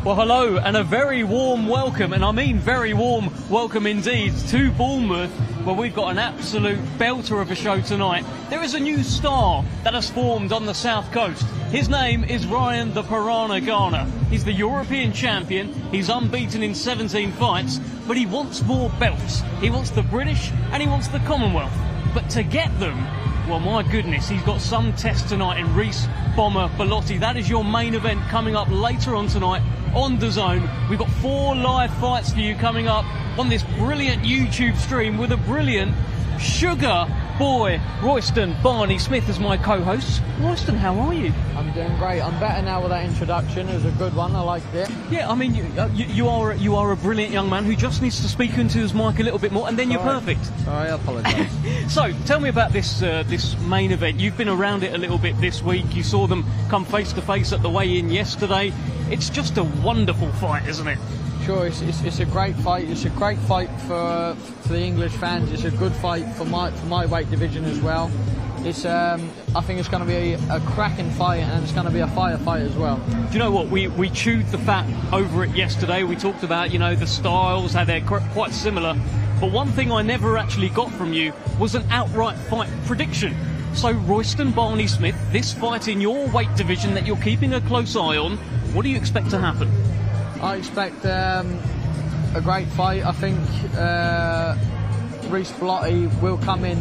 Well, hello and a very warm welcome, and I mean very warm welcome indeed, to Bournemouth, where we've got an absolute belter of a show tonight. There is a new star that has formed on the south coast. His name is Ryan the Piranha Garner. He's the European champion, he's unbeaten in 17 fights, but he wants more belts. He wants the British and he wants the Commonwealth. But to get them, well, my goodness, he's got some test tonight in Reece Bellotti. That is your main event coming up later on tonight on DAZN. We've got 4 live fights for you coming up on this brilliant YouTube stream with a brilliant sugar boy, Royston Barney Smith, as my co-host. Royston, how are you? I'm doing great. I'm better now with that introduction. It was a good one. I liked it. Yeah, I mean, you are a brilliant young man who just needs to speak into his mic a little bit more, and then you're perfect. Sorry, I apologise. So, tell me about this main event. You've been around it a little bit this week. You saw them come face to face at the weigh-in yesterday. It's just a wonderful fight, isn't it? Sure, it's a great fight. It's a great fight for the English fans. It's a good fight for my weight division as well. It's I think it's going to be a cracking fight, and it's going to be a fire fight as well. Do you know what? We chewed the fat over it yesterday. We talked about, you know, the styles, how they're quite similar. But one thing I never actually got from you was an outright fight prediction. So, Royston Barney Smith, this fight in your weight division that you're keeping a close eye on, what do you expect to happen? I expect a great fight. I think Reece Bellotti will come in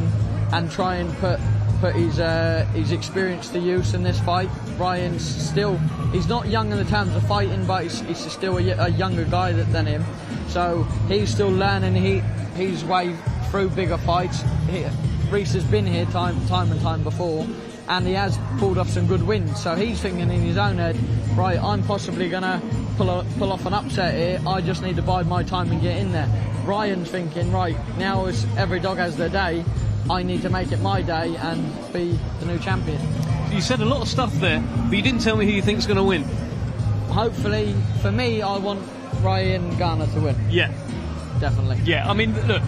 and try and put his experience to use in this fight. Ryan's still, he's not young in the terms of fighting, but he's still a younger guy than him. So he's still learning his way through bigger fights. Reece has been here time and time before, and he has pulled off some good wins. So he's thinking in his own head, right, I'm possibly going to pull off an upset here. I just need to bide my time and get in there. Ryan's thinking, right, now as every dog has their day, I need to make it my day and be the new champion. You said a lot of stuff there, but you didn't tell me who you think's going to win. Hopefully, for me, I want Ryan Garner to win. Yeah. Definitely. Yeah, I mean, look,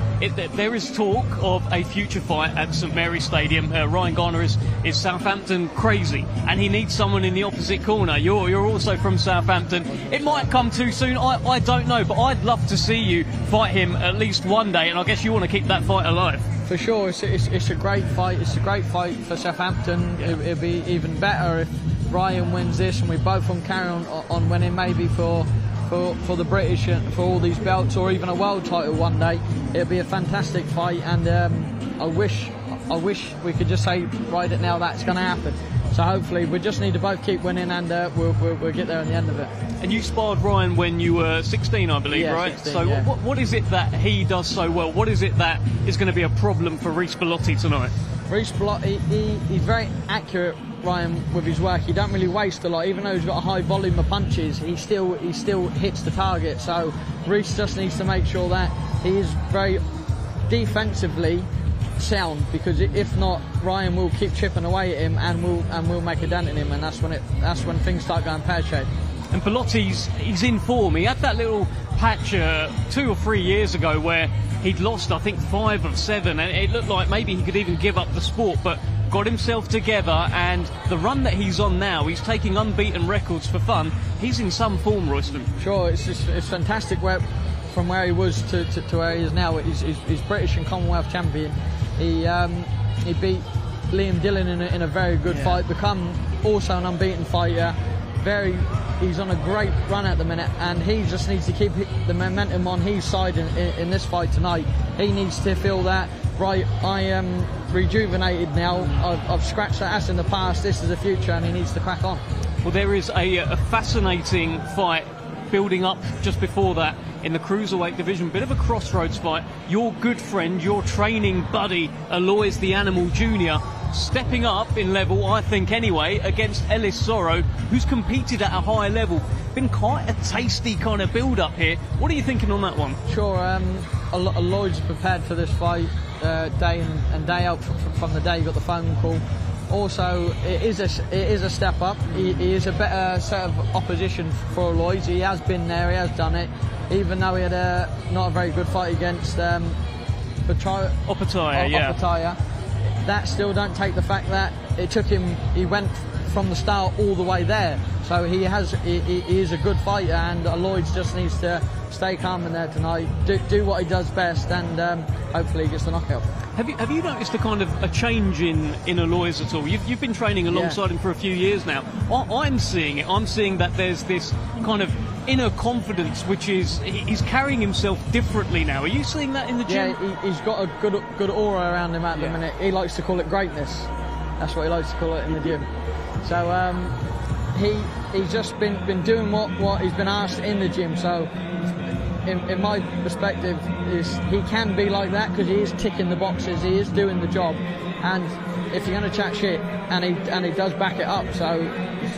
there is talk of a future fight at St Mary's Stadium. Ryan Garner is Southampton crazy, and he needs someone in the opposite corner. You're also from Southampton. It might come too soon, I don't know, but I'd love to see you fight him at least one day, and I guess you want to keep that fight alive. For sure, it's a great fight. It's a great fight for Southampton. Yeah. It'd be even better if Ryan wins this, and we both can carry on winning, maybe for the British, for all these belts, or even a world title one day. It'll be a fantastic fight, and I wish we could just say right at now that's going to happen. So hopefully we just need to both keep winning, and we'll get there in the end of it. And you sparred Ryan when you were 16, I believe, yeah, right? 16, so yeah. What is it that he does so well? What is it that is going to be a problem for Reece Bellotti tonight? Reece Bellotti, he's very accurate, Ryan, with his work. He don't really waste a lot. Even though he's got a high volume of punches, he still hits the target. So Reece just needs to make sure that he is very defensively sound, because if not, Ryan will keep chipping away at him, and we'll make a dent in him, and that's when things start going pear-shaped. And Bellotti's in form. He had that little patch 2 or 3 years ago where he'd lost, I think, 5 of 7, and it looked like maybe he could even give up the sport, but got himself together, and the run that he's on now, he's taking unbeaten records for fun. He's in some form, Royston. Sure, it's fantastic from where he was to where he is now. He's British and Commonwealth champion. He beat Liam Dillon in a very good fight, become also an unbeaten fighter. He's on a great run at the minute, and he just needs to keep the momentum on his side in this fight tonight. He needs to feel that, right, I am rejuvenated now, I've scratched that ass in the past, this is the future, and he needs to crack on. Well, there is a fascinating fight building up just before that in the cruiserweight division. Bit of a crossroads fight. Your good friend, your training buddy, Alois the Animal Jr., stepping up in level, I think anyway, against Ellis Sorrow, who's competed at a high level. Been quite a tasty kind of build-up here. What are you thinking on that one? Sure, Lloyd's prepared for this fight day in and day out from the day he got the phone call. Also, it is a step up. He is a better set of opposition for Lloyd's. He has been there, he has done it, even though he had not a very good fight against Opataya. That still don't take the fact that it took him, he went from the start all the way there. So he is a good fighter, and Lloyds just needs to stay calm in there tonight, do what he does best, and hopefully he gets the knockout. Have you noticed a change in Lloyds at all? You've been training alongside him for a few years now. I'm seeing it. I'm seeing that there's this kind of inner confidence, which is he's carrying himself differently now. Are you seeing that in the gym? Yeah, he's got a good aura around him at the minute. He likes to call it greatness. That's what he likes to call it in the gym. So he's just been doing what he's been asked in the gym. So in my perspective, is he can be like that because he is ticking the boxes, he is doing the job, and if you're going to chat shit, and he does back it up, so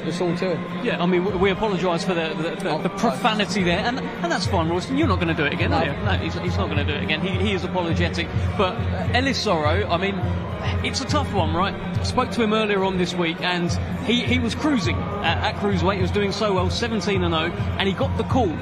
it's all to him. Yeah, I mean, we apologise for the profanity there, and that's fine, Royston. You're not going to do it again, are you? No, he's not going to do it again. He is apologetic. But Ellis Sorrow, I mean, it's a tough one, right? I spoke to him earlier on this week, and he was cruising at cruiserweight. He was doing so well, 17-0, and he got the call.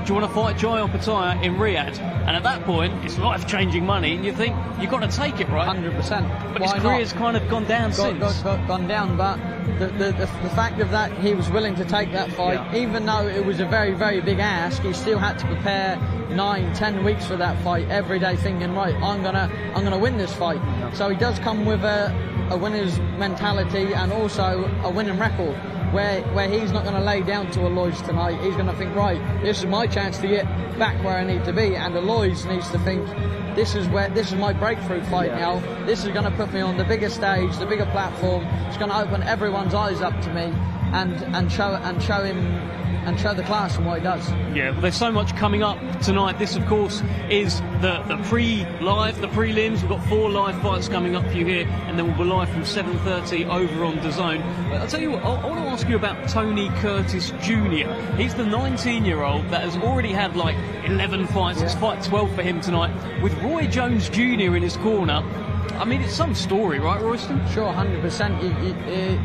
Do you want to fight Jai Opetaia in Riyadh? And at that point, it's life-changing money, and you think, you've got to take it, right? 100%. But his career's kind of gone down since. Gone down, but the fact of that, he was willing to take that fight, even though it was a very, very big ask. He still had to prepare 9-10 weeks for that fight, every day thinking, right, I'm gonna win this fight. So he does come with a winner's mentality and also a winning record, where he's not going to lay down to a Lloyds tonight. He's going to think, right, this is my chance to get back where I need to be, and the Lloyds needs to think, this is my breakthrough fight now. This is going to put me on the bigger stage, the bigger platform. It's going to open everyone's eyes up to me and show him and show the class and what he does. Yeah, well, there's so much coming up tonight. This, of course, is the prelims. We've got 4 live fights coming up for you here, and then we'll be live from 7:30 over on DAZN. But I'll tell you what, I want to ask you about Tony Curtis Jr. He's the 19-year-old that has already had like 11 fights. It's fight 12 for him tonight, with Roy Jones Jr. in his corner. I mean, it's some story, right, Royston? Sure, 100%.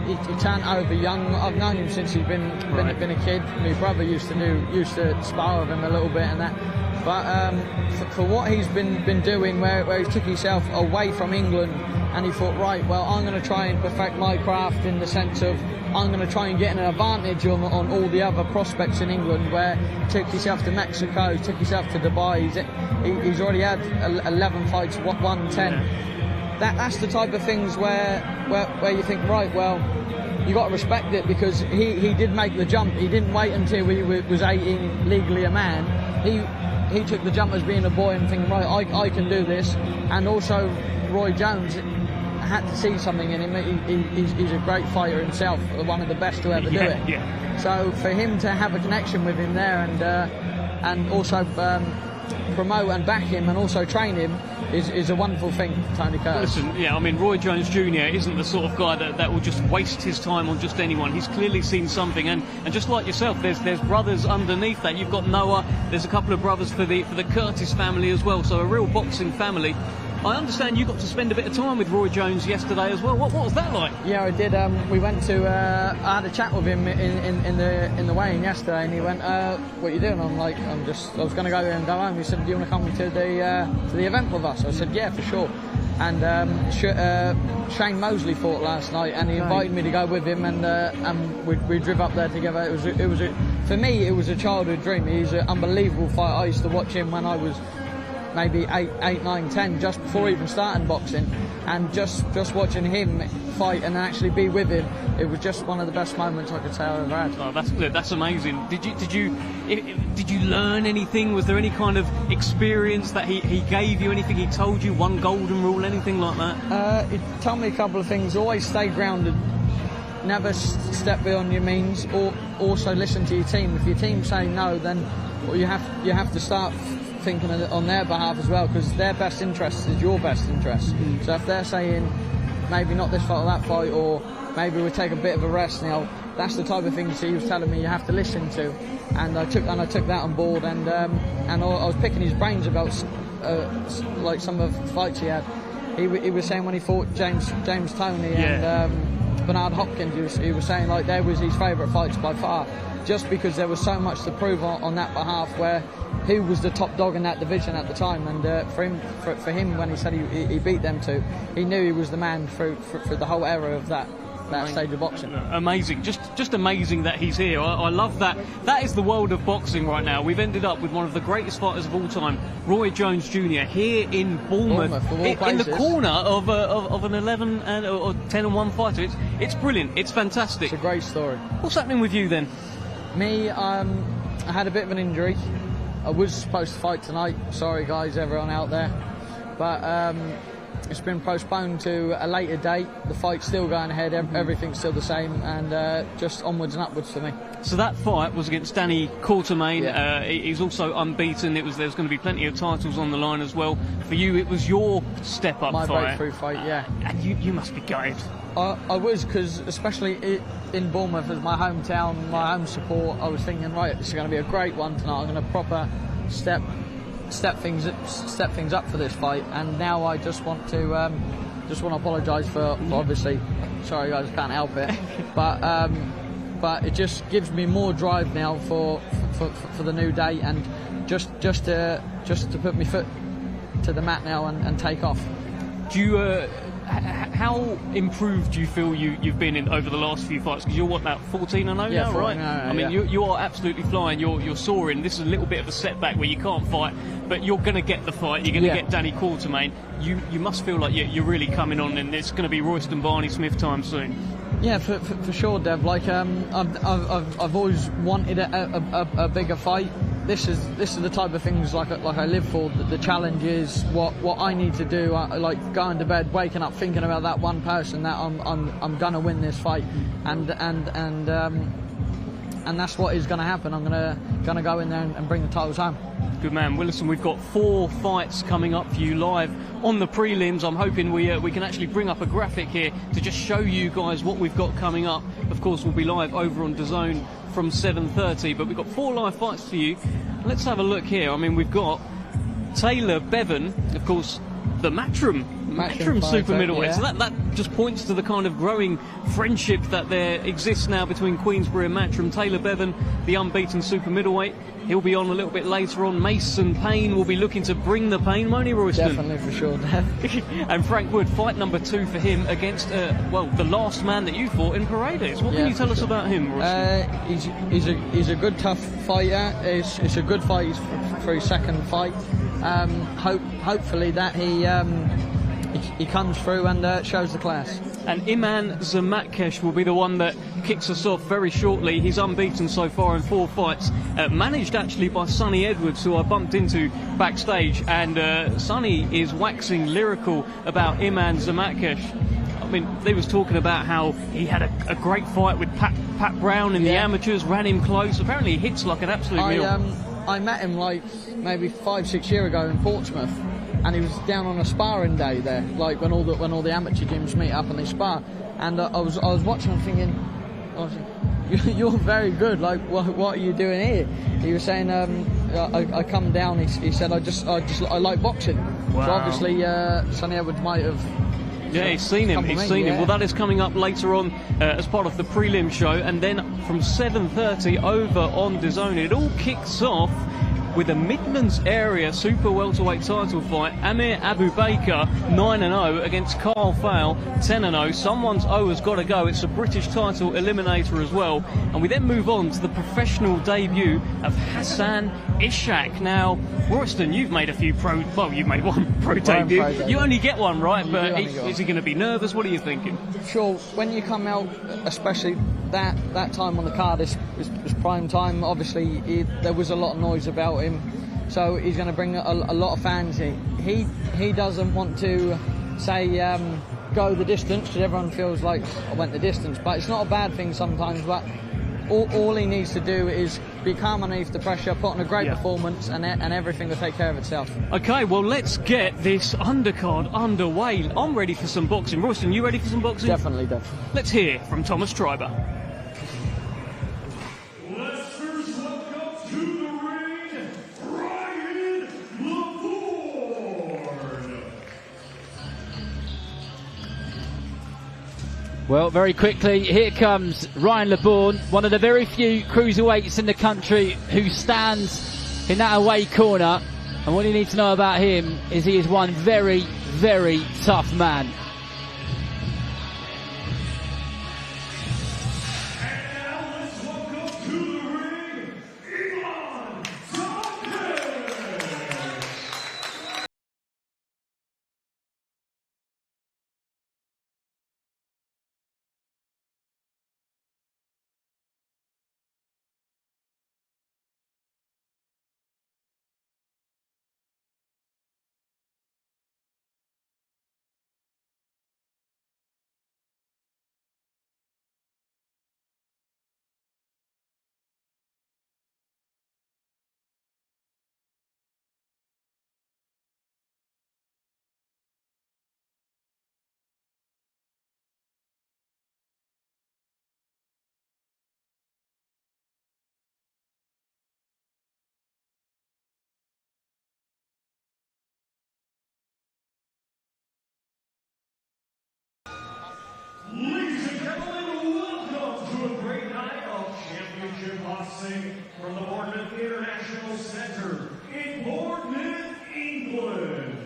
He turned over young. I've known him since he's been a kid. My brother used to spar with him a little bit and that. But for what he's been doing, where he took himself away from England, and he thought, right, well, I'm going to try and perfect my craft in the sense of I'm going to try and get an advantage on all the other prospects in England, where he took himself to Mexico, took himself to Dubai. He's already had 11 fights, won 10. Yeah. That's the type of things where you think, right, well, you got to respect it, because he did make the jump. He didn't wait until he was 18, legally a man. He took the jump as being a boy and thinking, right, I can do this. And also, Roy Jones had to see something in him. He's a great fighter himself, one of the best to ever do it. Yeah. So for him to have a connection with him there and also promote and back him and also train him is a wonderful thing, Tony Curtis. Listen, yeah, I mean, Roy Jones Jr. isn't the sort of guy that will just waste his time on just anyone. He's clearly seen something, and just like yourself, there's brothers underneath that. You've got Noah, there's a couple of brothers for the Curtis family as well, so a real boxing family. I understand you got to spend a bit of time with Roy Jones yesterday as well. What was that like? Yeah, I did. We went to. I had a chat with him in the weigh-in yesterday, and he went, "What are you doing?" I'm like, I was going to go there and go home. He said, "Do you want to come to the event with us?" I said, "Yeah, for sure." And Shane Mosley fought last night, and he invited me to go with him, and we drove up there together. It was for me, it was a childhood dream. He's an unbelievable fighter. I used to watch him when I was maybe 8, 9, 10, just before even starting boxing, and just watching him fight and actually be with him, it was just one of the best moments I could say I've ever had. Oh, that's amazing. Did you learn anything? Was there any kind of experience that he gave you? Anything he told you? One golden rule? Anything like that? He told me a couple of things. Always stay grounded. Never step beyond your means. Or also listen to your team. If your team say no, then you have to start thinking on their behalf as well, because their best interest is your best interest. So if they're saying maybe not this fight or that fight, or maybe we'll take a bit of a rest now, that's the type of things he was telling me you have to listen to, and I took that on board, and I was picking his brains about like some of the fights he had. He was saying when he fought James Toney and Bernard Hopkins, he was saying like they was his favourite fights by far, just because there was so much to prove on that behalf, where he was the top dog in that division at the time, and for him when he said he beat them two, he knew he was the man for the whole era of that. that stage of boxing. Amazing, just amazing that he's here. I love that. That is the world of boxing right now. We've ended up with one of the greatest fighters of all time, Roy Jones Jr. here in Bournemouth in the corner of an 11 or 10 and 1 fighter. It's brilliant. It's fantastic. It's a great story. What's happening with you then? Me, I had a bit of an injury. I was supposed to fight tonight. Sorry guys, everyone out there, but it's been postponed to a later date. The fight's still going ahead, everything's still the same, and just onwards and upwards for me. So that fight was against Danny Quartermain. Yeah. He's also unbeaten. There was going to be plenty of titles on the line as well. For you, it was your step-up fight. My breakthrough fight, yeah. And you must be gutted. I was, because especially in Bournemouth as my hometown, my home support, I was thinking, right, this is going to be a great one tonight. I'm going to proper step things up for this fight, and now I just want to apologise for obviously. Sorry guys, can't help it, but it just gives me more drive now for the new day, and just to put my foot to the mat now and take off. Do you? How improved do you feel you've been in over the last few fights? Because you're what, about 14 and 0 now, right? I mean, you are absolutely flying. You're soaring. This is a little bit of a setback where you can't fight, but you're going to get the fight. You're going to get Danny Quartermain. You must feel like you're really coming on, and it's going to be Royston Barney-Smith time soon. Yeah, for sure, Dev. Like I've always wanted a bigger fight. This is the type of things like I live for. The challenge is what I need to do. Like going to bed, waking up, thinking about that one person that I'm gonna win this fight, and that's what is gonna happen. I'm gonna go in there and bring the titles home. Good man. Well, listen, we've got 4 fights coming up for you live on the prelims. I'm hoping we can actually bring up a graphic here to just show you guys what we've got coming up. Of course, we'll be live over on DAZN from 7:30, but we've got 4 live fights for you. Let's have a look here. I mean, we've got Taylor Bevan, of course, the Matchroom super middleweight. Yeah. So that just points to the kind of growing friendship that there exists now between Queensberry and Matchroom. Taylor Bevan, the unbeaten super middleweight. He'll be on a little bit later on. Mason Payne will be looking to bring the pain, won't he, Royston? Definitely, for sure, Dev. And Frank Wood, fight number 2 for him against, the last man that you fought in Paredes. What can you tell us about him, Royston? He's a good, tough fighter. It's a good fight for his second fight. Hopefully that he comes through and shows the class. And Iman Zahmatkesh will be the one that kicks us off very shortly. He's unbeaten so far in 4 fights, managed actually by Sonny Edwards, who I bumped into backstage, and Sonny is waxing lyrical about Iman Zahmatkesh. I mean, they was talking about how he had a great fight with Pat Brown in the amateurs, ran him close. Apparently he hits like an absolute mule. I met him like maybe 5-6 years ago in Portsmouth, and he was down on a sparring day there, like when all the amateur gyms meet up and they spar. And I was watching and thinking, you're very good. Like, what are you doing here? He was saying, I come down. He said, I like boxing. Wow. So obviously, Sonny Edwards might have. Yeah, he's seen him. Well, that is coming up later on as part of the prelim show, and then from 7:30 over on DAZN. It all kicks off with a Midlands area super welterweight title fight. Amir Abu Baker 9-0 against Carl Fowle 10-0. Someone's O has got to go. It's a British title eliminator as well. And we then move on to the professional debut of Hassan Ishak. Now, Royston, you've made a few you've made one pro debut. You only get one, right? But is he going to be nervous? What are you thinking? Sure. When you come out, especially that time on the card, is prime time. Obviously, there was a lot of noise about him, so he's going to bring a lot of fans in. He doesn't want to say go the distance, because everyone feels like I went the distance, but it's not a bad thing sometimes. But all he needs to do is be calm underneath the pressure, put on a great performance, and everything will take care of itself. Okay, well, let's get this undercard underway. I'm ready for some boxing. Royston, you ready for some boxing? Definitely. Let's hear from Thomas Triber. Let's first welcome to the ring, Ryan Labourn. Well, very quickly, here comes Ryan Labourn, one of the very few cruiserweights in the country who stands in that away corner. And what you need to know about him is he is one very, very tough man. gentlemen, welcome to a great night of championship boxing from the Bournemouth International Center in Bournemouth, England.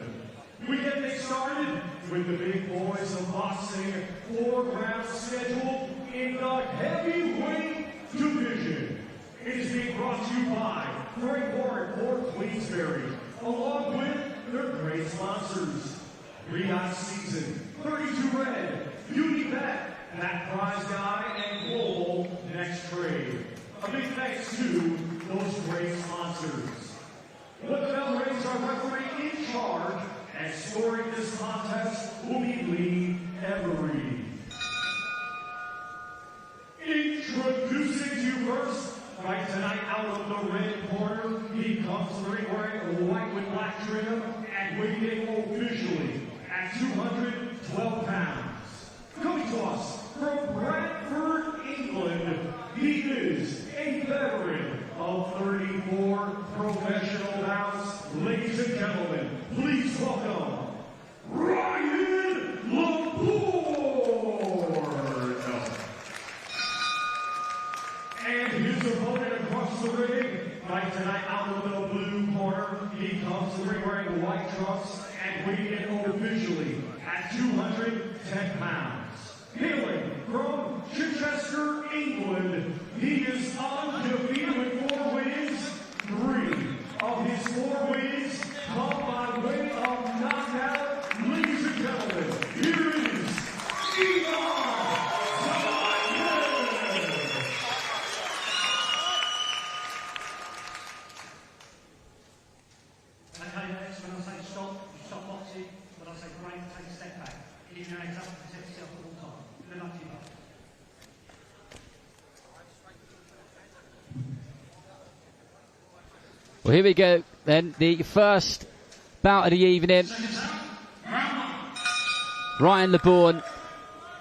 We get things started with the big boys of boxing, 4 rounds scheduled in the heavyweight division. It is being brought to you by Frank Warren for Queensberry, along with their great sponsors. Grati Season, 32 Red, Beauty Bet, That Prize Guy, and Boule Next Trade. A big thanks to those great sponsors. Let the bell rings, our referee in charge, and scoring this contest will be Lee Emery. Introducing to you first, right tonight out of the red corner, he comes to the ring wearing a white with black trim and weighing officially at 212 pounds. Coming to us from Bradford, England, he is a veteran of 34 professional bouts. Ladies and gentlemen, please welcome Ryan Garner. And his opponent across the ring, right tonight out of the blue corner, he comes to the ring wearing white trunks and weighing in officially at 210 pounds. Hailing from Chichester, England, he is undefeated with 4 wins. 3 of his 4 wins come by way of knockout. Ladies and gentlemen, here is Iman Zahmatkesh. Okay, next, when I say stop, you stop boxing. When I say break, take a step back. Keep your hands up and protect yourself at all time. Good luck to you both. Well, here we go then. The first bout of the evening. Ryan Labourn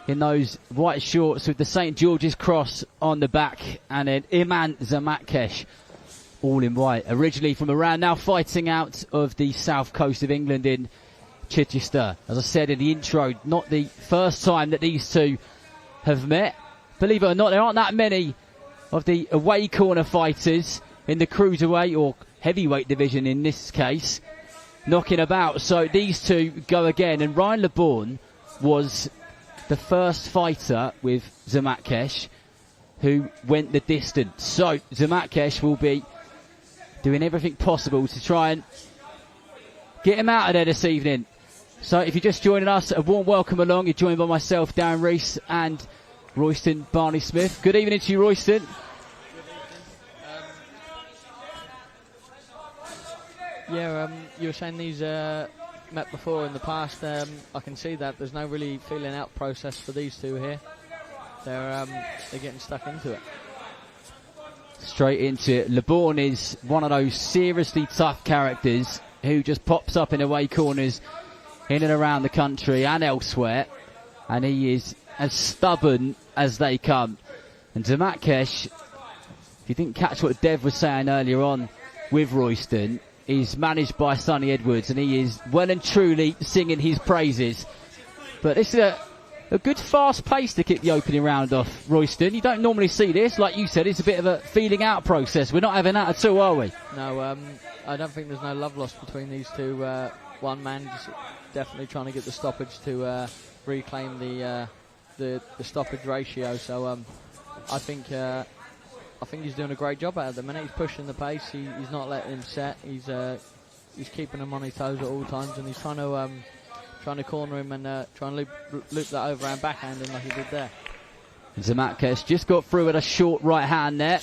in those white shorts with the St. George's Cross on the back, and then Iman Zahmatkesh all in white. Originally from around, now fighting out of the south coast of England in Chichester. As I said in the intro, not the first time that these two have met. Believe it or not, there aren't that many of the away corner fighters in the cruiserweight or heavyweight division in this case knocking about. So these two go again, and Ryan Labourn was the first fighter with Zahmatkesh who went the distance. So Zahmatkesh will be doing everything possible to try and get him out of there this evening. So if you're just joining us, a warm welcome along. You're joined by myself, Darren Reese, and Royston Barney-Smith. Good evening to you, Royston. You were saying these met before in the past. I can see that there's no really feeling out process for these two here. They're getting stuck into it. Straight into it. Labourn is one of those seriously tough characters who just pops up in away corners in and around the country and elsewhere, and he is as stubborn as they come. And Zahmatkesh, if you didn't catch what Dev was saying earlier on with Royston, is managed by Sonny Edwards, and he is well and truly singing his praises. But this is a good fast pace to kick the opening round off, Royston. You don't normally see this. Like you said, it's a bit of a feeling out process. We're not having that at all, are we? No, I don't think there's no love lost between these two. One man just definitely trying to get the stoppage to reclaim the stoppage ratio. So I think he's doing a great job at the minute. He's pushing the pace. He's not letting him set. He's keeping him on his toes at all times, and he's trying to corner him and try and loop that overhand backhand in like he did there. Zahmatkesh just got through with a short right hand there.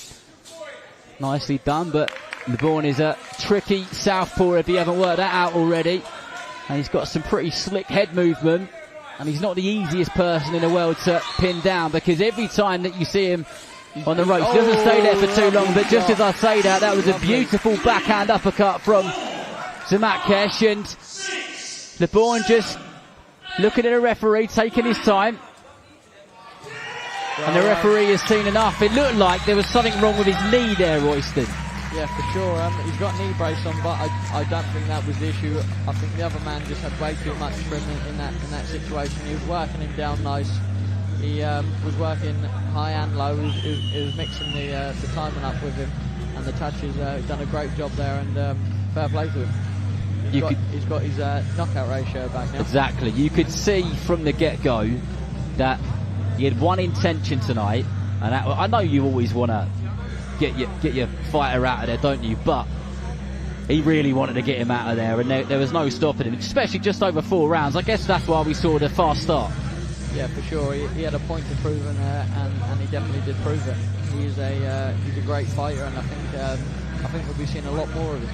Nicely done, but Labourn is a tricky southpaw if you haven't worked that out already. And he's got some pretty slick head movement, and he's not the easiest person in the world to pin down, because every time that you see him on the ropes, he doesn't stay there for too long. But just as I say that was a beautiful backhand uppercut from Zahmatkesh, and Labourn just looking at the referee, taking his time. And the referee has seen enough. It looked like there was something wrong with his knee there, Royston. Yeah, for sure. He's got knee brace on, but I don't think that was the issue. I think the other man just had way too much for him in that situation. He was working him down nice, He was working high and low. He was mixing the timing up with him, and the touches. He's done a great job there, and fair play to him. He's got his knockout ratio back now. Exactly. You could see from the get-go that he had one intention tonight, and I know you always want to get your fighter out of there, don't you? But he really wanted to get him out of there, and there was no stopping him, especially just over 4 rounds. I guess that's why we saw the fast start. Yeah, for sure. He had a point to prove, and he definitely did prove it. He's a great fighter, and I think we'll be seeing a lot more of it.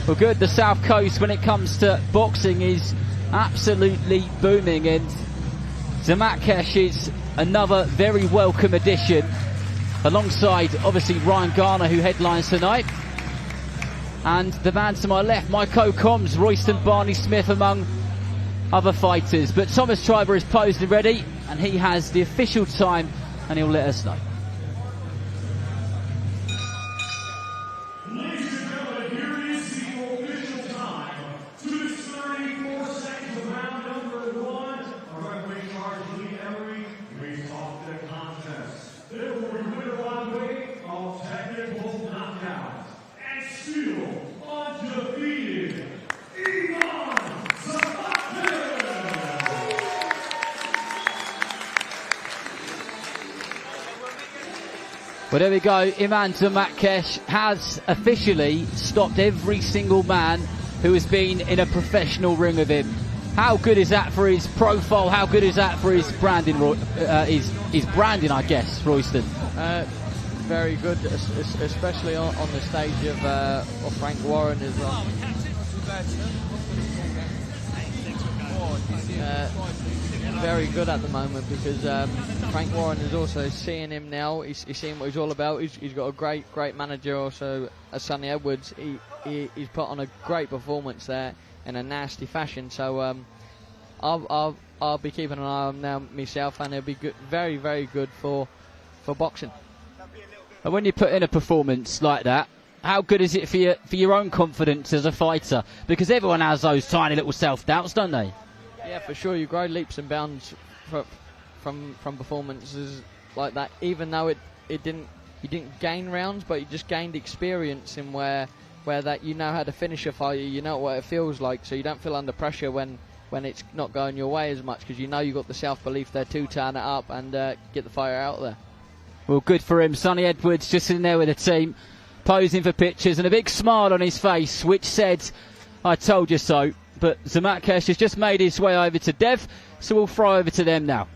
Well, good. The South Coast, when it comes to boxing, is absolutely booming, and Zahmatkesh is another very welcome addition, alongside obviously Ryan Garner, who headlines tonight, and the man to my left, my co-coms, Royston Barney-Smith, among other fighters. But Thomas Triber is posed and ready, and he has the official time, and he'll let us know. Well, there we go. Iman Zahmatkesh has officially stopped every single man who has been in a professional ring with him. How good is that for his profile? How good is that for his branding? His branding, I guess, Royston. Very good, especially on the stage of Frank Warren as well. Very good at the moment, because Frank Warren is also seeing him now. He's seeing what he's all about. He's got a great manager also, Sonny Edwards. He's put on a great performance there in a nasty fashion. So I'll be keeping an eye on now myself, and it'll be good, very good for boxing. And when you put in a performance like that, how good is it for your own confidence as a fighter? Because everyone has those tiny little self-doubts, don't they? Yeah, for sure. You grow leaps and bounds from performances like that. Even though you didn't gain rounds, but you just gained experience in where that you know how to finish a fight. You know what it feels like, so you don't feel under pressure when it's not going your way as much, because you know you've got the self-belief there to turn it up and get the fire out there. Well, good for him. Sonny Edwards just sitting there with the team, posing for pictures, and a big smile on his face, which said, "I told you so." But Zahmatkesh has just made his way over to Dev, so we'll throw over to them now.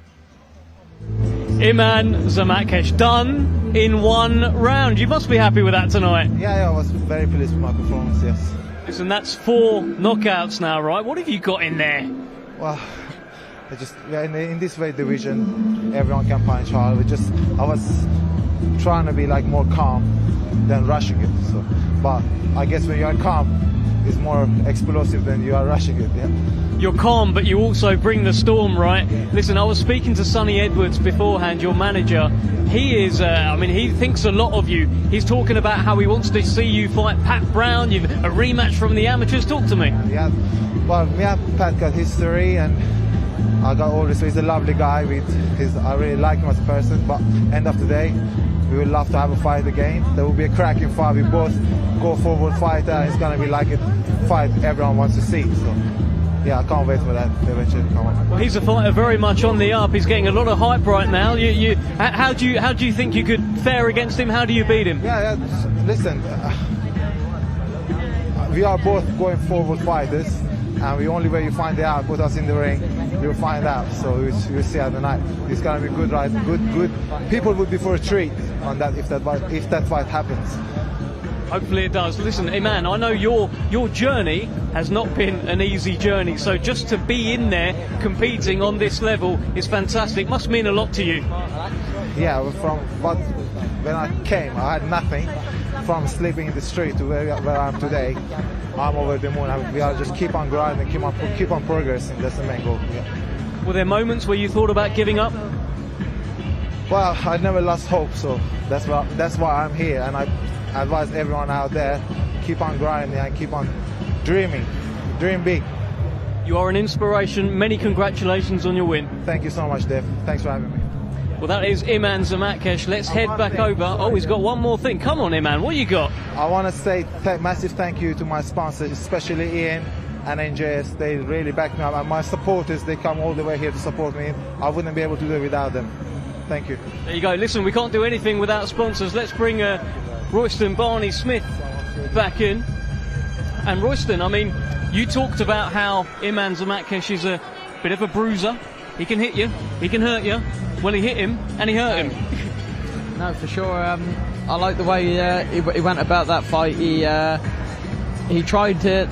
Iman Zahmatkesh done in 1 round. You must be happy with that tonight. Yeah, I was very pleased with my performance, yes. Listen, that's 4 knockouts now, right? What have you got in there? Well, in this weight division, everyone can punch hard. I was trying to be like more calm than rushing it. So, but I guess when you are calm, it's more explosive than you are rushing it. Yeah. You're calm, but you also bring the storm, right? Listen, I was speaking to Sonny Edwards beforehand, your manager. He is, he thinks a lot of you. He's talking about how he wants to see you fight Pat Brown, a rematch from the amateurs. Talk to me. Yeah, well, me and Pat got history, and I got all this. He's a lovely guy. I really like him as a person, but end of the day, we would love to have a fight again. There will be a cracking fight. We both go forward fighter, and it's going to be like a fight everyone wants to see. So, yeah, I can't wait for that eventually come on. Well, he's a fighter very much on the up. He's getting a lot of hype right now. How do you think you could fare against him? How do you beat him? Yeah, listen, we are both going forward fighters, and the only way you find out, put us in the ring, you'll find out. So you'll see at the night. It's gonna be good, right? Good. People would be for a treat on that if that fight happens. Hopefully it does. Listen, Iman, I know your journey has not been an easy journey, so just to be in there competing on this level is fantastic. Must mean a lot to you. Yeah, when I came, I had nothing. From sleeping in the street to where I am today, I'm over the moon. We are just keep on grinding, keep on progressing. That's the main goal. Yeah. Were there moments where you thought about giving up? Well, I never lost hope, so that's why I'm here, and I advise everyone out there, keep on grinding and keep on dreaming. Dream big. You are an inspiration. Many congratulations on your win. Thank you so much, Dave. Thanks for having me. Well, that is Iman Zahmatkesh. Let's head back over. Oh, he's got one more thing. Come on, Iman, what you got? I want to say massive thank you to my sponsors, especially Ian and NJS. They really back me up. And my supporters, they come all the way here to support me. I wouldn't be able to do it without them. Thank you. There you go. Listen, we can't do anything without sponsors. Let's bring Royston Barney-Smith back in. And Royston, I mean, you talked about how Iman Zahmatkesh is a bit of a bruiser. He can hit you, he can hurt you. Well, he hit him and he hurt him. No, for sure. I like the way he went about that fight. He tried to.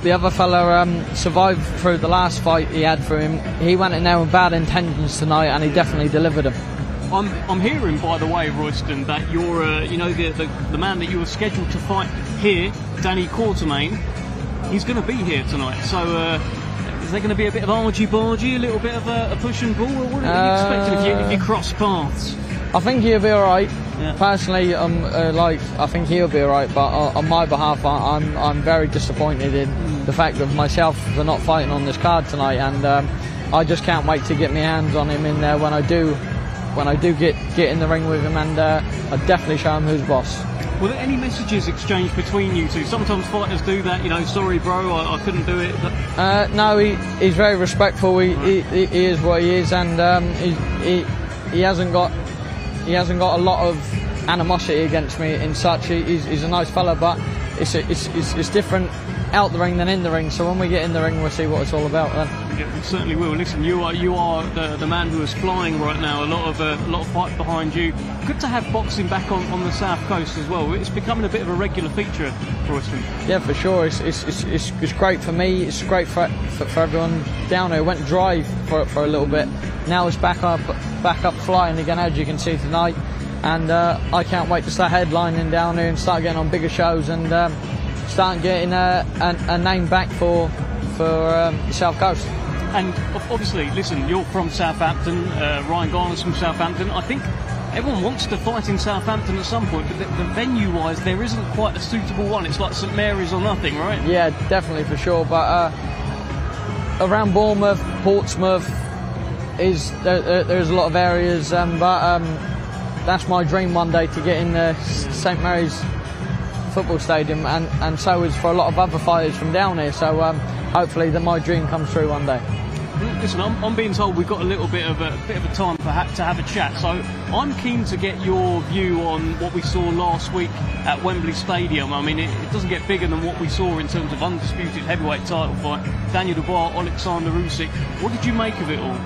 The other fella survived through the last fight he had for him. He went in there with bad intentions tonight, and he definitely delivered them. I'm hearing, by the way, Royston, that you're, the man that you were scheduled to fight here, Danny Quartermain, he's going to be here tonight. So. Is there going to be a bit of argy-bargy, a little bit of a push and pull? Or what are you expecting if you cross paths? I think he'll be all right. Yeah. Personally, I think he'll be all right. But on my behalf, I'm very disappointed in the fact of myself for not fighting on this card tonight, and I just can't wait to get my hands on him in there when I do get in the ring with him, and I'll definitely show him who's boss. Were there any messages exchanged between you two? Sometimes fighters do that, sorry bro, I couldn't do it. But... No, he's very respectful. He is what he is, and he hasn't got a lot of animosity against me in such. He's a nice fella, but it's different out the ring than in the ring. So when we get in the ring, we'll see what it's all about then. Yeah, we certainly will. Listen, you are the man who is flying right now. A lot of fight behind you. Good to have boxing back on the south coast as well. It's becoming a bit of a regular feature for us. Yeah, for sure. It's great for me. It's great for everyone down there. It went dry for a little bit. Now it's back up flying again, as you can see tonight. And I can't wait to start headlining down here and start getting on bigger shows and start getting a name back for the South Coast. And obviously, listen, you're from Southampton, Ryan Garner's from Southampton. I think everyone wants to fight in Southampton at some point, but the venue-wise, there isn't quite a suitable one. It's like St Mary's or nothing, right? Yeah, definitely, for sure. But around Bournemouth, Portsmouth, there's a lot of areas, but that's my dream one day, to get in the St Mary's football stadium, and so is for a lot of other fighters from down here. So hopefully my dream comes true one day. Listen, I'm being told we've got a little bit of a time to have a chat, so I'm keen to get your view on what we saw last week at Wembley Stadium. I mean, it doesn't get bigger than what we saw in terms of undisputed heavyweight title fight. Daniel Dubois, Alexander Usyk. What did you make of it all?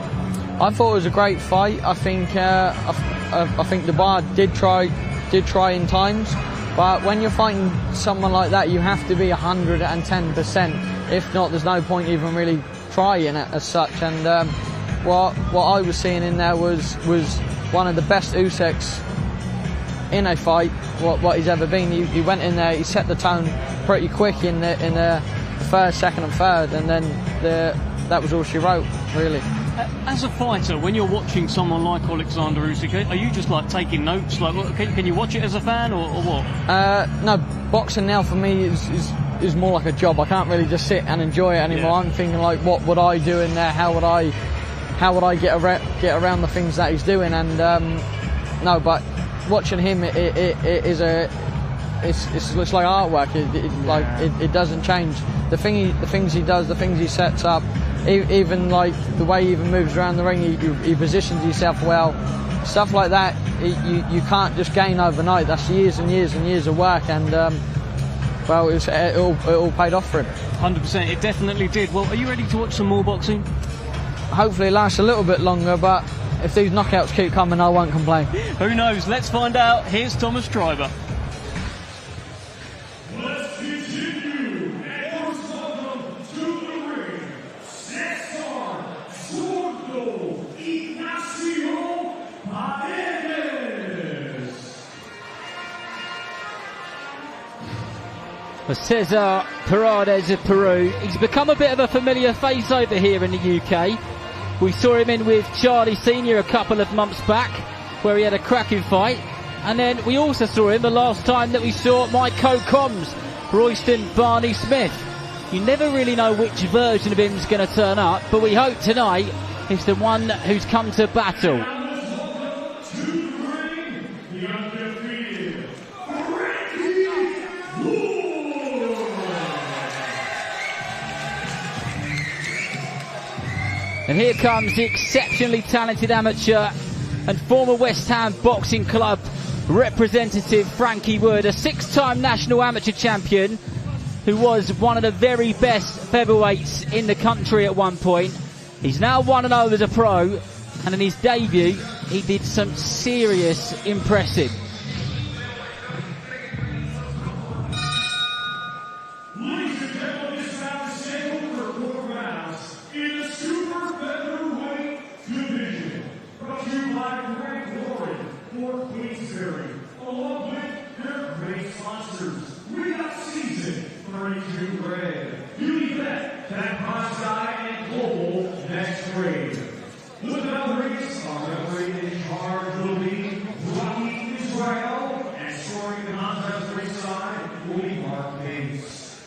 I thought it was a great fight. I think Dubois did try in times, but when you're fighting someone like that, you have to be 110%. If not, there's no point even really trying it as such. And what I was seeing in there was one of the best Usyks in a fight what he's ever been. He went in there, he set the tone pretty quick in the first, second and third, and then that was all she wrote, really. As a fighter, when you're watching someone like Alexander Usyk, are you just like taking notes? Like, can you watch it as a fan or what? No, boxing now for me is more like a job. I can't really just sit and enjoy it anymore. Yeah. I'm thinking like, what would I do in there? How would I get around the things that he's doing? And no, but watching him, it's like artwork. It doesn't change. The things he does, the things he sets up. Even like the way he even moves around the ring, he positions himself well, stuff like that. You can't just gain overnight. That's years and years and years of work, and well, it all paid off for him. 100%, it definitely did. Well, are you ready to watch some more boxing? Hopefully, it lasts a little bit longer, but if these knockouts keep coming, I won't complain. Who knows? Let's find out. Here's Thomas Treiber. Cesar Paredes of Peru. He's become a bit of a familiar face over here in the UK. We saw him in with Charlie Senior a couple of months back, where he had a cracking fight. And then we also saw him the last time that we saw my co-coms, Royston Barney-Smith. You never really know which version of him is going to turn up, but we hope tonight it's the one who's come to battle. And here comes the exceptionally talented amateur and former West Ham Boxing Club representative Frankie Wood, a 6-time national amateur champion who was one of the very best featherweights in the country at one point. He's now 1-0 as a pro, and in his debut he did some serious impressing. Ladies and gentlemen, this bout is scheduled for 4 rounds in the Super-Featherweight division. Brought to you by for Queensberry, along with their great sponsors. We got Season, 32 Red, Beauty Vet, That Price Guy, and Global Next Grade. With referees, our referee in charge will be Grati Israel, and scoring the contest ringside will be Mark Pace.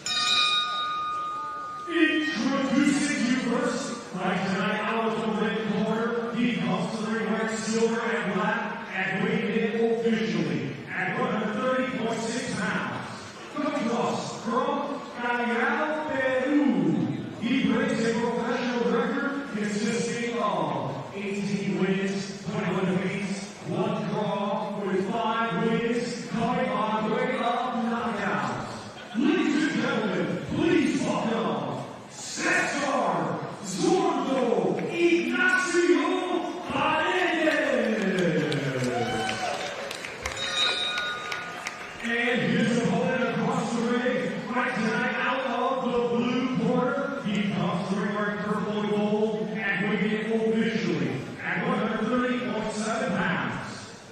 Introducing you first, right tonight out of the red corner, he comes to the ring wearing silver and black, and weighing in officially at 130.6 pounds. Coming to us from Callao, Peru, he brings a professional record consisting of 18 wins, 21 defeats, 1 draw, with 5 wins coming on the way of knockouts. Ladies and gentlemen, please welcome Cesar Zurdo Ignacio Paredes. And his opponent across the ring, right tonight out of the blue corner, he comes to the ring wearing purple and gold and weighing in officially at 130.7 pounds.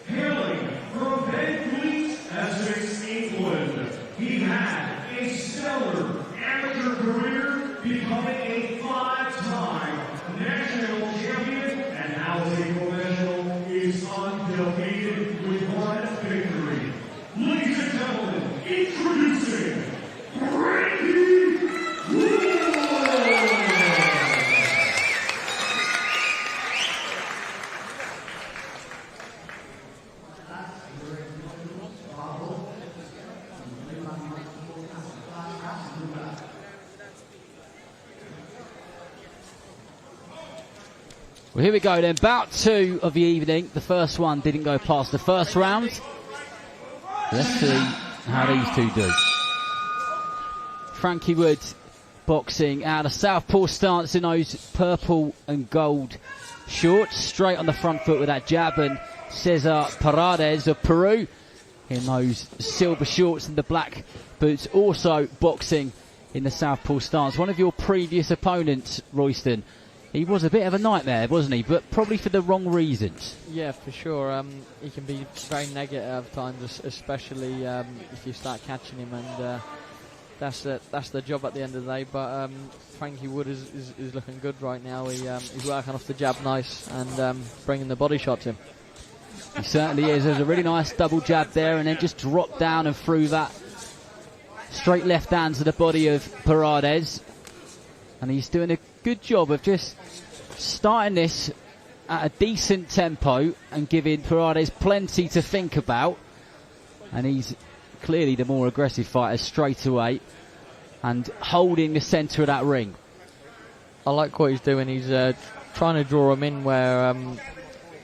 Hailing from Bedfleet, Essex, England, he had a stellar amateur career, becoming a 5-time national champion, and now as a professional is undefeated with 1 victory. Ladies and gentlemen, introducing Frankie Wood. Well, here we go then, bout 2 of the evening. The first one didn't go past the first round. Let's see how these two do. Frankie Wood boxing out of southpaw stance in those purple and gold shorts, straight on the front foot with that jab, and Cesar Paredes of Peru in those silver shorts and the black boots, also boxing in the southpaw stance. One of your previous opponents, Royston, he was a bit of a nightmare, wasn't he? But probably for the wrong reasons. Yeah, for sure. He can be very negative at times, especially if you start catching him, and that's the job at the end of the day. But Frankie Wood is looking good right now. He's working off the jab nice and bringing the body shot to him. He certainly is. There's a really nice double jab there, and then just dropped down and threw that straight left hand to the body of Paredes. And he's doing a good job of just starting this at a decent tempo and giving Paredes plenty to think about. And he's clearly the more aggressive fighter straight away and holding the centre of that ring. I like what he's doing. He's trying to draw him in where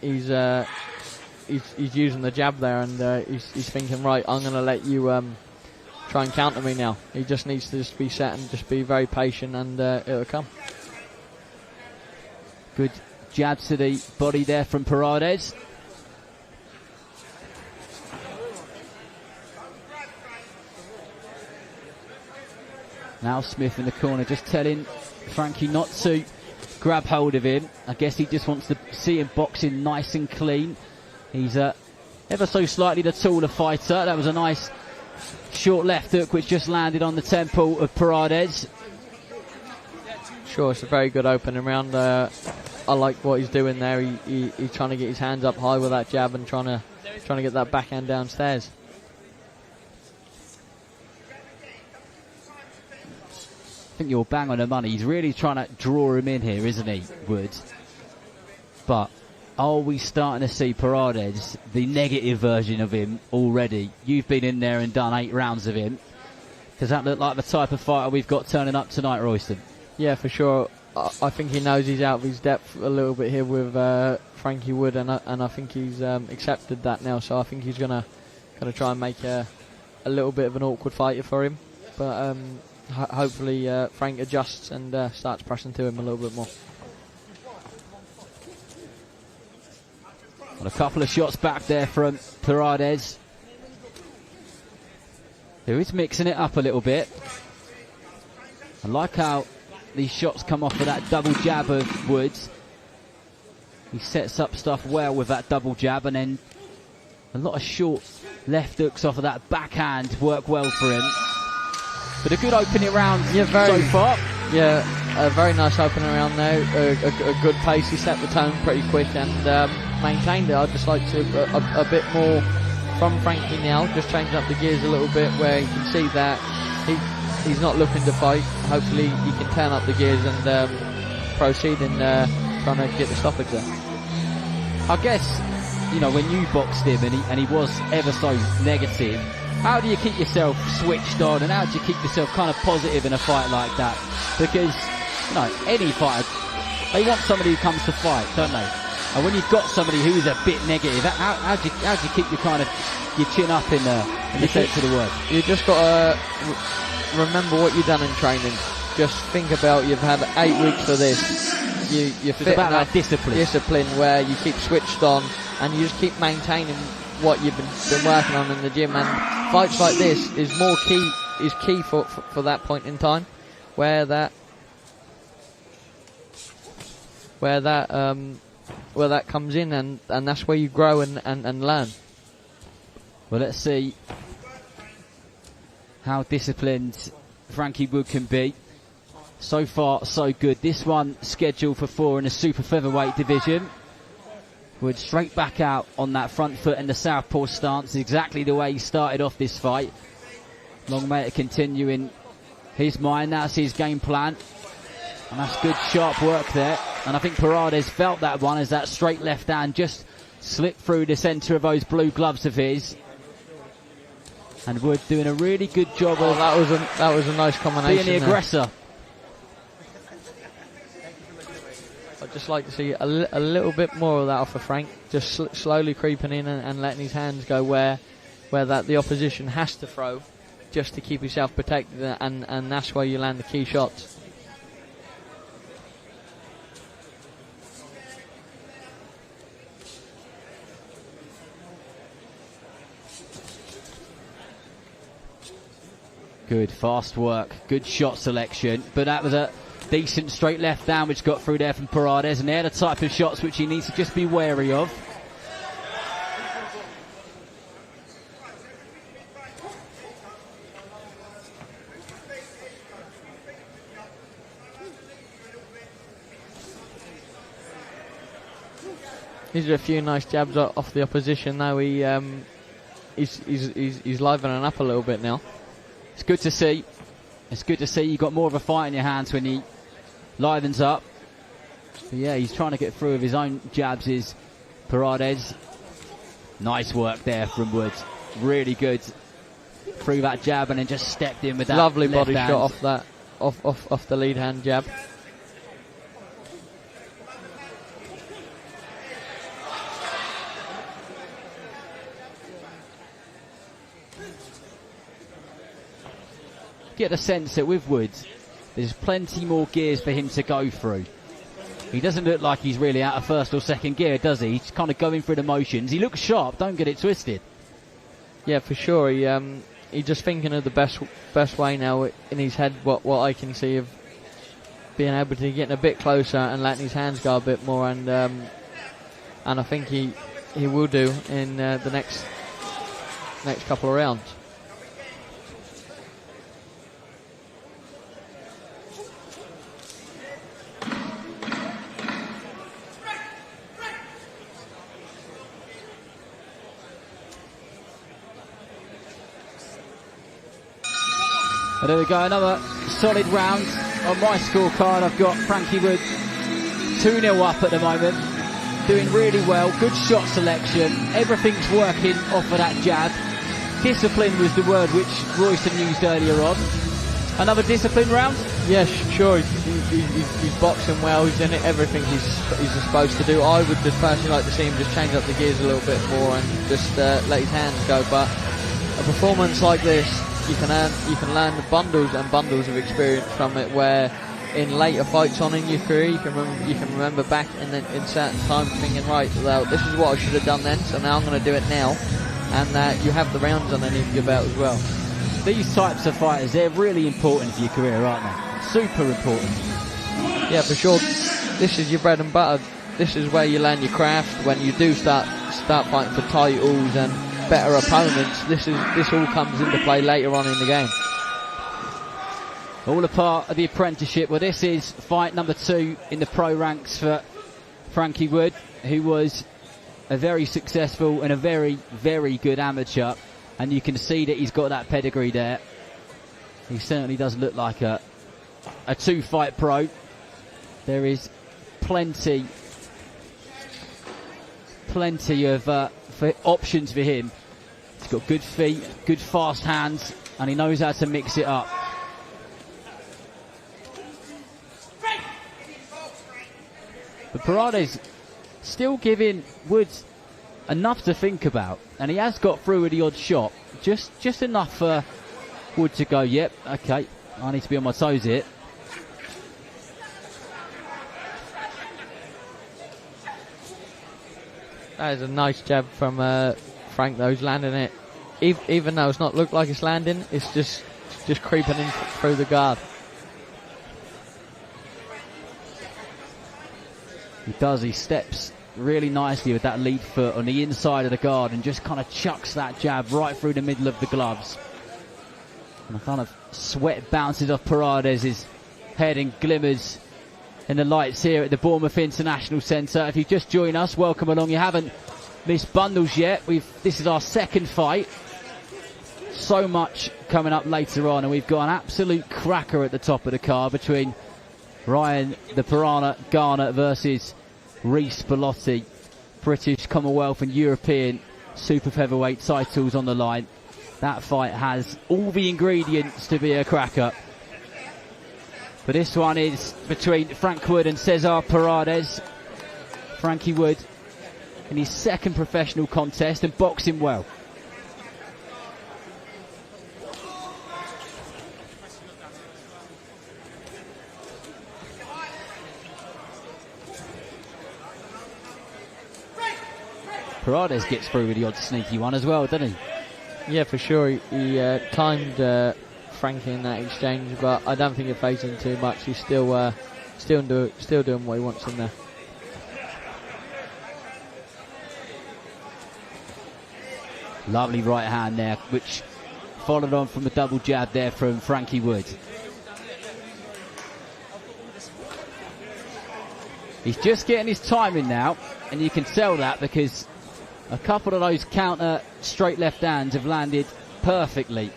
he's using the jab there, and he's thinking, right, I'm going to let you try and counter me now. He just needs to just be set and just be very patient, and it'll come. Good jab to the body there from Paredes. Now Smith in the corner just telling Frankie not to grab hold of him. I guess he just wants to see him boxing nice and clean. He's ever so slightly the taller fighter. That was a nice short left hook which just landed on the temple of Paredes. Sure, it's a very good opening round. I like what he's doing there. He's trying to get his hands up high with that jab and trying to get that backhand downstairs. think you're bang on the money. He's really trying to draw him in here, isn't he, Woods? But are we starting to see Paredes, the negative version of him, already? You've been in there and done 8 rounds of him. Does that look like the type of fighter we've got turning up tonight, Royston? Yeah, for sure. I think he knows he's out of his depth a little bit here with Frankie Wood, and I think he's accepted that now. So I think he's gonna try and make a little bit of an awkward fighter for him. But hopefully Frank adjusts and starts pressing to him a little bit more. Well, a couple of shots back there from Paredes, who is mixing it up a little bit. I like how these shots come off with that double jab of Woods. He sets up stuff well with that double jab, and then a lot of short left hooks off of that backhand work well for him. But a good opening round so far. Yeah, a very nice opening round now. A good pace. He set the tone pretty quick and maintained it. I'd just like to a bit more from Frankie now. Just change up the gears a little bit, where you can see that he's not looking to fight. Hopefully he can turn up the gears and proceed in trying to get the stoppage there. I guess, you know, when you boxed him and he was ever so negative, how do you keep yourself switched on, and how do you keep yourself kind of positive in a fight like that? Because, you know, any fighter, they want somebody who comes to fight, don't they? And when you've got somebody who is a bit negative, how do you keep your chin up in the sense of the word? You just got to remember what you've done in training. Just think about, you've had 8 weeks for this. You're fit about enough, that discipline where you keep switched on and you just keep maintaining what you've been working on in the gym. And fights like this is key for that point in time, where that comes in, and that's where you grow and learn. Well, let's see how disciplined Frankie Wood can be. So far, so good. This one scheduled for 4 in the Super-Featherweight division. Wood straight back out on that front foot in the southpaw stance, exactly the way he started off this fight. Long may it continue in his mind. That's his game plan. And that's good, sharp work there. And I think Paredes felt that one as that straight left hand just slipped through the centre of those blue gloves of his. And Wood doing a really good job of that was a nice combination. Being the aggressor. I'd just like to see a little bit more of that off of Frank, just slowly creeping in and letting his hands go where the opposition has to throw, just to keep himself protected, and that's where you land the key shots. Good fast work, good shot selection, but that was a decent straight left down which got through there from Paredes, and they're the type of shots which he needs to just be wary of. These are a few nice jabs off the opposition. Now he's livening up a little bit now. It's good to see. It's good to see you got more of a fight in your hands when he livens up. But yeah, he's trying to get through with his own jabs, is Paredes. Nice work there from Woods. Really good. Through that jab and then just stepped in with that lovely left body hand. shot off that off the lead hand jab. Get a sense that with Woods, there's plenty more gears for him to go through. He doesn't look like he's really out of first or second gear, does he? He's kind of going through the motions. He looks sharp, don't get it twisted. Yeah, for sure. He's just thinking of the best way now in his head, what I can see of being able to get a bit closer and letting his hands go a bit more, and I think he will do in the next couple of rounds. But there we go, another solid round on my scorecard, I've got Frankie Wood 2-0 up at the moment. Doing really well, good shot selection, everything's working off of that jab. Discipline was the word which Royston used earlier on. Another discipline round? Yes, sure. He's boxing well. He's in it. Everything he's supposed to do. I would just personally like to see him just change up the gears a little bit more and just let his hands go. But a performance like this, you can learn bundles and bundles of experience from it. Where in later fights on in your career, you can remember back in certain times thinking, right, well, this is what I should have done then. So now I'm going to do it now, and you have the rounds underneath your belt as well. These types of fighters, they're really important for your career, aren't they? Super important. Yeah, for sure. This is your bread and butter. This is where you learn your craft. When you do start fighting for titles and better opponents, this all comes into play later on in the game. All a part of the apprenticeship. Well, this is fight number 2 in the pro ranks for Frankie Wood, who was a very successful and a very, very good amateur. And you can see that he's got that pedigree there. He certainly does look like a 2-fight pro. There is plenty of options for him. He's got good feet, good fast hands, and he knows how to mix it up. But Paredes still giving Woods enough to think about, and he has got through with the odd shot, just enough for Wood to go, yep, okay, I need to be on my toes here. That is a nice jab from Frank, though. He's landing it, even though it's not looked like it's landing, it's just creeping in through the guard. He does, he steps really nicely with that lead foot on the inside of the guard and just kind of chucks that jab right through the middle of the gloves. And a kind of sweat bounces off Paredes' head and glimmers in the lights here at the Bournemouth International Centre. If you just join us, welcome along. You haven't missed bundles yet. This is our second fight. So much coming up later on, and we've got an absolute cracker at the top of the card between Ryan the Piranha Garner versus Reece Bellotti. British, Commonwealth and European Super-Featherweight titles on the line. That fight has all the ingredients to be a cracker. But this one is between Frank Wood and Cesar Paredes. Frankie Wood in his second professional contest and boxing well. Paredes gets through with the odd sneaky one as well, doesn't he? Yeah, for sure. He timed Frankie in that exchange, but I don't think it phased him too much. He's still doing what he wants in there. Lovely right hand there, which followed on from a double jab there from Frankie Wood. He's just getting his timing now, and you can tell that because a couple of those counter straight left hands have landed perfectly.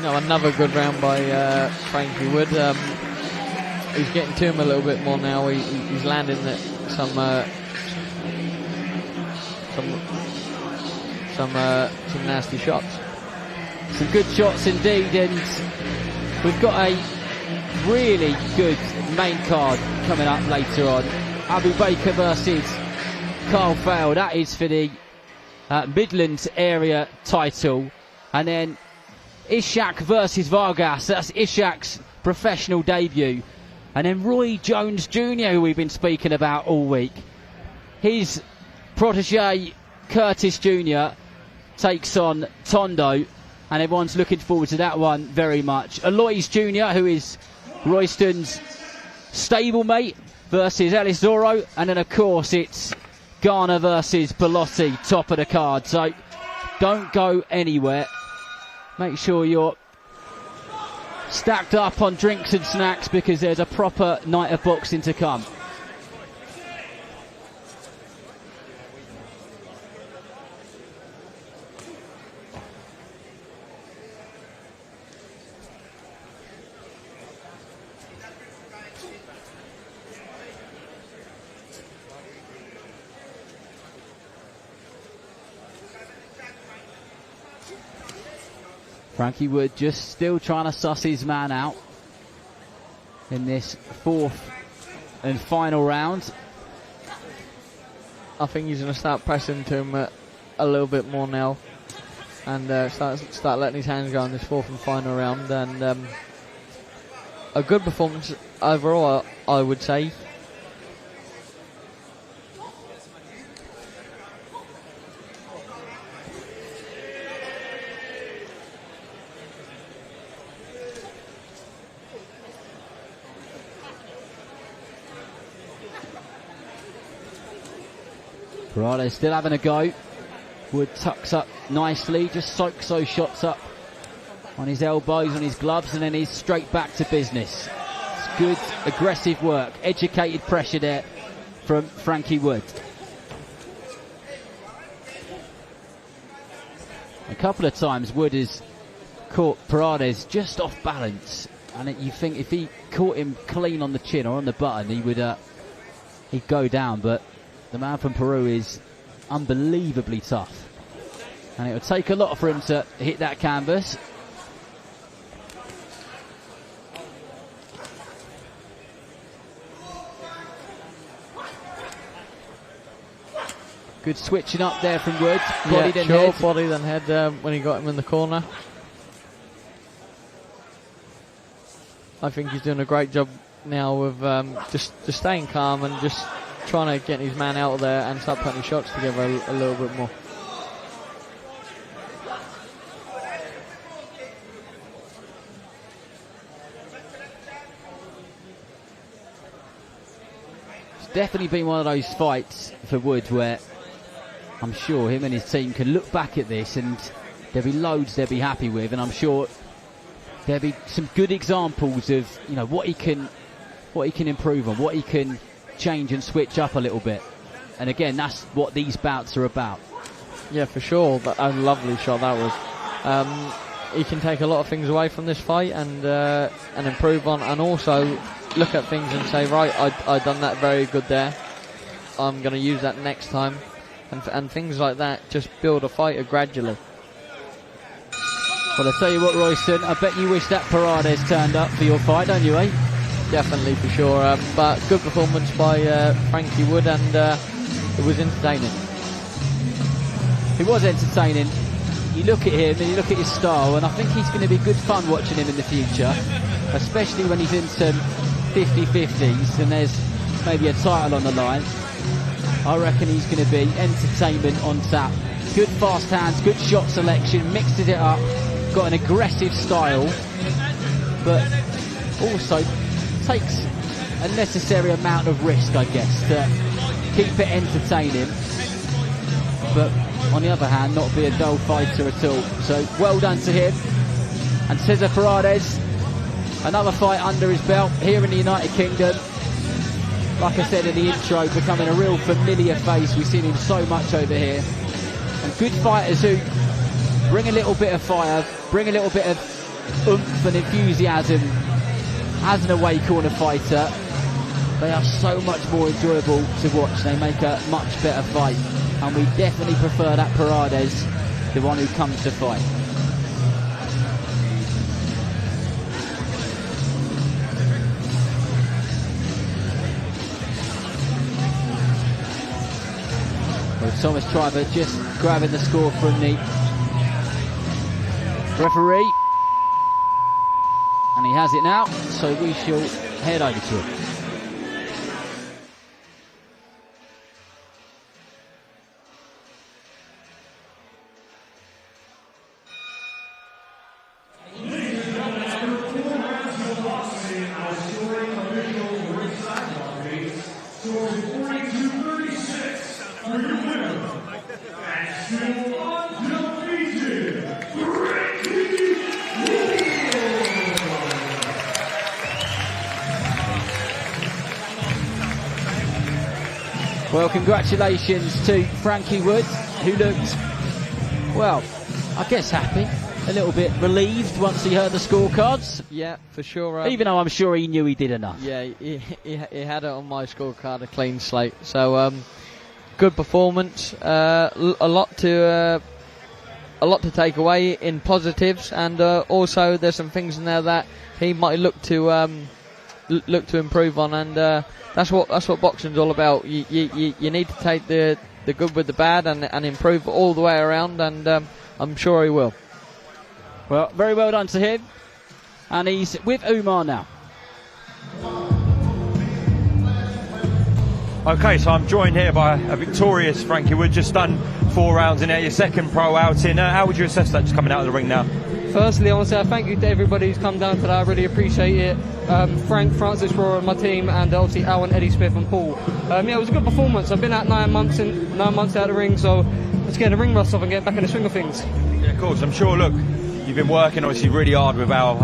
No, another good round by Frankie Wood. He's getting to him a little bit more now. He's landing some nasty shots. Some good shots indeed, and we've got a really good main card coming up later on. Abu Baker versus Carl Fale. That is for the Midlands area title. And then Ishak versus Vargas. That's Ishak's professional debut. And then Roy Jones Jr., who we've been speaking about all week. His protege, Curtis Jr., takes on Tondo, and everyone's looking forward to that one very much. Alois Jr., who is Royston's stablemate, versus Ellis Zoro, and then of course it's Garner versus Bellotti, top of the card. So don't go anywhere. Make sure you're stacked up on drinks and snacks because there's a proper night of boxing to come. Frankie Wood just still trying to suss his man out in this fourth and final round. I think he's going to start pressing to him a little bit more now, and start letting his hands go in this fourth and final round. And a good performance overall, I would say. Paredes still having a go. Wood tucks up nicely, just soaks those shots up on his elbows, on his gloves, and then he's straight back to business. It's good, aggressive work, educated pressure there from Frankie Wood. A couple of times Wood has caught Paredes just off balance, and you think if he caught him clean on the chin or on the button, he'd go down, but the man from Peru is unbelievably tough, and it would take a lot for him to hit that canvas. Good switching up there from Wood. Body then head. Body then head when he got him in the corner. I think he's doing a great job now of just staying calm and just trying to get his man out of there and start putting shots together a little bit more. It's definitely been one of those fights for Wood where I'm sure him and his team can look back at this and there'll be loads they'll be happy with, and I'm sure there'll be some good examples of what he can improve on, what he can change and switch up a little bit. And again, that's what these bouts are about. Yeah, for sure. A lovely shot that was. He can take a lot of things away from this fight and improve on, and also look at things and say, right, I done that very good there, I'm going to use that next time, and things like that. Just build a fighter gradually. Well, I tell you what, Royston, I bet you wish that Paredes turned up for your fight, don't you, eh? Definitely, for sure. But good performance by Frankie Wood, and it was entertaining. It was entertaining. You look at him and you look at his style, and I think he's going to be good fun watching him in the future, especially when he's in some 50-50s and there's maybe a title on the line. I reckon he's going to be entertainment on tap. Good fast hands, good shot selection, mixes it up, got an aggressive style, but also takes a necessary amount of risk, I guess, to keep it entertaining, but on the other hand not be a dull fighter at all. So well done to him. And Cesar Paredes, another fight under his belt here in the United Kingdom. Like I said in the intro, becoming a real familiar face. We've seen him so much over here, and good fighters who bring a little bit of fire, bring a little bit of oomph and enthusiasm as an away corner fighter. They are so much more enjoyable to watch. They make a much better fight, and we definitely prefer that Paredes, the one who comes to fight. Well, Thomas Triver just grabbing the score from the referee, and he has it now, so we shall head over to him. Well, congratulations to Frankie Wood, who looked, well, I guess happy, a little bit relieved once he heard the scorecards. Yeah, for sure. Even though I'm sure he knew he did enough. Yeah, he had it on my scorecard, a clean slate. So good performance. A lot to take away in positives, and also there's some things in there that he might look to improve on, and that's what boxing's all about. You need to take the good with the bad and improve all the way around, and I'm sure he will. Well, very well done to him, and he's with Umar now. Okay, so I'm joined here by a victorious Frankie Wood, just done 4 rounds in there, your second pro outing. How would you assess that just coming out of the ring now? Firstly, I want to say thank you to everybody who's come down today. I really appreciate it. Frank, Francis were on my team, and obviously Alan, Eddie Smith and Paul. Yeah, it was a good performance. I've been out 9 months out of the ring, so let's get the ring rust off and get back in the swing of things. Yeah, of course. I'm sure, look, you've been working obviously really hard with Al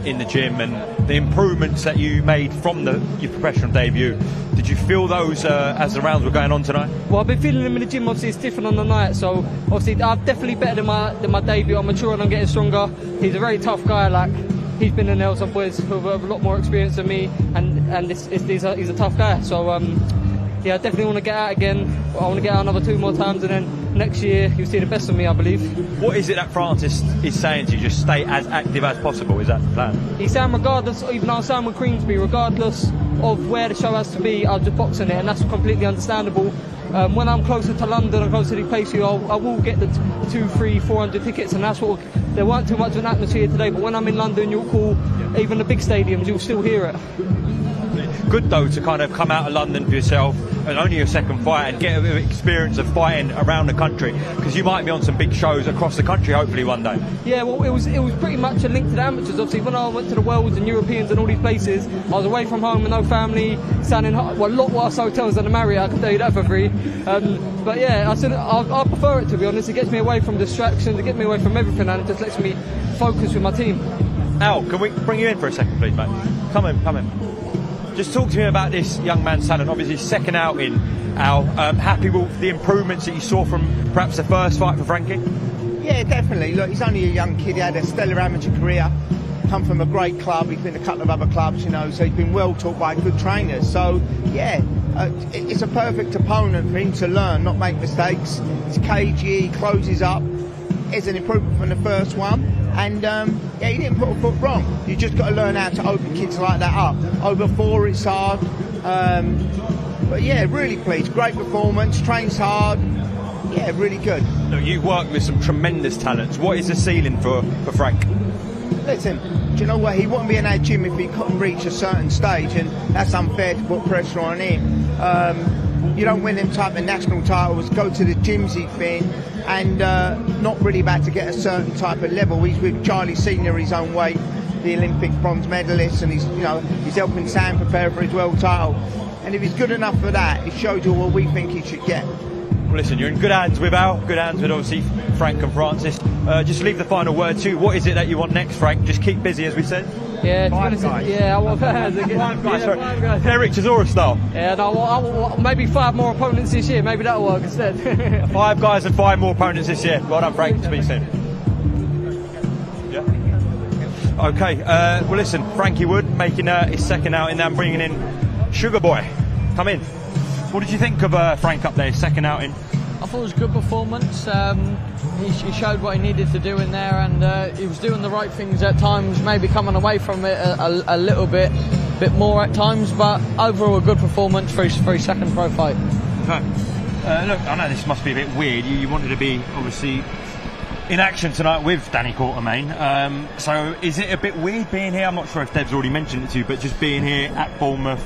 in the gym, and the improvements that you made from your professional debut, did you feel those as the rounds were going on tonight? Well, I've been feeling them in the gym. Obviously it's different on the night, so obviously I'm definitely better than my debut. I'm maturing, I'm getting stronger. He's a very tough guy, like he's been in there, some boys who have a lot more experience than me, and he's a tough guy. So yeah, I definitely want to get out again. I want to get out another 2 more times, and then next year you'll see the best of me, I believe. What is it that Francis is saying to you? Just stay as active as possible, is that the plan? He's saying regardless, even though I'm saying with Queensberry, regardless of where the show has to be, I'll just box in it, and that's completely understandable. When I'm closer to London and closer to the place, I will get the 200, 300, 400 tickets, and that's what. There weren't too much of an atmosphere today, but when I'm in London, you'll call even the big stadiums, you'll still hear it. Good though to kind of come out of London for yourself, and only your second fight, and get a bit of experience of fighting around the country, because you might be on some big shows across the country hopefully one day. Yeah, well it was pretty much a link to the amateurs. Obviously when I went to the Worlds and Europeans and all these places, I was away from home with no family, standing a lot worse hotels than the Marriott, I can tell you that for free. But yeah, I prefer it, to be honest. It gets me away from distractions, it gets me away from everything, and it just lets me focus with my team. Al, can we bring you in for a second please, mate? Come in. Just talk to me about this young man's talent. Obviously, second outing, Al. Happy with the improvements that you saw from perhaps the first fight for Frankie? Yeah, definitely. Look, he's only a young kid. He had a stellar amateur career. Come from a great club. He's been to a couple of other clubs, you know, so he's been well taught by good trainers. So, yeah, it's a perfect opponent for him to learn, not make mistakes. He's cagey, he closes up. It's an improvement from the first one. And yeah, he didn't put a foot wrong. You just got to learn how to open kids like that up. Over 4, it's hard. But yeah, really pleased. Great performance. Trains hard. Yeah, really good. Look, you worked with some tremendous talents. What is the ceiling for Frank? Listen, do you know what? He wouldn't be in our gym if he couldn't reach a certain stage, and that's unfair to put pressure on him. You don't win them type of national titles, go to the gyms he's been, and not really about to get a certain type of level. He's with Charlie Senior his own weight, the Olympic bronze medalist, and he's helping Sam prepare for his world title. And if he's good enough for that, it shows you what we think he should get. Well, listen, you're in good hands with Al, good hands with obviously Frank and Francis. Just leave the final word to you. What is it that you want next, Frank? Just keep busy, as we said. Yeah, Five guys. Yeah, I want Five guys, sorry. Eric Chisora style. Yeah, no, I want maybe 5 more opponents this year. Maybe that'll work instead. 5 guys and 5 more opponents this year. Well done, Frank. Speak soon. Yeah. Okay. Well, listen, Frankie Wood making his second outing there and bringing in Sugar Boy. Come in. What did you think of Frank up there, his second outing? I thought it was a good performance. He showed what he needed to do in there, and he was doing the right things at times, maybe coming away from it a little bit more at times, but overall a good performance for his second pro fight. Okay. Look, I know this must be a bit weird. You wanted to be obviously in action tonight with Danny Quartermain. So is it a bit weird being here? I'm not sure if Dev's already mentioned it to you, but just being here at Bournemouth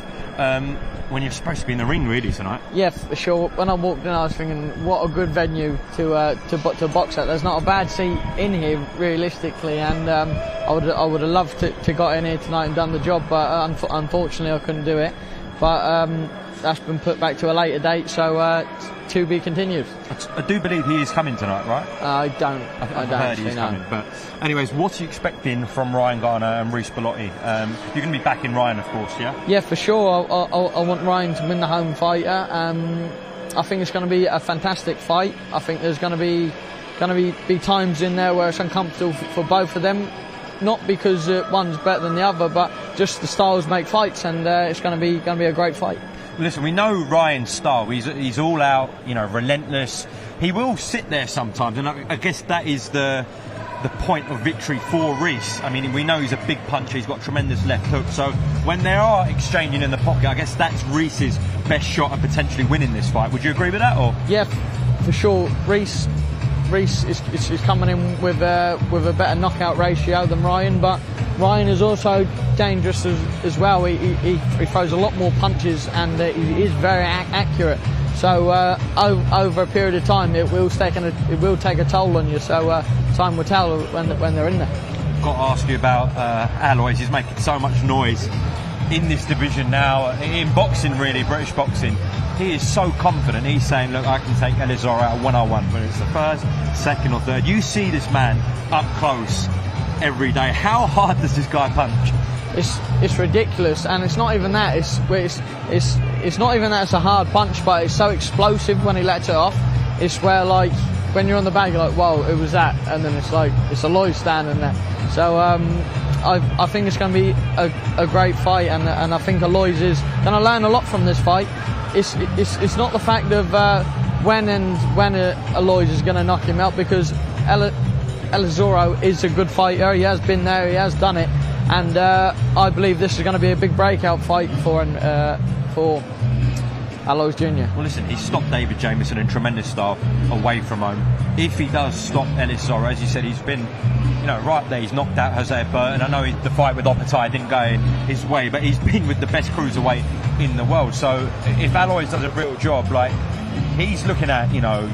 when you're supposed to be in the ring really tonight. Yeah, for sure. When I walked in, I was thinking, what a good venue to box at. There's not a bad seat in here, realistically, and I would have loved to got in here tonight and done the job, but unfortunately I couldn't do it. But that's been put back to a later date, so to be continued. I do believe he is coming tonight, right? I don't. I've heard he is coming. But anyways, what are you expecting from Ryan Garner and Reece Bellotti? You're going to be backing Ryan, of course, yeah? Yeah, for sure. I want Ryan to win the home fighter. I think it's going to be a fantastic fight. I think there's going to be times in there where it's uncomfortable for both of them. Not because one's better than the other, but just the styles make fights, and it's going to be a great fight. Listen, we know Ryan's style. He's all out, you know, relentless. He will sit there sometimes, and I guess that is the point of victory for Reece. I mean, we know he's a big puncher. He's got tremendous left hook. So when they are exchanging in the pocket, I guess that's Reece's best shot at potentially winning this fight. Would you agree with that? Or yeah, for sure. Reece is coming in with a better knockout ratio than Ryan, but Ryan is also dangerous as well. He throws a lot more punches, and he is very accurate. So over a period of time, it will take a toll on you. So time will tell when they're in there. Got to ask you about Alois. He's making so much noise in this division now, in boxing really, British boxing. He is so confident. He's saying, look, I can take Elizora out 101, whether it's the first, second or third. You see this man up close every day. How hard does this guy punch? It's ridiculous, and it's not even that. It's not even that it's a hard punch, but it's so explosive when he lets it off. It's where, like, when you're on the bag, you're like, whoa, it was that, and then it's like it's Alois standing there. So I think it's going to be a great fight, and I think Alois is going to learn a lot from this fight. It's not the fact of when Alois is going to knock him out, because Elizora is a good fighter. He has been there, he has done it, and I believe this is going to be a big breakout fight for Alois Jr. Well, listen, he's stopped David Jamieson in tremendous style away from home. If he does stop Elizora, as you said, he's been, you know, right there. He's knocked out Jose Burton. I know the fight with Opatai didn't go his way, but he's been with the best cruiserweight in the world. So if Alois does a real job, like, he's looking at, you know,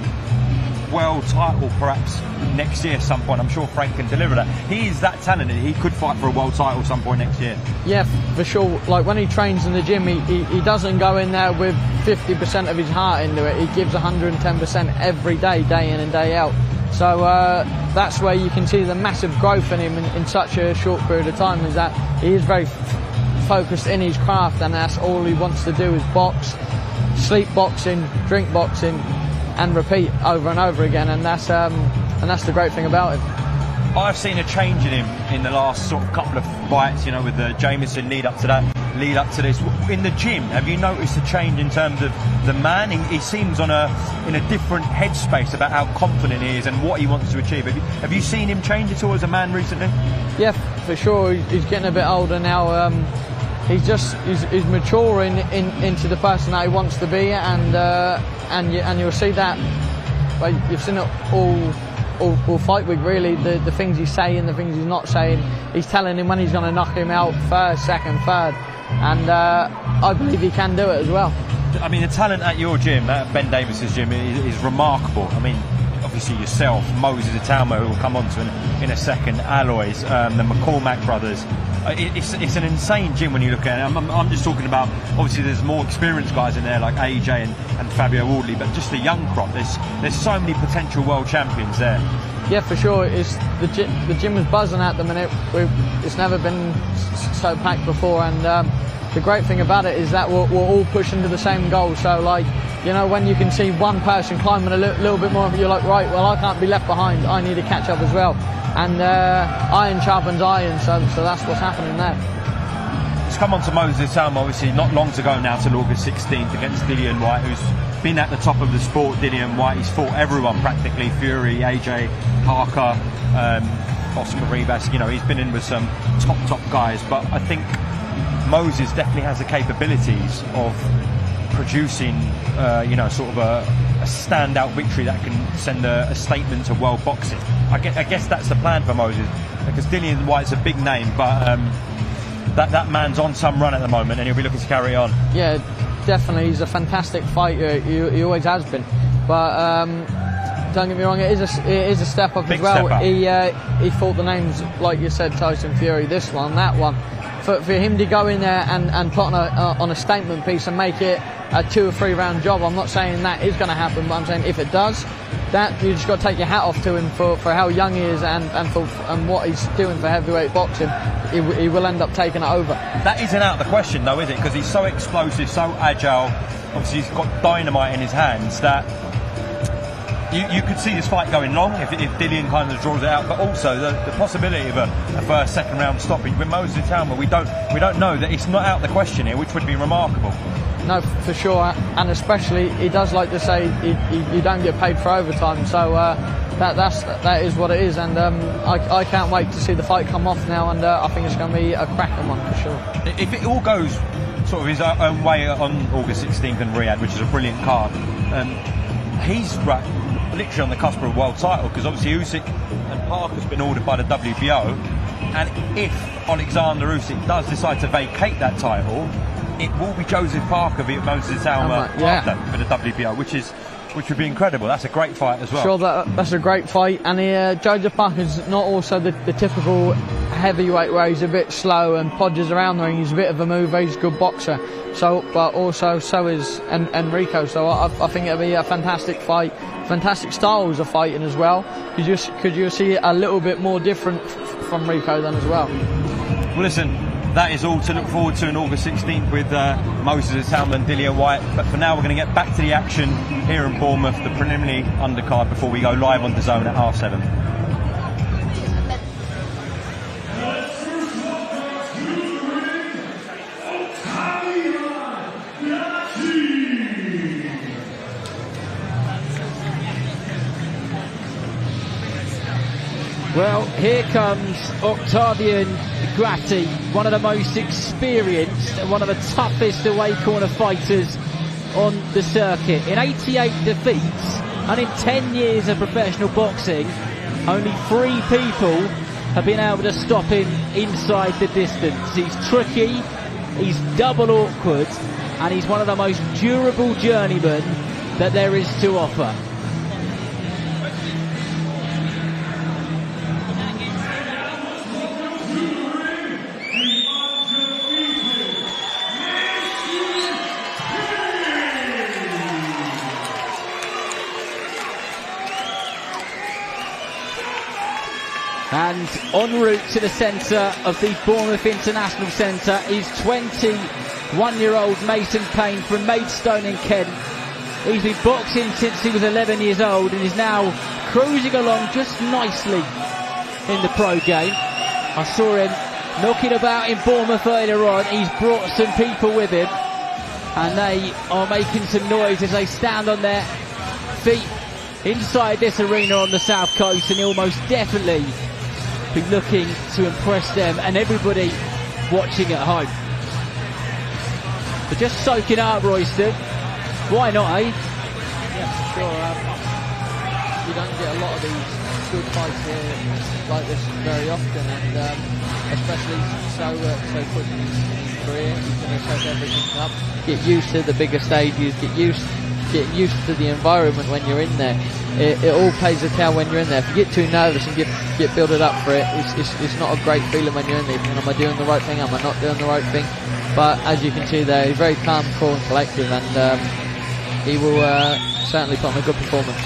world title perhaps next year some point. I'm sure Frank can deliver that. He is that talented. He could fight for a world title some point next year. Yeah, for sure. Like, when he trains in the gym, he doesn't go in there with 50% of his heart into it. He gives 110% every day, day in and day out. So that's where you can see the massive growth in him in such a short period of time, is that he is very focused in his craft, and that's all he wants to do is box, sleep boxing, drink boxing, and repeat over and over again, and that's the great thing about him. I've seen a change in him in the last sort of couple of fights, you know, with the Jamieson lead up to this. In the gym, have you noticed a change in terms of the man? He seems in a different headspace about how confident he is and what he wants to achieve. Have you seen him change at all as a man recently? Yeah, for sure. He's getting a bit older now. He's maturing into the person that he wants to be, and you'll see that. Like, you've seen it all fight week, really. The things he's saying, the things he's not saying. He's telling him when he's going to knock him out first, second, third, and I believe he can do it as well. I mean, the talent at your gym, at Ben Davis's gym, is remarkable. I mean, obviously yourself, Moses Atalma, who we'll come on to in a second, Alois, the McCormack brothers. It's an insane gym when you look at it. I'm just talking about, obviously there's more experienced guys in there like AJ and Fabio Audley, but just the young crop. There's so many potential world champions there. Yeah, for sure. The gym is buzzing at the minute. It's never been so packed before, and the great thing about it is that we're all pushing to the same goal. So, like, you know, when you can see one person climbing a little bit more, you're like, right, well, I can't be left behind. I need to catch up as well. And iron sharpens iron, so that's what's happening there. Let's come on to Moses Atalma. Obviously, not long to go now till August 16th against Dillian White, who's been at the top of the sport. Dillian White, he's fought everyone practically: Fury, AJ, Parker, Oscar Ribas. You know, he's been in with some top guys, but I think Moses definitely has the capabilities of producing, sort of a standout victory that can send a statement to world boxing. I guess that's the plan for Moses, because Dillian White's a big name, but that man's on some run at the moment, and he'll be looking to carry on. Yeah, definitely. He's a fantastic fighter. He always has been. But don't get me wrong, it is a step up big as well. Step up. He fought the names, like you said, Tyson Fury, this one, that one. For him to go in there and put on a statement piece and make it a 2 or 3 round job, I'm not saying that is going to happen, but I'm saying if it does, that you just got to take your hat off to him for how young he is and what he's doing for heavyweight boxing. He will end up taking it over. That isn't out of the question though, is it? Because he's so explosive, so agile. obviously he's got dynamite in his hands that you could see this fight going long if Dillian kind of draws it out, but also the possibility of a first, second round stoppage. With Moses Talma, we don't know that it's not out the question here, which would be remarkable. No, for sure, and especially he does like to say you don't get paid for overtime, so that is what it is, and I can't wait to see the fight come off now, and I think it's going to be a cracking one for sure. If it all goes sort of his own way on August 16th in Riyadh, which is a brilliant card, he's literally on the cusp of a world title, because obviously Usyk and Parker's been ordered by the WBO, and if Alexander Usyk does decide to vacate that title, it will be Joseph Parker v Moses Talma for the WBO, which would be incredible. That's a great fight as well. Sure, that's a great fight, and Joseph Parker's not also the typical heavyweight where he's a bit slow and podges around there, and he's a bit of a mover, he's a good boxer. So, but also so is Enrico. So I think it'll be a fantastic fight, fantastic styles of fighting as well. Could you see a little bit more different from Rico then as well? Well, listen, that is all to look forward to on August 16th with Moses Talma and Dillian Whyte. But for now, we're going to get back to the action here in Bournemouth, the preliminary undercard, before we go live on DAZN at 7:30. Well, here comes Octavian Grati, one of the most experienced and one of the toughest away corner fighters on the circuit. In 88 defeats and in 10 years of professional boxing, only 3 people have been able to stop him inside the distance. He's tricky, he's double awkward, and he's one of the most durable journeymen that there is to offer. And en route to the centre of the Bournemouth International Centre is 21-year-old Mason Payne from Maidstone in Kent. He's been boxing since he was 11 years old and is now cruising along just nicely in the pro game. I saw him knocking about in Bournemouth earlier on. He's brought some people with him and they are making some noise as they stand on their feet inside this arena on the south coast, and he'll most definitely be looking to impress them and everybody watching at home. But just soaking up, Royston. Why not, eh? Yeah, for sure. You don't get a lot of these good fights here like this very often, and especially so quick in his career. He's going to take everything up. Get used to the bigger stages. Get used to the environment when you're in there. It all plays a tale when you're in there. If you get too nervous and get builded up for it, it's not a great feeling when you're in there. Am I doing the right thing? Am I not doing the right thing? But as you can see there, he's very calm, cool and collective, and he will certainly put on a good performance.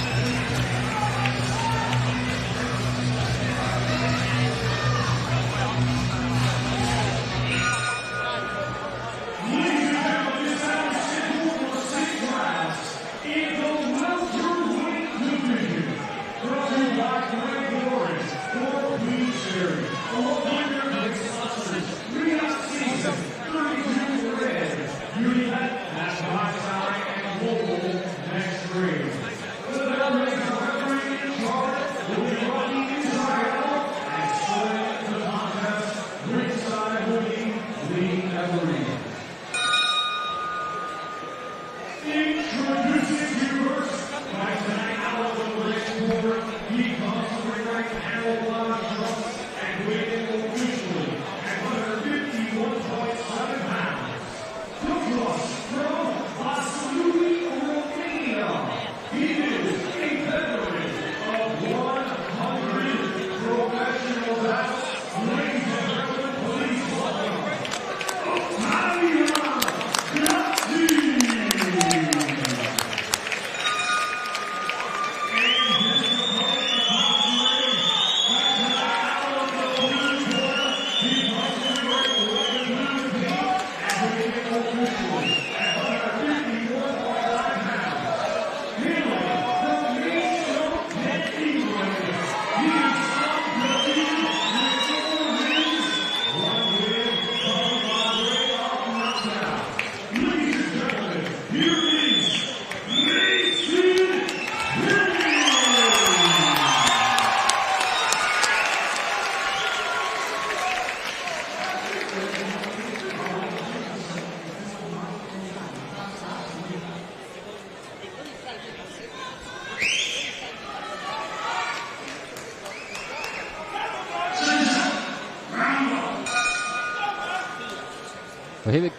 Well,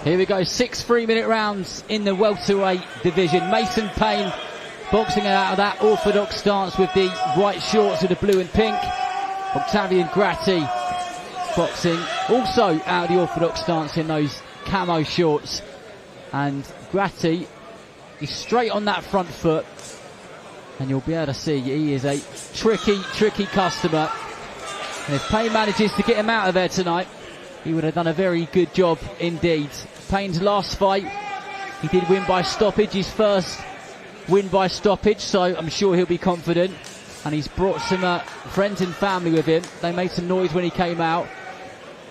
here we go. 6 3-minute rounds in the welterweight division. Mason Payne boxing out of that orthodox stance with the white shorts with the blue and pink. Octavian Grati boxing also out of the orthodox stance in those camo shorts. And Grati is straight on that front foot. And you'll be able to see he is a tricky customer. And if Payne manages to get him out of there tonight, he would have done a very good job indeed. Payne's last fight, he did win by stoppage, his first win by stoppage, so I'm sure he'll be confident. And he's brought some friends and family with him. They made some noise when he came out,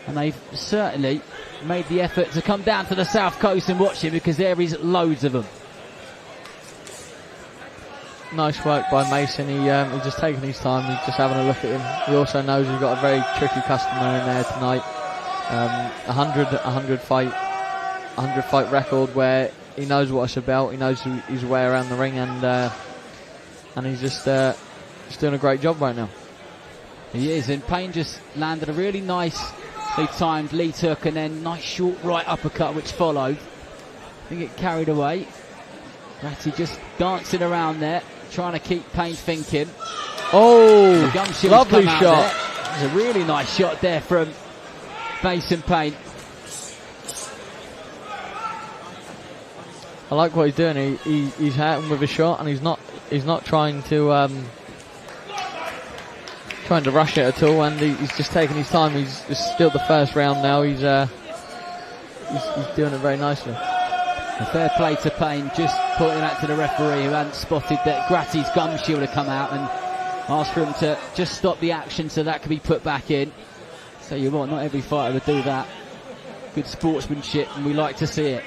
and they've certainly made the effort to come down to the south coast and watch him, because there is loads of them. Nice work by Mason. He's just taking his time. He's just having a look at him. He also knows he's got a very tricky customer in there tonight. 100 fight record where he knows what it's about. He knows his way around the ring, and he's just doing a great job right now. He is, and Payne just landed a really nicely timed lead hook and then nice short right uppercut which followed. I think it carried away. Grati just dancing around there, trying to keep Payne thinking. Oh, lovely shot. There's a really nice shot there from Mason Payne. I like what he's doing. He's hitting with a shot, and he's not trying to rush it at all, and he's just taking his time. He's still the first round now. He's doing it very nicely. A fair play to Payne, just pointing out to the referee who hadn't spotted that Grati's gum shield had come out, and asked for him to just stop the action so that could be put back in. So you what, not every fighter would do that. Good sportsmanship, and we like to see it.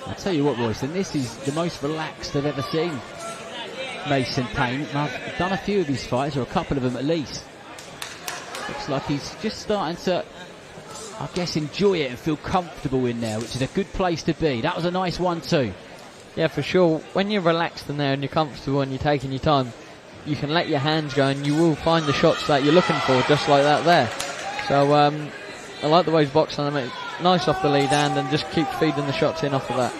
I'll tell you what, Royston, this is the most relaxed I've ever seen Mason Payne. And I've done a few of his fights, or a couple of them at least. Looks like he's just starting to, I guess, enjoy it and feel comfortable in there, which is a good place to be. That was a nice one too. Yeah, for sure. When you're relaxed in there and you're comfortable and you're taking your time, you can let your hands go and you will find the shots that you're looking for, just like that there. So I like the way he's boxing them. Nice off the lead hand, and just keep feeding the shots in off of that.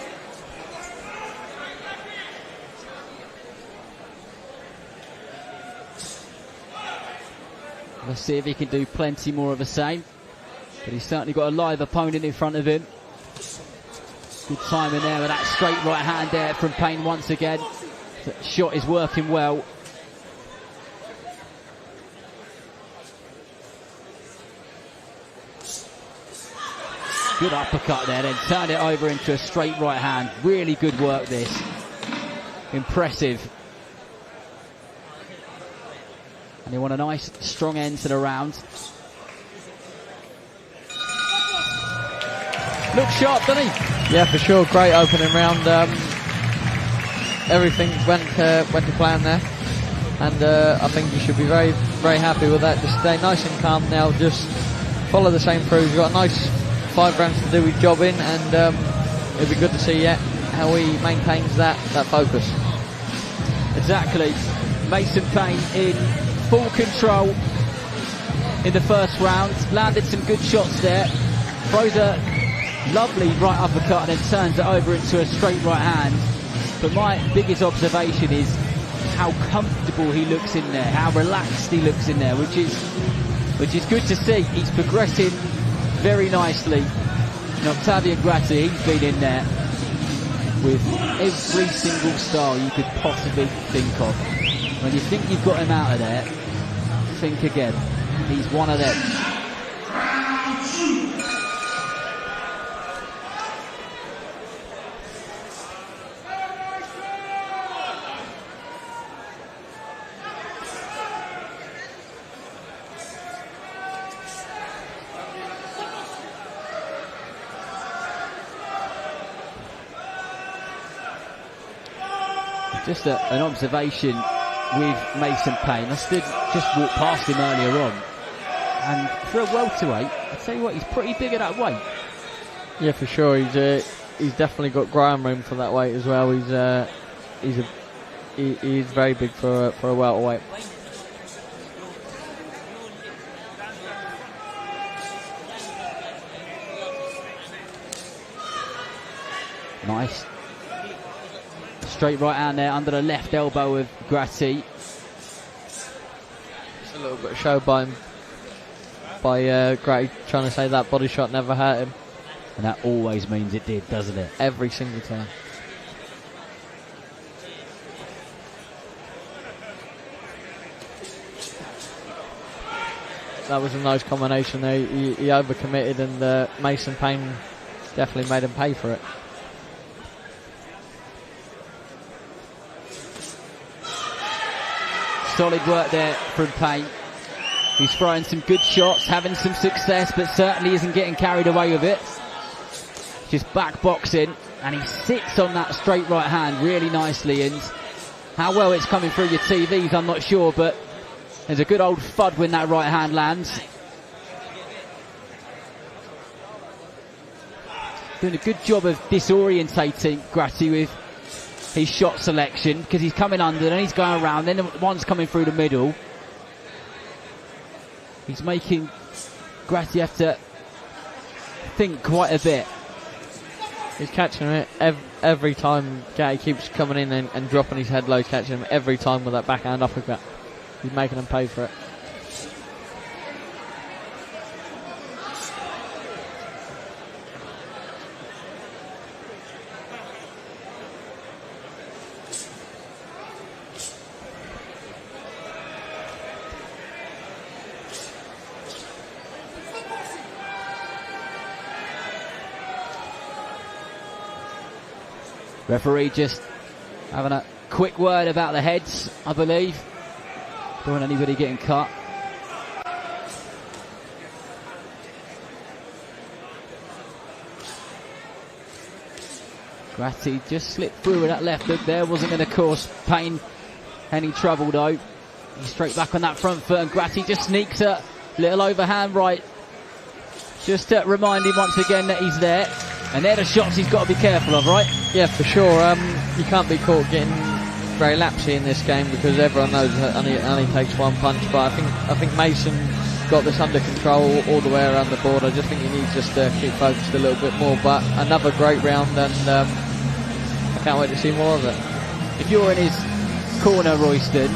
Let's see if he can do plenty more of the same. But he's certainly got a live opponent in front of him. Good timing there with that straight right hand there from Payne once again. The shot is working well. Good uppercut there, then turned it over into a straight right hand. Really good work this. Impressive. And they want a nice strong end to the round. Looks sharp, doesn't he? Yeah, for sure. Great opening round. Everything went to plan there, and I think you should be very, very happy with that. Just stay nice and calm now. Just follow the same through. He's got a nice 5 rounds to do his job in, and it'll be good to see how he maintains that focus. Exactly. Mason Payne in full control in the first round. Landed some good shots there. Throws a lovely right uppercut and then turns it over into a straight right hand. But my biggest observation is how comfortable he looks in there, how relaxed he looks in there, which is good to see. He's progressing very nicely. And Octavian Grati, he's been in there with every single style you could possibly think of. When you think you've got him out of there, think again. He's one of them. Just an observation with Mason Payne. I just walked past him earlier on, and for a welterweight, I'd tell you what, he's pretty big at that weight. Yeah, for sure. He's definitely got growing room for that weight as well. He's very big for a welterweight. Nice. Straight right hand there under the left elbow of Grati. Just a little bit of show by Grati, trying to say that body shot never hurt him. And that always means it did, doesn't it? Every single time. That was a nice combination there. He overcommitted, and Mason Payne definitely made him pay for it. Solid work there from Payne. He's throwing some good shots, having some success, but certainly isn't getting carried away with it. Just back boxing, and he sits on that straight right hand really nicely. And how well it's coming through your TVs, I'm not sure, but there's a good old thud when that right hand lands. Doing a good job of disorientating Grati with his shot selection, because he's coming under and he's going around, then one's coming through the middle. He's making Grati have to think quite a bit. He's catching it every time. Grati keeps coming in and dropping his head low, catching him every time with that backhand uppercut. He's making him pay for it. Referee just having a quick word about the heads, I believe. Don't want anybody getting cut. Grati just slipped through with that left hook there. Wasn't going to cause Payne any trouble though. He's straight back on that front foot, and Grati just sneaks a little overhand right. Just to remind him once again that he's there. And they're the shots he's got to be careful of, right? Yeah, for sure. You can't be caught getting very lapsy in this game, because everyone knows that it only takes one punch. But I think Mason's got this under control all the way around the board. I just think he needs just to keep focused a little bit more. But another great round, and I can't wait to see more of it. If you're in his corner, Royston,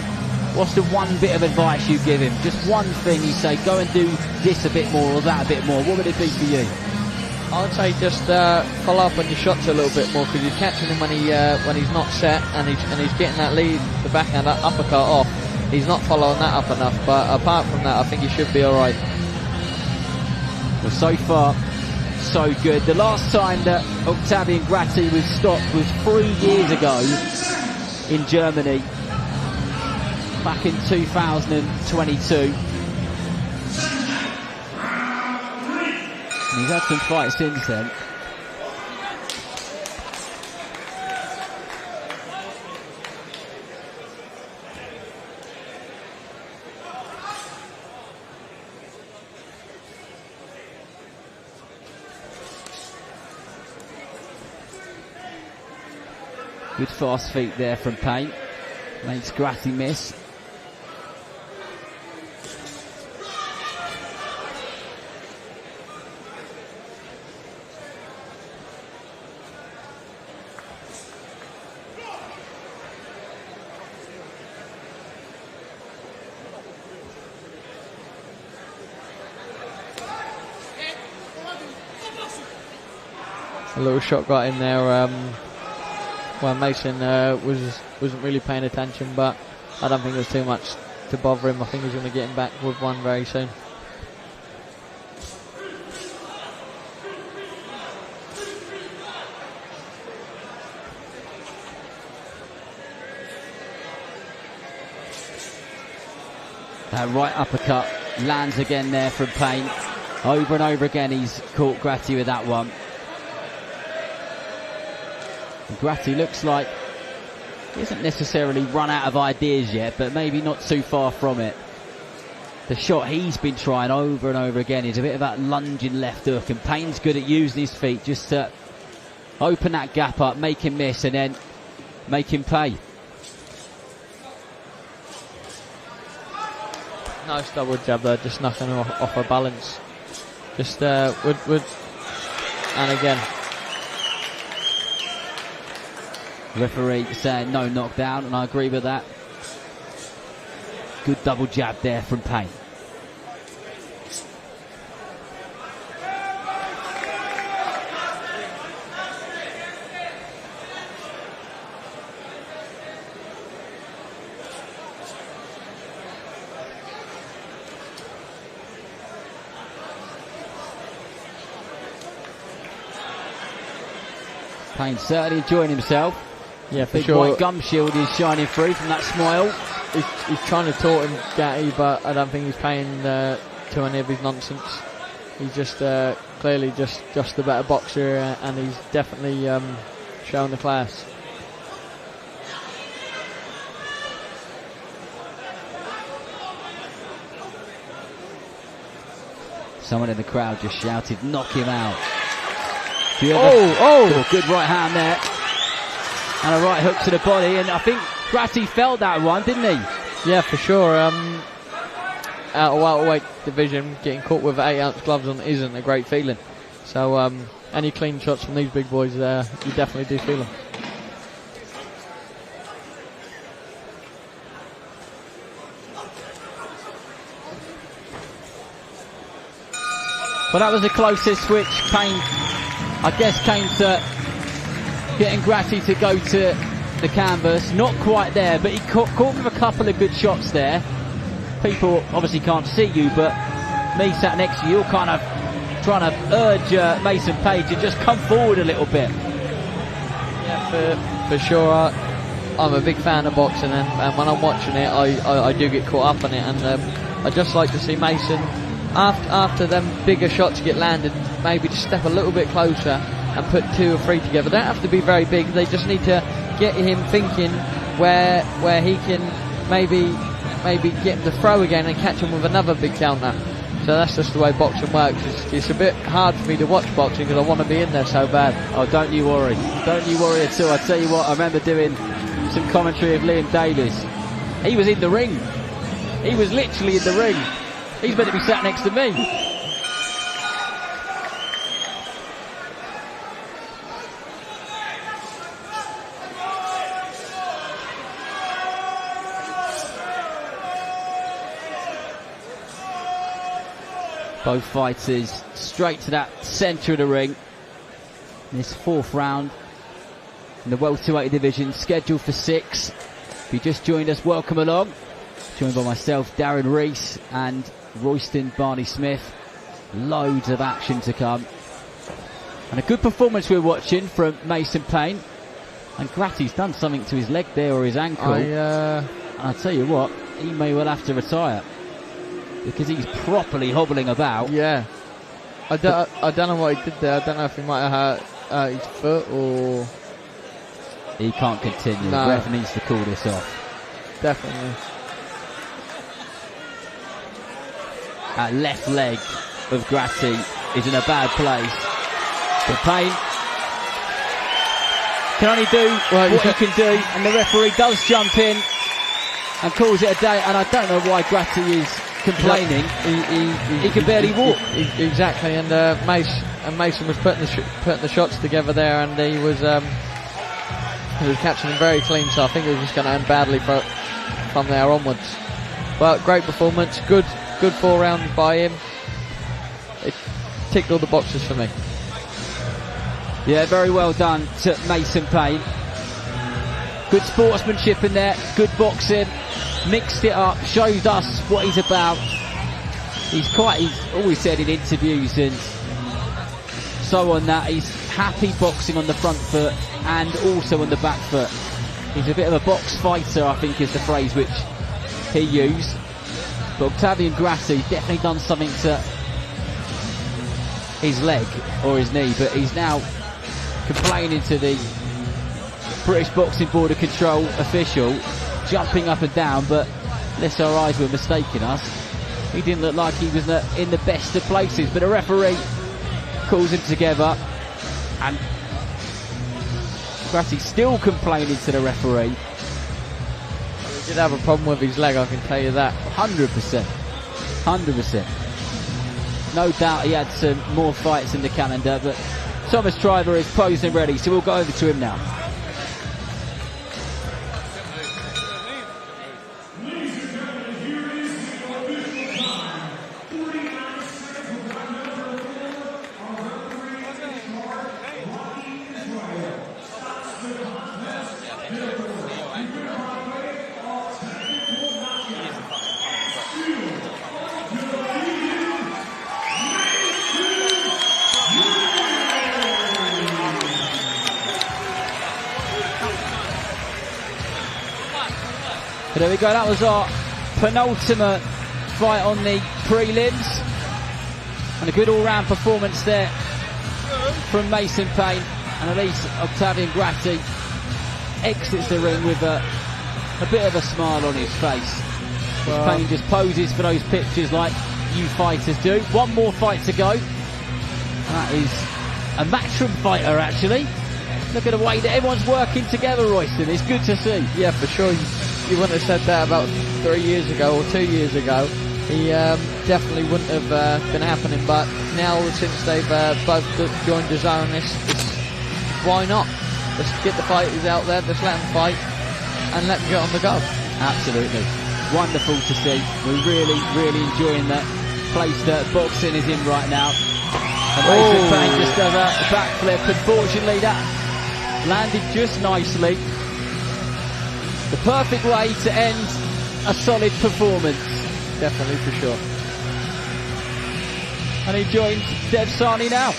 what's the one bit of advice you give him? Just one thing you say, go and do this a bit more or that a bit more. What would it be for you? I would say just follow up on your shots a little bit more, because you're catching him when he's not set, and he's getting that lead, the backhand uppercut off. He's not following that up enough, but apart from that, I think he should be all right. Well, so far, so good. The last time that Octavian Grati was stopped was 3 years ago in Germany, back in 2022. He's had some fights since then. Good fast feet there from Payne. Makes Grati miss. A little shot got in there where Mason wasn't really paying attention, but I don't think there's too much to bother him. I think he's going to get him back with one very soon. That right uppercut lands again there from Payne. Over and over again he's caught Grati with that one. And Grati looks like he hasn't necessarily run out of ideas yet, but maybe not too far from it. The shot he's been trying over and over again is a bit of that lunging left hook, and Payne's good at using his feet just to open that gap up, make him miss, and then make him pay. Nice double jab there, just knocking him off her balance. Just would and again. Referee saying no knockdown, and I agree with that. Good double jab there from Payne. Payne certainly enjoying himself. Yeah, for Big sure. white gum shield is shining through from that smile. He's trying to taunt him, Grati, but I don't think he's paying to any of his nonsense. He's just clearly just the better boxer, and he's definitely showing the class. Someone in the crowd just shouted, knock him out. Good right hand there. And a right hook to the body, and I think Grati felt that one, didn't he? Yeah, for sure. Out of welterweight division, getting caught with 8-ounce gloves on isn't a great feeling. So any clean shots from these big boys there, you definitely do feel them. Well, that was the closest which Payne, I guess, came to getting Grati to go to the canvas. Not quite there, but he caught with a couple of good shots there. People obviously can't see you, but me sat next to you, you're kind of trying to urge Mason Page to just come forward a little bit. Yeah, for sure. I'm a big fan of boxing, and when I'm watching it, I do get caught up on it, and I just like to see Mason, after them bigger shots get landed, maybe just step a little bit closer and put 2 or 3 together. They don't have to be very big, they just need to get him thinking where he can maybe get him to throw again and catch him with another big counter. So that's just the way boxing works. It's a bit hard for me to watch boxing because I want to be in there so bad. Oh, don't you worry. Don't you worry at all. I tell you what, I remember doing some commentary of Liam Davis. He was in the ring. He was literally in the ring. He's meant to be sat next to me. Both fighters straight to that centre of the ring. In this 4th round in the welterweight division, scheduled for 6. If you just joined us, welcome along. Joined by myself, Darren Reese, and Royston Barney-Smith. Loads of action to come. And a good performance we're watching from Mason Payne. And Grati's done something to his leg there, or his ankle. And I tell you what, he may well have to retire, because he's properly hobbling about. Yeah. I don't know what he did there. I don't know if he might have hurt his foot or... He can't continue. No. The ref needs to call this off. Definitely. That left leg of Grati is in a bad place. But Payne can only do what he can do, and the referee does jump in and calls it a day. And I don't know why Grati is complaining. He can barely walk. Exactly, and Mason was putting the shots together there, and he was catching them very clean. So I think it was just going to end badly from there onwards. But great performance, good 4 rounds by him. It ticked all the boxes for me. Yeah, very well done to Mason Payne. Good sportsmanship in there, good boxing. Mixed it up, showed us what he's about. He's always said in interviews and so on that he's happy boxing on the front foot and also on the back foot. He's a bit of a box fighter, I think is the phrase which he used. But Octavian Grati definitely done something to his leg or his knee, but he's now complaining to the British Boxing Board of Control official, jumping up and down, but unless our eyes were mistaking us, he didn't look like he was in the best of places. But a referee calls him together, and Grati still complaining to the referee. He did have a problem with his leg, I can tell you that. 100%. 100%. No doubt he had some more fights in the calendar, but Thomas Triver is posed and ready, so we'll go over to him now. But there we go, that was our penultimate fight on the prelims. And a good all-round performance there from Mason Payne. And at least Octavian Grati exits the ring with a bit of a smile on his face. Well, Payne just poses for those pictures like you fighters do. One more fight to go. That is a matchroom fighter, actually. Look at the way that everyone's working together, Royston. It's good to see. Yeah, for sure. You wouldn't have said that about 3 years ago or 2 years ago. He definitely wouldn't have been happening. But now, since they've both joined DAZN, why not? Let's get the fighters out there, let's let them fight, and let them get on the go. Absolutely. Wonderful to see. We're really, really enjoying that place that boxing is in right now. And Mason Payne just does a backflip. Unfortunately, that landed just nicely. The perfect way to end a solid performance. Definitely, for sure. And he joins Dev Sani now.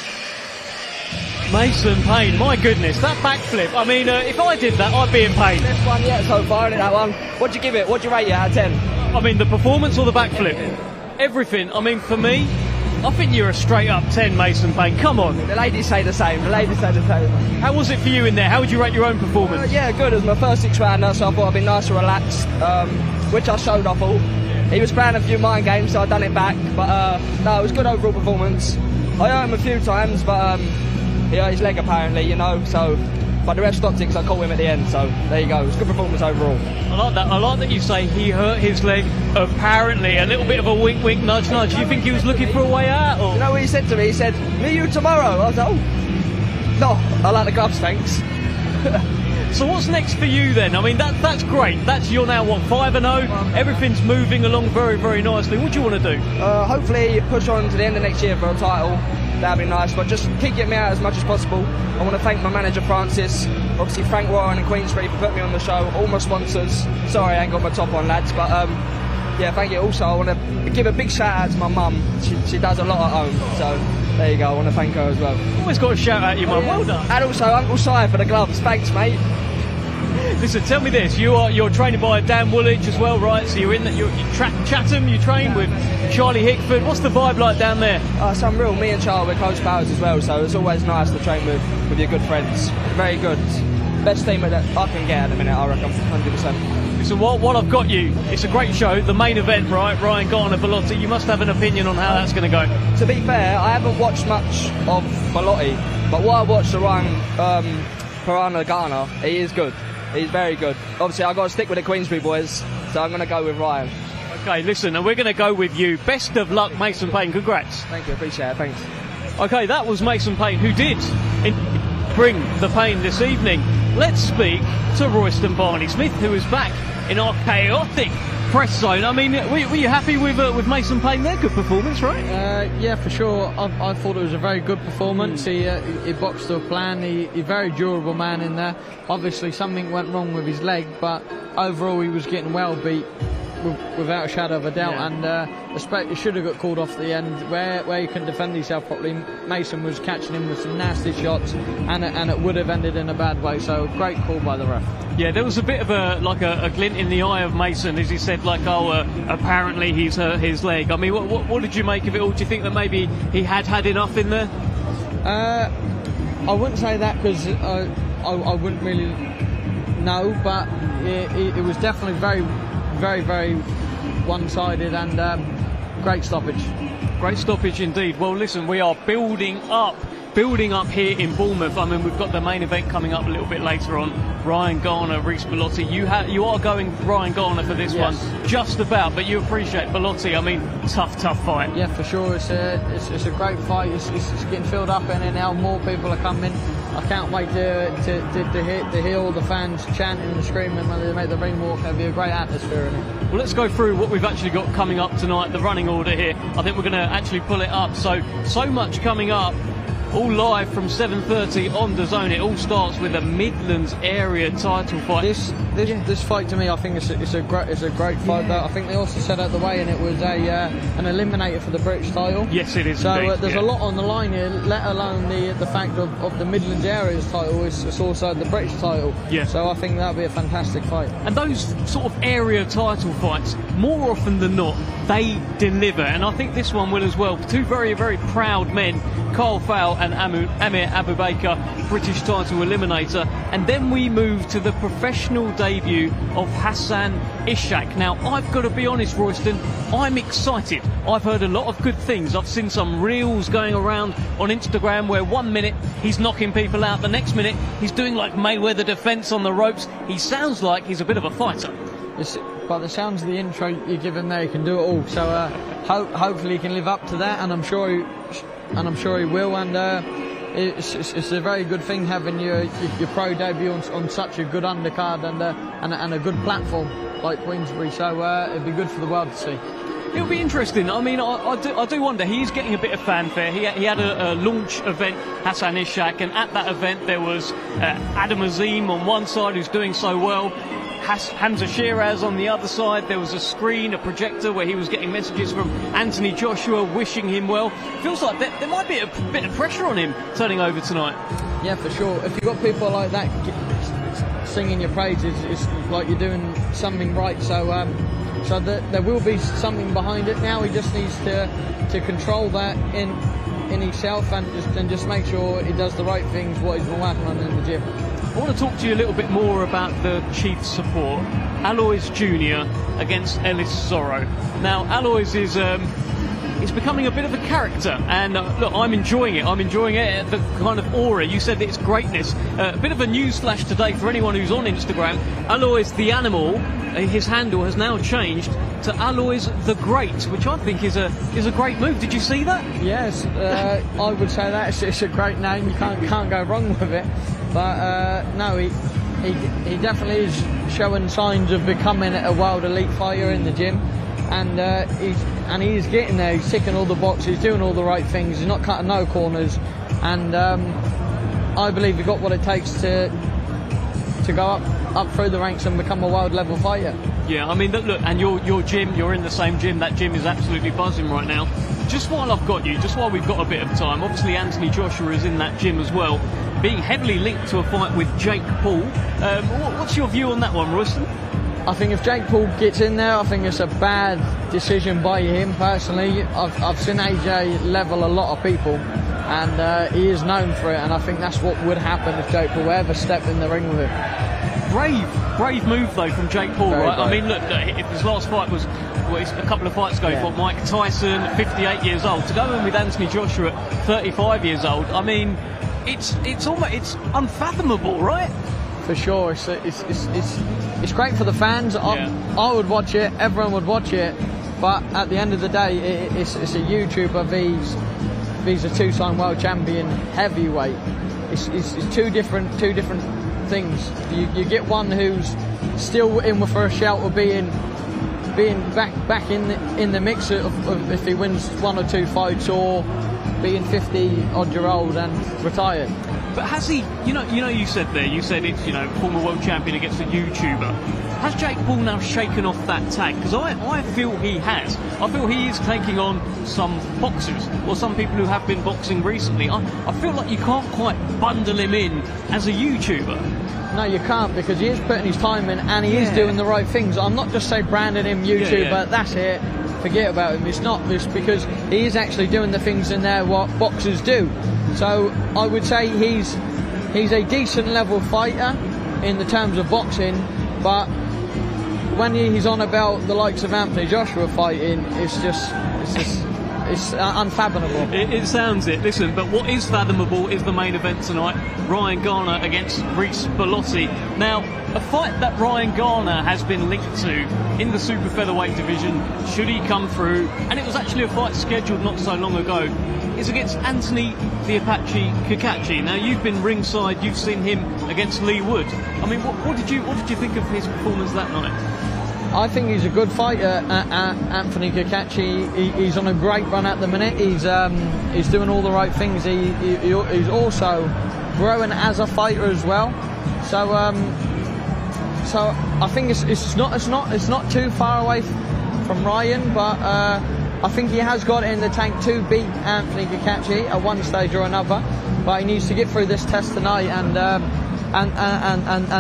Mason Payne, my goodness, that backflip. I mean, if I did that, I'd be in pain. Best one yet so far, isn't it, that one? What'd you give it? What'd you rate it out of 10? I mean, the performance or the backflip? Everything. I mean, for me, I think you're a straight up 10, Mason Payne. Come on. The ladies say the same. The ladies say the same. How was it for you in there? How would you rate your own performance? Yeah, good. It was my first 6-rounder, so I thought I'd be nice and relaxed, which I showed, I thought. He was playing a few mind games, so I done it back. But no, it was good overall performance. I hurt him a few times, but he hurt his leg apparently, you know. So, but the ref stopped it because I caught him at the end. So there you go. It was a good performance overall. I like that. I like that you say he hurt his leg. Apparently, a little bit of a wink, wink, nudge, nudge. Do you think he was looking for a way out? Or? You know what he said to me? He said, "Me you tomorrow." I was like, "Oh, no, I like the gloves, thanks." So what's next for you then? I mean, that's great. You're now what, 5-0. Everything's moving along very, very nicely. What do you want to do? Hopefully push on to the end of next year for a title. That'd be nice. But just keep getting me out as much as possible. I want to thank my manager Francis, obviously Frank Warren and Queensberry for putting me on the show. All my sponsors. Sorry, I ain't got my top on, lads. But yeah, thank you. Also, I want to give a big shout out to my mum. She does a lot at home. So there you go. I want to thank her as well. Always got to shout out your mum. Well done. And also Uncle Si for the gloves. Thanks, mate. Listen, tell me this: you're training by Dan Woolwich as well, right? So you're in that. You're Chatham. You train with Charlie Hickford. What's the vibe like down there? It's unreal. Me and Charlie, we're close pals as well, so it's always nice to train with your good friends. Very good. Best team that I can get at the minute, I reckon, 100%. Listen, what I've got you, it's a great show. The main event, right? Ryan Garner Bellotti. You must have an opinion on how that's going to go. To be fair, I haven't watched much of Bellotti, but what I watched of Ryan Garner, he is good. He's very good. Obviously, I've got to stick with the Queensberry boys, so I'm going to go with Ryan. Okay, listen, and we're going to go with you. Best of luck, Mason Payne. Congrats. Thank you, appreciate it. Thanks. Okay, that was Mason Payne, who did bring the pain this evening. Let's speak to Royston Barney-Smith, who is back in our chaotic press zone. I mean, were you happy with Mason Payne there? Good performance, right? Yeah, for sure. I thought it was a very good performance. He boxed to a plan. He's a very durable man in there. Obviously, something went wrong with his leg, but overall, he was getting well beat. Without a shadow of a doubt, and he should have got called off at the end where he couldn't defend himself properly. Mason was catching him with some nasty shots, and it would have ended in a bad way. So great call by the ref. Yeah, there was a bit of a glint in the eye of Mason as he said, like, apparently he's hurt his leg. I mean, what did you make of it all? Do you think that maybe he had enough in there? I wouldn't say that because I wouldn't really know, but it was definitely very, very one-sided and great stoppage. Great stoppage indeed. Well, listen, we are building up here in Bournemouth. I mean, we've got the main event coming up a little bit later on. Ryan Garner, Reece Bellotti. You are going Ryan Garner for this one, just about, but you appreciate Bellotti. I mean, tough fight. Yeah, for sure. It's a great fight. It's getting filled up, and now more people are coming. I can't wait to hear all the fans chanting and screaming when they make the ring walk. There'll be a great atmosphere in it. Well, let's go through what we've actually got coming up tonight, the running order here. I think we're going to actually pull it up. So much coming up. all live from 7:30 on DAZN. It all starts with a Midlands area title fight. This fight to me, I think it's a great fight. Though I think they also set out the way, and it was an eliminator for the British title. Yes, it is. So there's a lot on the line here, let alone the fact of the Midlands area's title. It's also the British title. Yeah. So I think that'll be a fantastic fight. And those sort of area title fights, more often than not, they deliver. And I think this one will as well. Two very, very proud men, Carl Fowl and Amir Abu Baker, British title eliminator. And then we move to the professional debut of Hassan Ishak. Now, I've got to be honest, Royston, I'm excited. I've heard a lot of good things. I've seen some reels going around on Instagram where 1 minute he's knocking people out, the next minute he's doing like Mayweather defence on the ropes. He sounds like he's a bit of a fighter. By the sounds of the intro you give him there, he can do it all. So hopefully he can live up to that, and I'm sure he will. And it's a very good thing having your pro debut on such a good undercard and a good platform like Queensberry. So it'd be good for the world to see. It'll be interesting. I mean, I do wonder. He's getting a bit of fanfare. He had a launch event, Hassan Ishak, and at that event there was Adam Azim on one side, who's doing so well. Hamza Shiraz on the other side. There was a screen, a projector, where he was getting messages from Anthony Joshua wishing him well. Feels like there might be a bit of pressure on him turning over tonight. Yeah, for sure. If you've got people like that singing your praises, it's like you're doing something right. So there will be something behind it. Now he just needs to control that in himself and just make sure he does the right things, what he's been working on in the gym. I want to talk to you a little bit more about the chief support, Alois Jr. against Ellis Zorro. Now, Alois is becoming a bit of a character, and look, I'm enjoying it. The kind of aura. You said it's greatness. A bit of a news flash today for anyone who's on Instagram. Alois the Animal, his handle has now changed to Alois the Great, which I think is a great move. Did you see that? Yes, I would say that it's a great name. You can't go wrong with it. But no, he definitely is showing signs of becoming a world elite fighter in the gym, and he's getting there. He's ticking all the boxes, he's doing all the right things. He's not cutting no corners, and I believe he got what it takes to go up through the ranks and become a world level fighter. Yeah, I mean, look, and your gym, you're in the same gym. That gym is absolutely buzzing right now. Just while I've got you, just while we've got a bit of time, obviously Anthony Joshua is in that gym as well, being heavily linked to a fight with Jake Paul. What's your view on that one, Royston? I think if Jake Paul gets in there, I think it's a bad decision by him personally. I've seen AJ level a lot of people, and he is known for it, and I think that's what would happen if Jake Paul ever stepped in the ring with him. Brave move though from Jake Paul, right? I mean, look, if his last fight was a couple of fights ago, for Mike Tyson, 58 years old, to go in with Anthony Joshua at 35 years old, I mean, it's unfathomable, right? For sure, it's great for the fans. I would watch it, everyone would watch it, but at the end of the day, it's a YouTuber vs a two-time world champion heavyweight. It's two different things. You get one who's still in for a shout of being back in the mix of if he wins one or two fights, or being 50-odd-year-old and retired. But has he, you said it's, former world champion against a YouTuber. Has Jake Paul now shaken off that tag? Because I feel he has. I feel he is taking on some boxers, or some people who have been boxing recently. I feel like you can't quite bundle him in as a YouTuber. No, you can't, because he is putting his time in, and he is doing the right things. I'm not just saying branding him YouTuber, that's it, forget about him. It's not this, because he is actually doing the things in there what boxers do. So I would say he's a decent level fighter in the terms of boxing, but when he's on about the likes of Anthony Joshua fighting, it's unfathomable. It sounds it. Listen, but what is fathomable is the main event tonight. Ryan Garner against Reece Bellotti. Now, a fight that Ryan Garner has been linked to in the Super-Featherweight division, should he come through, and it was actually a fight scheduled not so long ago, is against Anthony the Apache Kakachi. Now, you've been ringside, you've seen him against Lee Wood. I mean, what did you think of his performance that night? I think he's a good fighter, Anthony Kakachi. He's on a great run at the minute. He's doing all the right things. He's also growing as a fighter as well. So I think it's not too far away from Ryan, but I think he has got it in the tank to beat Anthony Kakachi at one stage or another. But he needs to get through this test tonight, and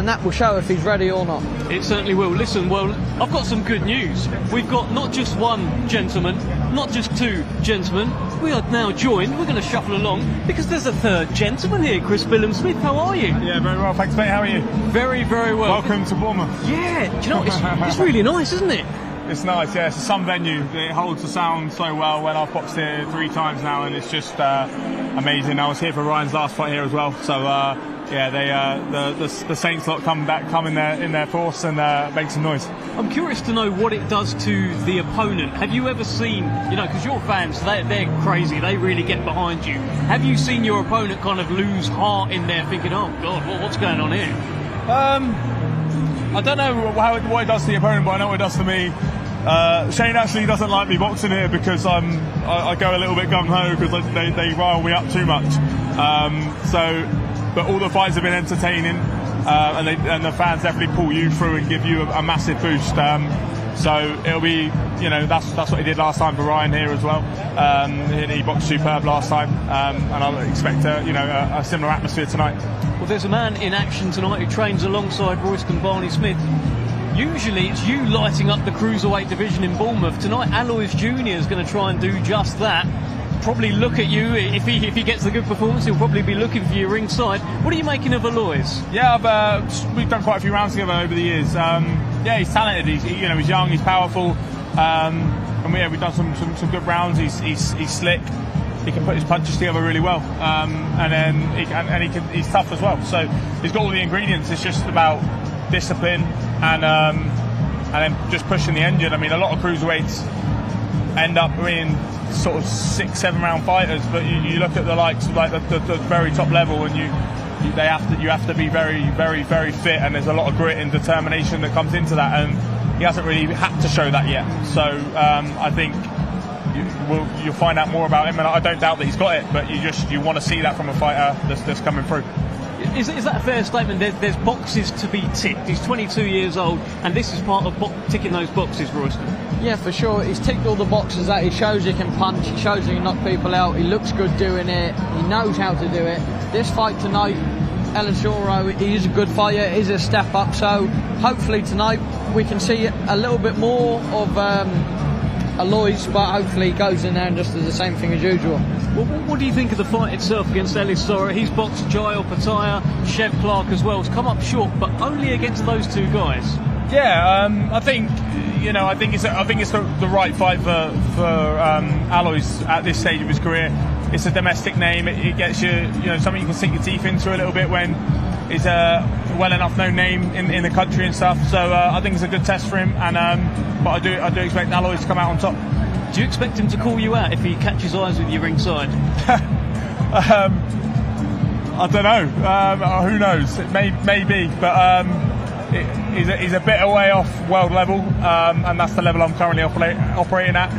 that will show if he's ready or not. It certainly will. Listen, well, I've got some good news. We've got not just one gentleman, not just two gentlemen. We are now joined. We're going to shuffle along because there's a third gentleman here, Chris Billam-Smith. How are you? Yeah, very well, thanks, mate. How are you? Very, very well. Welcome to Bournemouth. Yeah, do you know what? It's really nice, isn't it? It's nice, yeah. It's a sun venue. It holds the sound so well. When I've boxed here 3 times now, and it's just amazing. I was here for Ryan's last fight here as well. So yeah, the Saints lot come in their force and make some noise. I'm curious to know what it does to the opponent. Have you ever seen, because your fans, they're crazy. They really get behind you. Have you seen your opponent kind of lose heart in there, thinking, "Oh God, what's going on here"? I don't know what it does to the opponent, but I know what it does to me. Shane actually doesn't like me boxing here because I go a little bit gung-ho because they rile me up too much. But all the fights have been entertaining, and the fans definitely pull you through and give you a massive boost. So it'll be, that's what he did last time for Ryan here as well. He boxed superb last time, and I'll expect a similar atmosphere tonight. Well, there's a man in action tonight who trains alongside Royston Barney-Smith. Usually it's you lighting up the cruiserweight division in Bournemouth. Tonight Alois Jr. is going to try and do just that. Probably look at you. If he gets the good performance, he'll probably be looking for you ringside. What are you making of Alois? Yeah, we've done quite a few rounds together over the years. Yeah, he's talented. He's young. He's powerful. And we've done some good rounds. He's slick. He can put his punches together really well, and then he's tough as well. So he's got all the ingredients. It's just about discipline and then just pushing the engine. I mean, a lot of cruiserweights end up being sort of 6-7 round fighters, but you look at the likes of like the very top level, and you have to be very, very, very fit, and there's a lot of grit and determination that comes into that, and he hasn't really had to show that yet. So I think you'll find out more about him, and I don't doubt that he's got it, but you want to see that from a fighter that's coming through. Is that a fair statement? There's boxes to be ticked. He's 22 years old, and this is part of ticking those boxes, Royston. Yeah, for sure. He's ticked all the boxes that he shows he can punch, he shows he can knock people out, he looks good doing it, he knows how to do it. This fight tonight, Elisoro, he's a good fighter, he's a step up, so hopefully tonight we can see a little bit more of Alois, but hopefully he goes in there and just does the same thing as usual. Well, what do you think of the fight itself against Elisoro? He's boxed Jael Pataya, Chev Clark as well. He's come up short, but only against those two guys. Yeah, I think it's the right fight for Alois at this stage of his career. It's a domestic name. It gets you, something you can sink your teeth into a little bit when he's a well enough known name in the country and stuff. So I think it's a good test for him. And but I do expect Alois to come out on top. Do you expect him to call you out if he catches eyes with you ringside? I don't know. Who knows? Maybe, but he's a bit away off world level, and that's the level I'm currently operating at.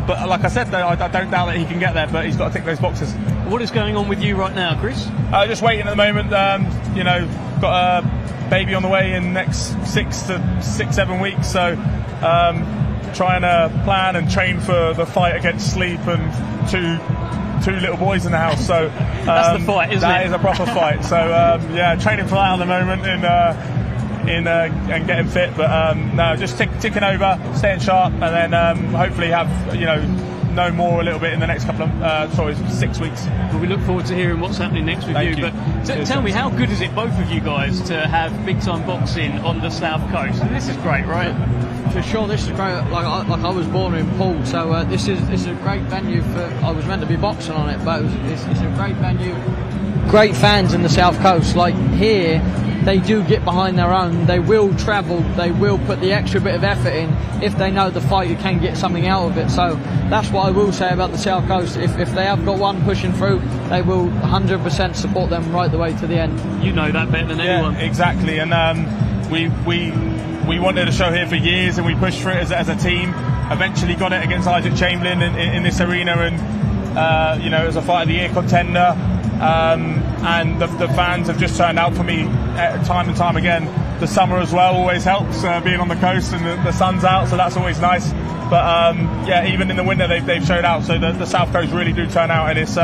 But like I said, though, I don't doubt that he can get there, but he's got to tick those boxes. What is going on with you right now, Chris? Just waiting at the moment. Got a baby on the way in the next 6-7 weeks, so trying to plan and train for the fight against sleep and two little boys in the house. So that's the fight, isn't it? That is a proper fight. So yeah, training for that at the moment and getting fit, but no, just ticking over, staying sharp, and then hopefully have know more a little bit in the next couple of 6 weeks. Well, we look forward to hearing what's happening next with you. But tell me, how good is it, both of you guys, to have big time boxing on the South Coast? And this is great, right? For sure, this is great. Like I was born in Boule, so this is a great venue for. I was meant to be boxing on it, but it's a great venue. Great fans in the South Coast. Like here, they do get behind their own. They will travel. They will put the extra bit of effort in if they know the fighter can get something out of it. So that's what I will say about the South Coast. If they have got one pushing through, they will 100% support them right the way to the end. You know that better than anyone. Exactly, and we we wanted a show here for years, and we pushed for it as a team. Eventually got it against Isaac Chamberlain in this arena, and you know, it was a Fight of the Year contender. And the fans have just turned out for me time and time again. The summer as well always helps, being on the coast and the sun's out, so that's always nice. But yeah, even in the winter they've showed out, so the South Coast really do turn out, and it's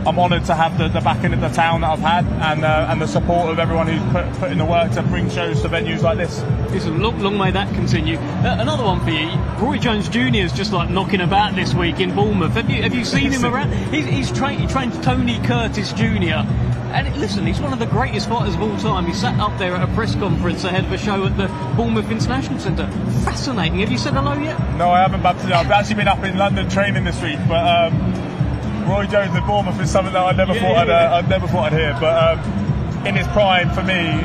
I'm honoured to have the backing of the town that I've had, and the support of everyone who's put in the work to bring shows to venues like this. Listen, long may that continue. Another one for you, Roy Jones Jr. is just like knocking about this week in Bournemouth. Have you seen him around? He trained Tony Curtis Jr. And listen, he's one of the greatest fighters of all time. He sat up there at a press conference ahead of a show at the Bournemouth International Centre. Fascinating. Have you said hello yet? No, I haven't, but I've actually been up in London training this week. But Roy Jones at Bournemouth is something that I never thought I'd hear. But in his prime, for me,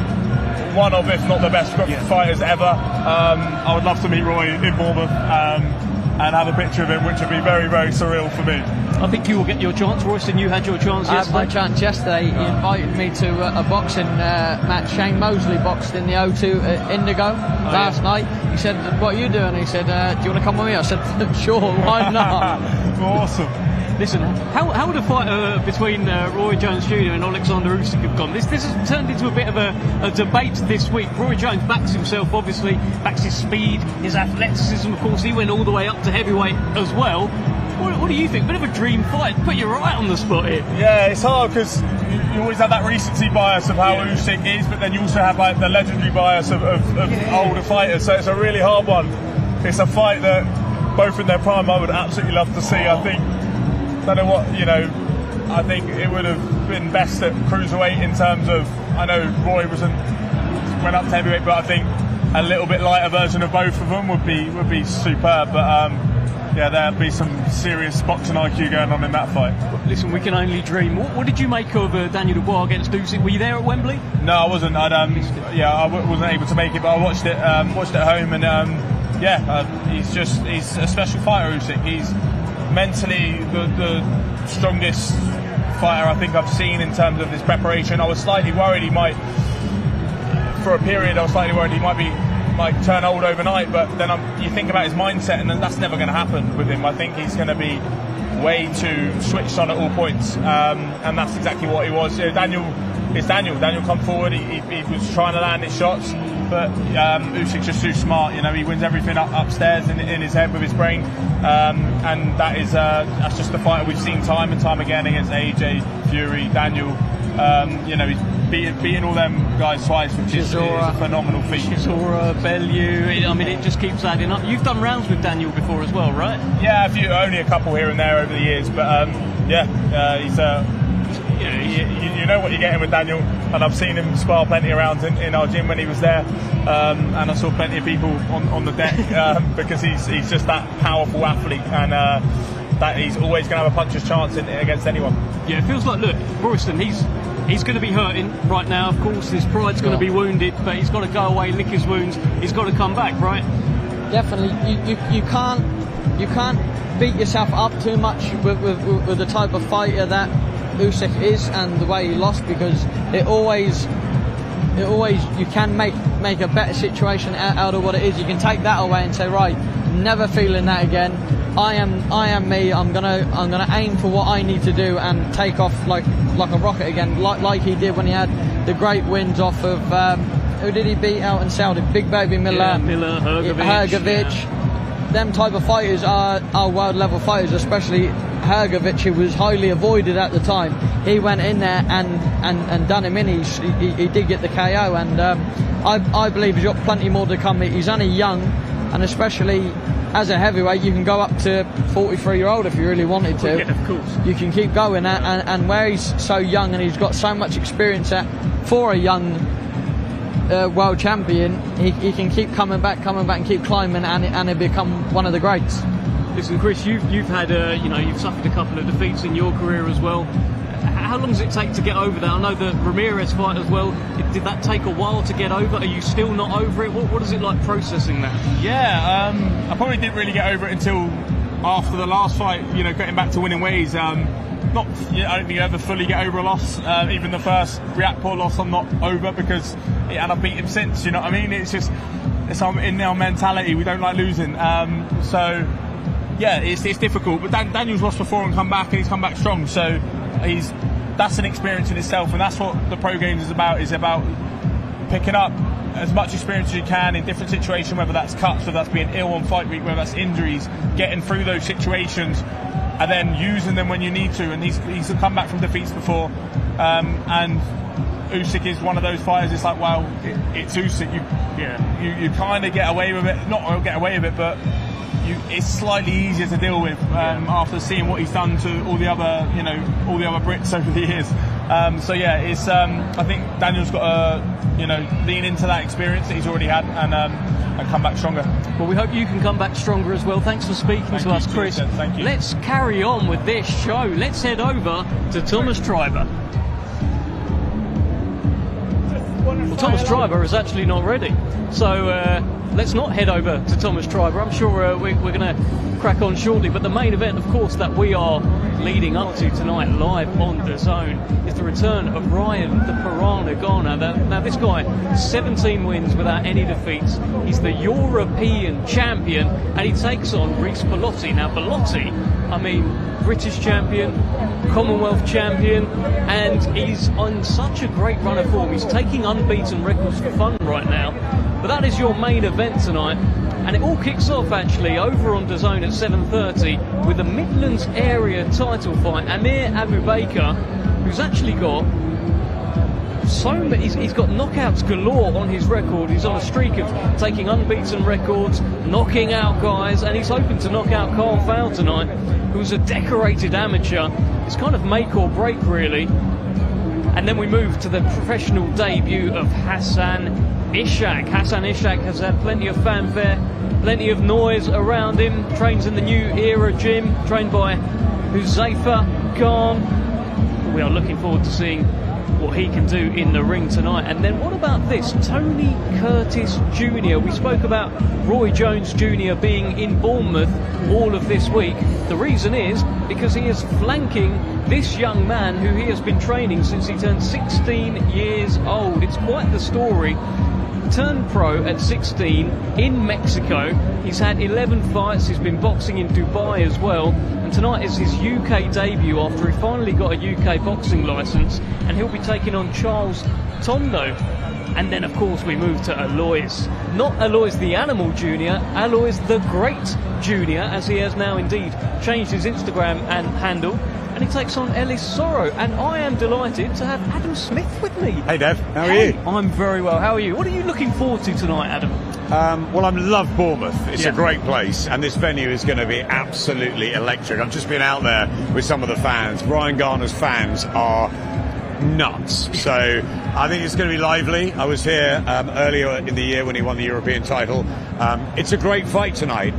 one of, if not the best fighters ever. I would love to meet Roy in Bournemouth and have a picture of him, which would be very, very surreal for me. I think you will get your chance, Royston. You had your chance yesterday. I had my chance yesterday. He invited me to a boxing match. Shane Mosley boxed in the O2 at Indigo last night. He said, "What are you doing?" He said, "Do you want to come with me?" I said, "Sure, why not?" Awesome. Listen, how would a fight between Roy Jones Jr. and Alexander Usyk have gone? This has turned into a bit of a debate this week. Roy Jones backs himself, obviously, backs his speed, his athleticism, of course. He went all the way up to heavyweight as well. What do you think? Bit of a dream fight. Put you right on the spot here. Yeah, it's hard because you always have that recency bias of how Usyk is, but then you also have like the legendary bias of older fighters. So it's a really hard one. It's a fight that both in their prime I would absolutely love to see. I think, don't know what, you know, I think it would have been best at cruiserweight in terms of, I know Roy went up to heavyweight, but I think a little bit lighter version of both of them would be superb. But yeah, there'd be some serious boxing IQ going on in that fight. Listen, we can only dream. What did you make of Daniel Dubois against Usyk? Were you there at Wembley? No, I wasn't. I wasn't able to make it, but I watched it at home, and he's a special fighter, Usyk. He's mentally the strongest fighter I think I've seen in terms of his preparation. I was slightly worried he might, for a period, might turn old overnight, but then you think about his mindset, and then that's never going to happen with him. I think he's going to be way too switched on at all points, and that's exactly what he was. Daniel come forward, he was trying to land his shots, but Usyk's just too smart. You know, he wins everything upstairs in his head with his brain, and that's just the fighter we've seen time and time again against AJ, Fury, Daniel. You know, he's beating all them guys twice, which is a phenomenal feat. Chisora, Bellew, I mean, it just keeps adding up. You've done rounds with Daniel before as well, right? Yeah, only a couple here and there over the years, but he's you know what you're getting with Daniel, and I've seen him spar plenty of rounds in our gym when he was there, and I saw plenty of people on the deck because he's just that powerful athlete, and that he's always going to have a puncher's chance against anyone. Yeah, it feels like, look, Royston, he's going to be hurting right now, of course. His pride's going to be wounded, but he's got to go away, lick his wounds. He's got to come back, right? Definitely. You can't beat yourself up too much with the type of fighter that Usyk is and the way he lost, because it always you can make a better situation out of what it is. You can take that away and say, right, never feeling that again. I am me. I'm gonna aim for what I need to do and take off like a rocket again, like he did when he had the great wins off of who did he beat out in Saudi? Big Baby Miller, Hrgovic. Yeah. Them type of fighters are world level fighters, especially Hrgovic, who was highly avoided at the time. He went in there and done him in. He did get the KO, and I believe he's got plenty more to come. He's only young, and especially as a heavyweight, you can go up to 43-year-old if you really wanted to. Yeah, of course. You can keep going, and where he's so young and he's got so much experience for a young world champion, he can keep coming back and keep climbing, and he'll become one of the greats. Listen, Chris, you've had you've suffered a couple of defeats in your career as well. How long does it take to get over that? I know the Ramirez fight as well. Did that take a while to get over? Are you still not over it? What is it like processing that? Yeah, I probably didn't really get over it until after the last fight. You know, getting back to winning ways. I don't think you ever fully get over a loss. Even the first Riakporhe loss, I'm not over, because and I've beat him since. You know what I mean? It's just it's in our mentality. We don't like losing. So yeah, it's difficult. But Daniel's lost before and come back, and he's come back strong. So that's an experience in itself, and that's what the pro games is about. Is about picking up as much experience as you can in different situations, whether that's cuts, whether that's being ill on fight week, whether that's injuries, getting through those situations, and then using them when you need to. And he's come back from defeats before, and Usyk is one of those fighters. It's like, well, it's Usyk. You kind of get away with it, not get away with it, but it's slightly easier to deal with after seeing what he's done to all the other Brits over the years. So yeah, it's I think Daniel's got to lean into that experience that he's already had and come back stronger. Well, we hope you can come back stronger as well. Thanks for speaking to us, Chris. Thank you. Let's carry on with this show. Let's head over to Thomas Treiber. Well, Thomas Treiber is actually not ready, so let's not head over to Thomas Treiber. I'm sure we're going to crack on shortly, but the main event, of course, that we are leading up to tonight live on DAZN is the return of Ryan the Piranha Garner. Now this guy, 17 wins without any defeats. He's the European champion, and he takes on Reece Bellotti. Now Bellotti, I mean, British champion, Commonwealth champion, and he's on such a great run of form. He's taking unbeaten records for fun right now. But that is your main event tonight, and it all kicks off actually over on DAZN at 7:30 with the Midlands area title fight. Amir Abubaker, who's actually got he's got knockouts galore on his record. He's on a streak of taking unbeaten records, knocking out guys, and he's hoping to knock out Carl Fowl tonight, who's a decorated amateur. It's kind of make or break, really. And then we move to the professional debut of Hassan Ishak. Hassan Ishak has had plenty of fanfare, plenty of noise around him. Trains in the New Era gym, trained by Huzaifa Khan. We are looking forward to seeing what he can do in the ring tonight. And then what about this? Tony Curtis Jr. We spoke about Roy Jones Jr. being in Bournemouth all of this week. The reason is because he is flanking this young man who he has been training since he turned 16 years old. It's quite the story. Turned pro at 16 in Mexico. He's had 11 fights. He's been boxing in Dubai as well. And tonight is his UK debut after he finally got a UK boxing licence. And he'll be taking on Charles Tondo. And then, of course, we move to Alois. Not Alois the Animal Jr., Alois the Great Jr., as he has now indeed changed his Instagram and handle. And he takes on Ellis Sorrow. And I am delighted to have Adam Smith with me. Hey, Dev. How are you? I'm very well. How are you? What are you looking forward to tonight, Adam? Well, I love Bournemouth. It's a great place, and this venue is going to be absolutely electric. I've just been out there with some of the fans. Ryan Garner's fans are nuts. So I think it's going to be lively. I was here earlier in the year when he won the European title. It's a great fight tonight.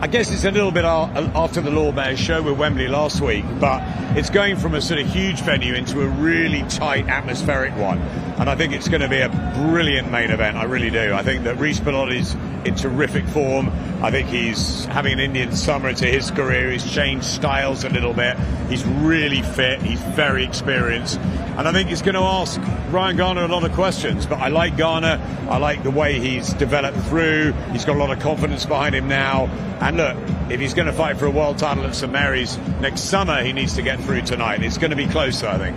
I guess it's a little bit after the Lord Mayor's show with Wembley last week, but it's going from a sort of huge venue into a really tight atmospheric one, and I think it's going to be a brilliant main event. I really do. I think that Reece Bellotti's in terrific form. I think he's having an Indian summer to his career. He's changed styles a little bit. He's really fit. He's very experienced, and I think he's going to ask Ryan Garner a lot of questions. But I like Garner. I like the way he's developed through. He's got a lot of confidence behind him now. And look, if he's going to fight for a world title at St Mary's next summer, he needs to get through tonight. It's going to be closer, I think.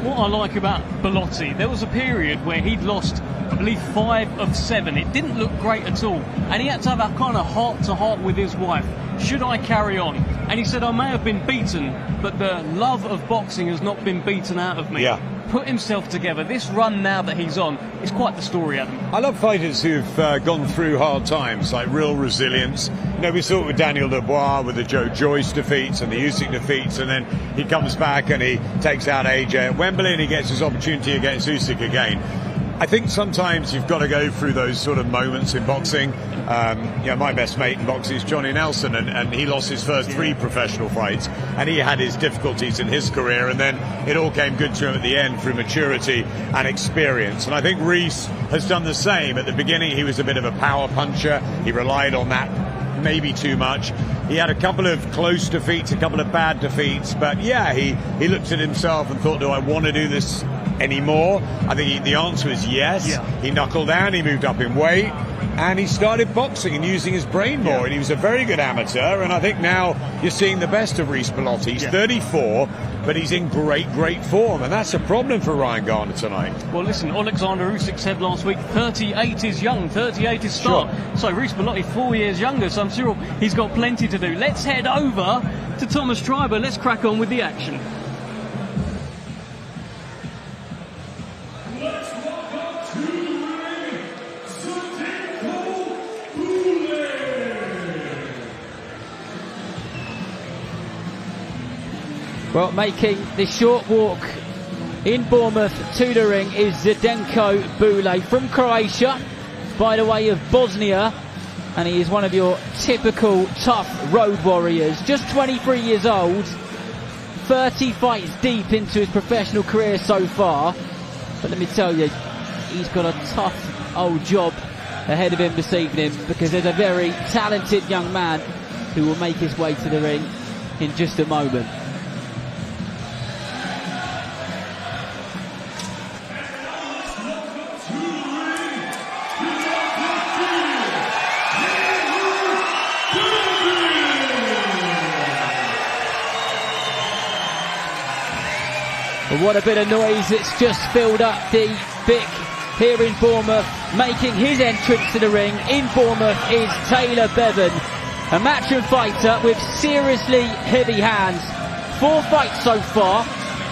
What I like about Bellotti, there was a period where he'd lost, I believe, 5 of 7. It didn't look great at all. And he had to have a kind of heart-to-heart with his wife. Should I carry on? And he said, I may have been beaten, but the love of boxing has not been beaten out of me. Yeah. Put himself together. This run now that he's on is quite the story, Adam. I love fighters who've gone through hard times, like real resilience. You know, we saw it with Daniel Dubois with the Joe Joyce defeats and the Usyk defeats, and then he comes back and he takes out AJ at Wembley and he gets his opportunity against Usyk again. I think sometimes you've got to go through those sort of moments in boxing. You know, my best mate in boxing is Johnny Nelson, and he lost his first 3 professional fights, and he had his difficulties in his career, and then it all came good to him at the end through maturity and experience. And I think Reece has done the same. At the beginning, he was a bit of a power puncher. He relied on that maybe too much. He had a couple of close defeats, a couple of bad defeats, but yeah, he looked at himself and thought, do I want to do this anymore? I think the answer is yes. Yeah. He knuckled down, he moved up in weight, and he started boxing and using his brain more, and he was a very good amateur, and I think now you're seeing the best of Reece Bellotti. He's 34, but he's in great form, and that's a problem for Ryan Garner tonight. Well, listen, Alexander Usyk said last week 38 is young, 38 is start. Sure. So Reece Bellotti 4 years younger, so I'm sure he's got plenty to do. Let's head over to Thomas Treiber. Let's crack on with the action. Well, making the short walk in Bournemouth to the ring is Zdenko Boule from Croatia, by the way of Bosnia, and he is one of your typical tough road warriors. Just 23 years old, 30 fights deep into his professional career so far, but let me tell you, he's got a tough old job ahead of him this evening, because there's a very talented young man who will make his way to the ring in just a moment. What a bit of noise. It's just filled up the Vic here in Bournemouth. Making his entrance to the ring in Bournemouth is Taylor Bevan, a matchroom fighter with seriously heavy hands. 4 fights so far,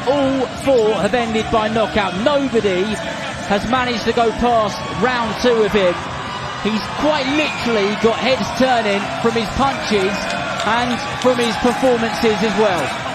all 4 have ended by knockout. Nobody has managed to go past round 2 of him. He's quite literally got heads turning from his punches and from his performances as well.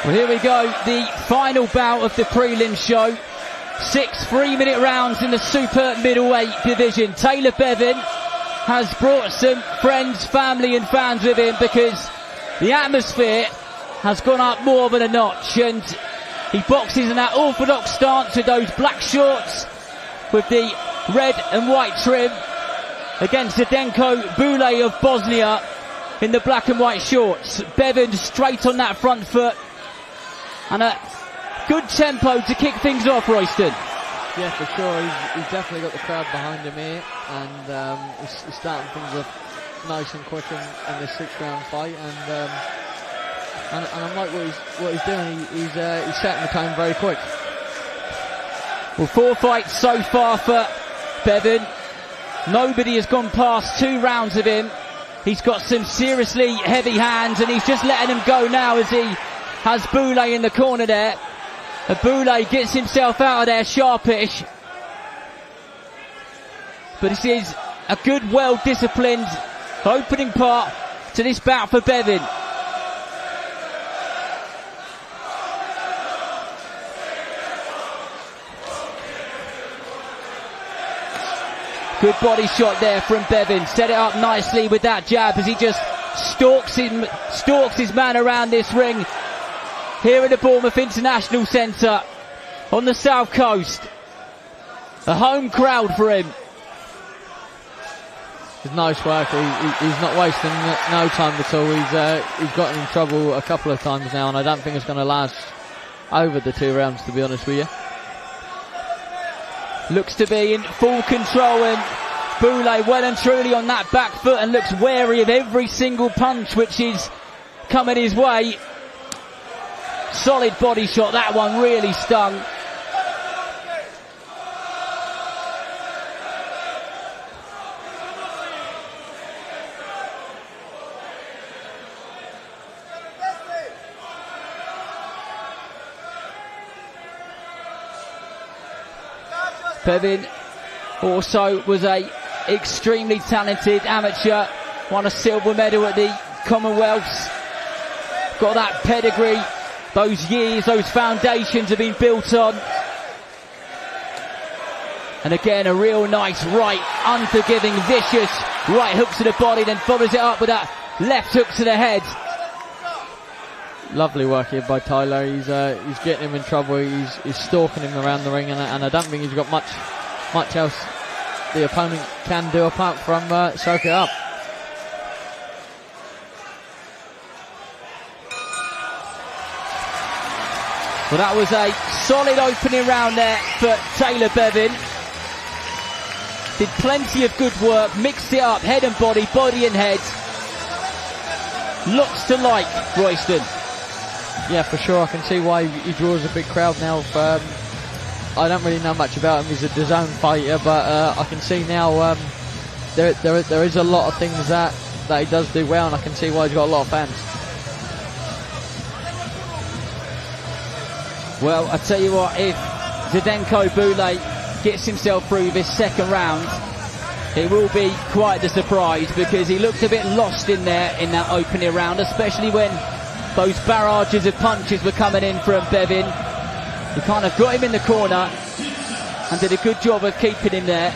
Well, here we go, the final bout of the prelim show. 6 3-minute rounds in the super middleweight division. Taylor Bevan has brought some friends, family and fans with him because The atmosphere has gone up more than a notch, and he boxes in that orthodox stance with those black shorts with the red and white trim against Zdenko Boule of Bosnia in the black and white shorts. Bevan straight on that front foot, and a good tempo to kick things off, Royston. Yeah, for sure. He's definitely got the crowd behind him here, and he's starting things off nice and quick in this 6-round fight. And I like what he's doing. He's setting the tone very quick. Well, 4 fights so far for Bevan. Nobody has gone past 2 rounds of him. He's got some seriously heavy hands, and he's just letting him go now as he has Boule in the corner there. Boule gets himself out of there sharpish. But this is a good, well-disciplined opening part to this bout for Bevan. Good body shot there from Bevan. Set it up nicely with that jab as he just stalks his man around this ring here at the Bournemouth International Centre on the south coast. A home crowd for him. It's nice work. He's not wasting no time at all. He's gotten in trouble a couple of times now, and I don't think it's going to last over the 2 rounds, to be honest with you. Looks to be in full control, and Boule well and truly on that back foot and looks wary of every single punch which is coming his way. Solid body shot, that one really stung. Bevan also was a extremely talented amateur, won a silver medal at the Commonwealths, got that pedigree, those years, those foundations have been built on. And again, a real nice right, unforgiving, vicious right hook to the body, then follows it up with that left hook to the head. Lovely work here by Tyler. He's getting him in trouble. He's stalking him around the ring, and I don't think he's got much else the opponent can do apart from soak it up. Well, that was a solid opening round there for Taylor Bevan. Did plenty of good work, mixed it up, head and body and head. Lots to like, Royston. Yeah, for sure. I can see why he draws a big crowd now. I don't really know much about him. He's a DAZN fighter, but I can see now there is a lot of things that he does do well, and I can see why he's got a lot of fans. Well, I tell you what, if Zdenko Boule gets himself through this second round, it will be quite the surprise, because he looked a bit lost in there in that opening round, especially when those barrages of punches were coming in from Bevan. He kind of got him in the corner and did a good job of keeping him there.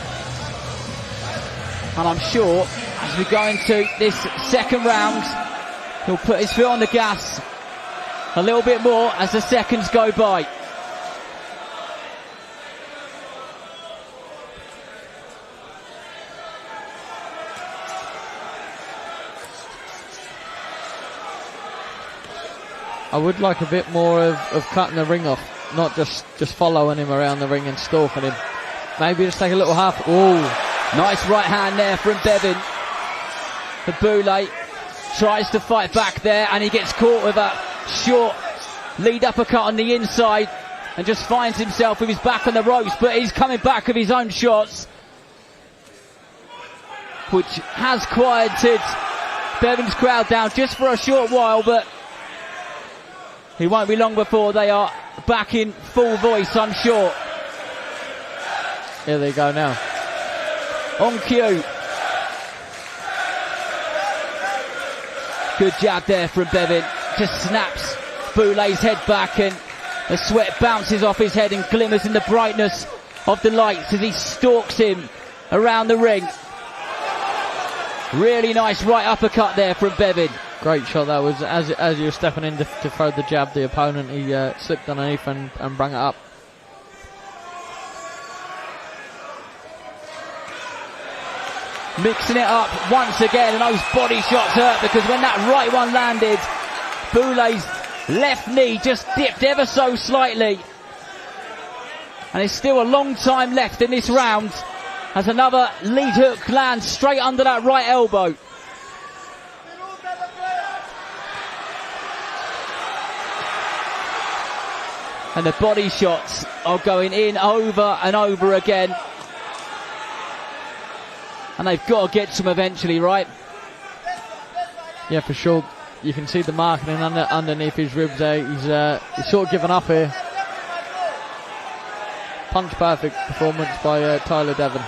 And I'm sure as we go into this second round, he'll put his foot on the gas a little bit more as the seconds go by. I would like a bit more of cutting the ring off, not just following him around the ring and stalking him. Maybe just take a little half. Oh, nice right hand there from Bevan. The Boule tries to fight back there, and he gets caught with a short lead uppercut on the inside and just finds himself with his back on the ropes, but he's coming back with his own shots, which has quieted Bevan's crowd down just for a short while, but he won't be long before they are back in full voice, I'm sure. Here they go now. On cue. Good jab there from Bevan. Just snaps Boule's head back, and the sweat bounces off his head and glimmers in the brightness of the lights as he stalks him around the ring. Really nice right uppercut there from Bevan. Great shot that was. As he was stepping in to throw the jab, the opponent, he slipped underneath and brought it up. Mixing it up once again, and those body shots hurt because when that right one landed, Boule's left knee just dipped ever so slightly. And there's still a long time left in this round as another lead hook lands straight under that right elbow. And the body shots are going in over and over again. And they've got to get to him eventually, right? Yeah, for sure. You can see the marking underneath his ribs there. He's sort of given up here. Punch perfect performance by Taylor Bevan.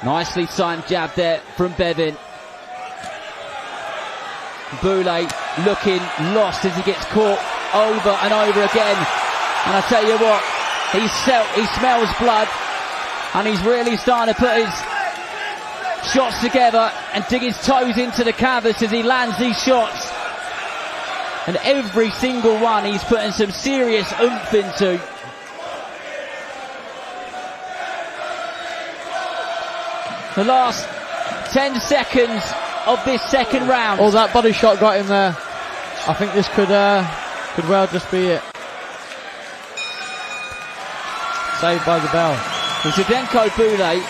Nicely timed jab there from Bevan. Boule looking lost as he gets caught over and over again. And I tell you what, he smells blood, and he's really starting to put his shots together and dig his toes into the canvas as he lands these shots. And every single one he's putting some serious oomph into. The last 10 seconds of this second round. Oh, that body shot got him there. I think this could well just be it. Saved by the bell. Well, Zdenko Boule,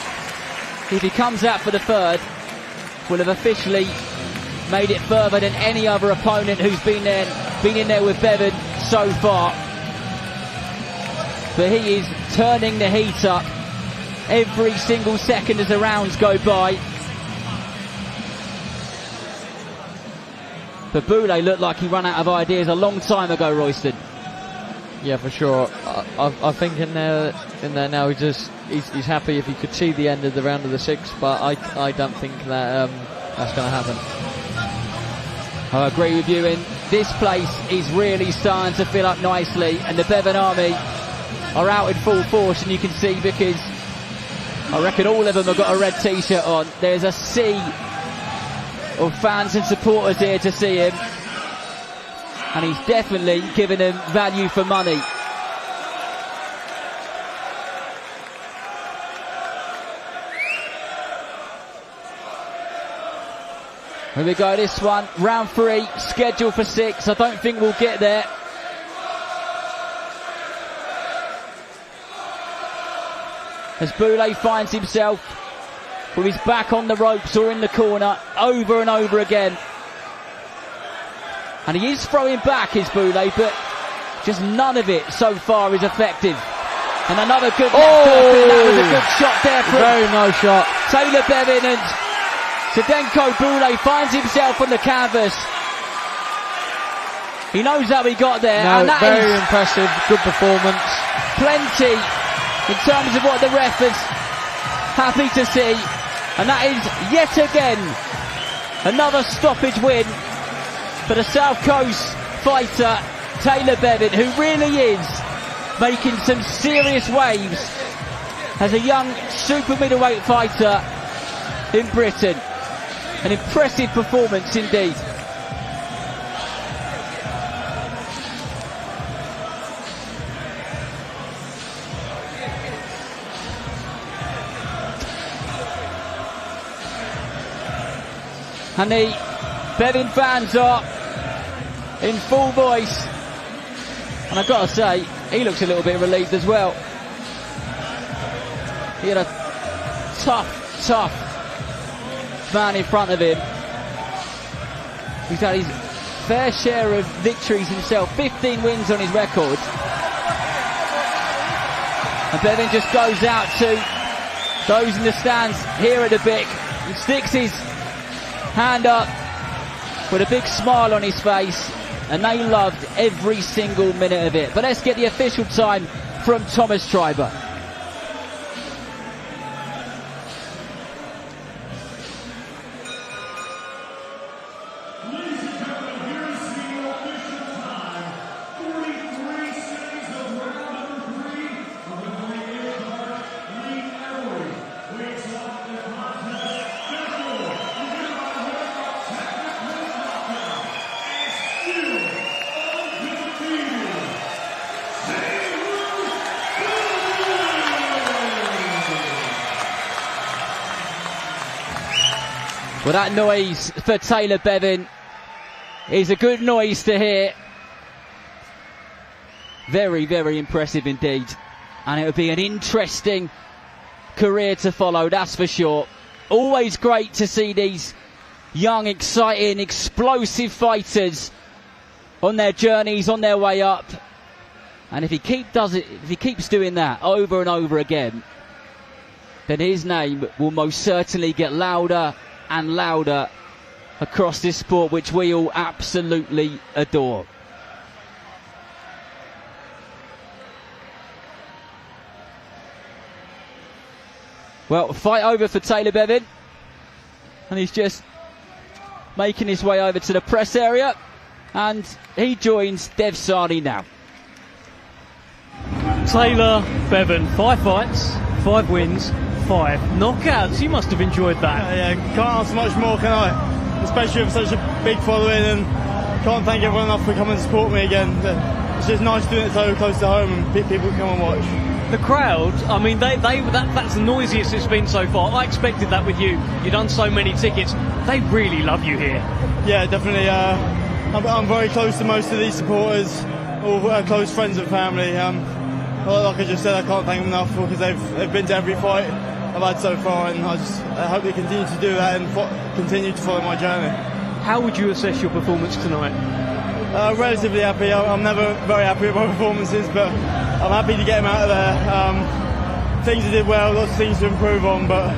if he comes out for the third, will have officially made it further than any other opponent who's been in there with Bevan so far. But he is turning the heat up every single second as the rounds go by. But Boule looked like he ran out of ideas a long time ago, Royston. Yeah, for sure. I think in there now he's happy if he could see the end of the round of the sixth, but I don't think that that's going to happen. I agree with you, and this place is really starting to fill up nicely, and the Bevan Army are out in full force, and you can see because I reckon all of them have got a red t-shirt on. There's a sea of fans and supporters here to see him, and he's definitely giving them value for money. Here we go, this one, round 3, scheduled for 6. I don't think we'll get there. As Boule finds himself with his back on the ropes or in the corner over and over again. And he is throwing back, is Boule, but just none of it so far is effective. And another good left hook, and that was a good shot there from very nice shot. Taylor Bevan, and Zdenko Boule finds himself on the canvas. He knows how he got there, No, and that very is impressive, good performance. plenty in terms of what the ref is happy to see. And that is yet again another stoppage win for the South Coast fighter Taylor Bevan, who really is making some serious waves as a young super middleweight fighter in Britain. An impressive performance indeed. And the Bevan fans are in full voice. And I've got to say, he looks a little bit relieved as well. He had a tough man in front of him. He's had his fair share of victories himself, 15 wins on his record. And Bevan just goes out to those in the stands here at the Bic. He sticks his hand up with a big smile on his face, and they loved every single minute of it. But let's get the official time from Thomas Schreiber. Ladies and gentlemen, here is the official time, 43 Well, that noise for Taylor Bevan is a good noise to hear. Very, very impressive indeed. And it would be an interesting career to follow, that's for sure. Always great to see these young, exciting, explosive fighters on their journeys, on their way up. And if he keeps doing that over and over again, then his name will most certainly get louder and louder across this sport, which we all absolutely adore. Well, fight over for Taylor Bevan, and he's just making his way over to the press area, and he joins DAZN now. Taylor Bevan, 5 fights, 5 wins, 5 knockouts. You must have enjoyed that. Yeah, can't ask much more, can I? Especially with such a big following, and can't thank everyone enough for coming to support me again. It's just nice doing it so close to home and people come and watch. The crowd, I mean, that's the noisiest it's been so far. I expected that with you. You've done so many tickets. They really love you here. Yeah, definitely. I'm very close to most of these supporters, all close friends and family. Like I just said, I can't thank them enough because they've been to every fight I've had so far, and I hope they continue to do that and continue to follow my journey. How would you assess your performance tonight? Relatively happy. I'm never very happy with my performances, but I'm happy to get them out of there. Things I did well, lots of things to improve on, but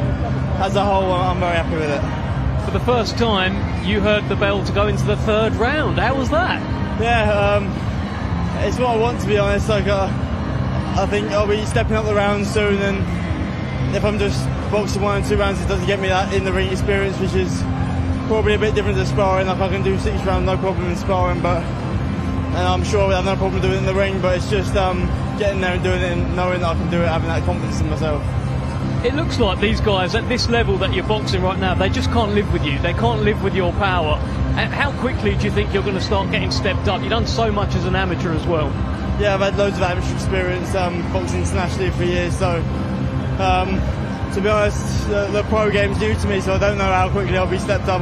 as a whole, I'm very happy with it. For the first time, you heard the bell to go into the 3rd round. How was that? Yeah, it's what I want, to be honest. Like, I think I'll be stepping up the rounds soon, and if I'm just boxing 1 and 2 rounds, it doesn't get me that in the ring experience, which is probably a bit different to sparring. Like, I can do 6 rounds, no problem in sparring, and I'm sure I'll have no problem doing it in the ring, but it's just getting there and doing it and knowing that I can do it, having that confidence in myself. It looks like these guys at this level that you're boxing right now, they just can't live with you. They can't live with your power. And how quickly do you think you're going to start getting stepped up? You've done so much as an amateur as well. Yeah, I've had loads of amateur experience, boxing internationally for years, so to be honest, the pro game's new to me, so I don't know how quickly I'll be stepped up.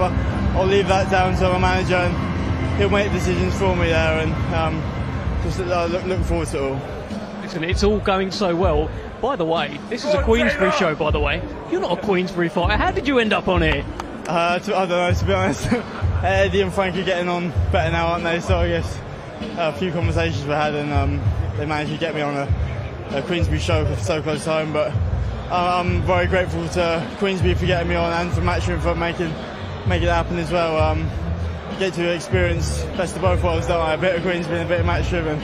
I'll leave that down to my manager, and he'll make decisions for me there, and just looking forward to it all. Listen, it's all going so well. By the way, this is a Queensberry show, by the way. You're not a Queensberry fighter. How did you end up on here? I don't know, to be honest. Eddie and Frankie are getting on better now, aren't they? So I guess a few conversations we had, and they managed to get me on a Queensberry show so close to home. But I'm very grateful to Queensberry for getting me on, and for Matchroom for making it happen as well. Get to experience best of both worlds, don't I? A bit of Queensberry and a bit of Matchroom, and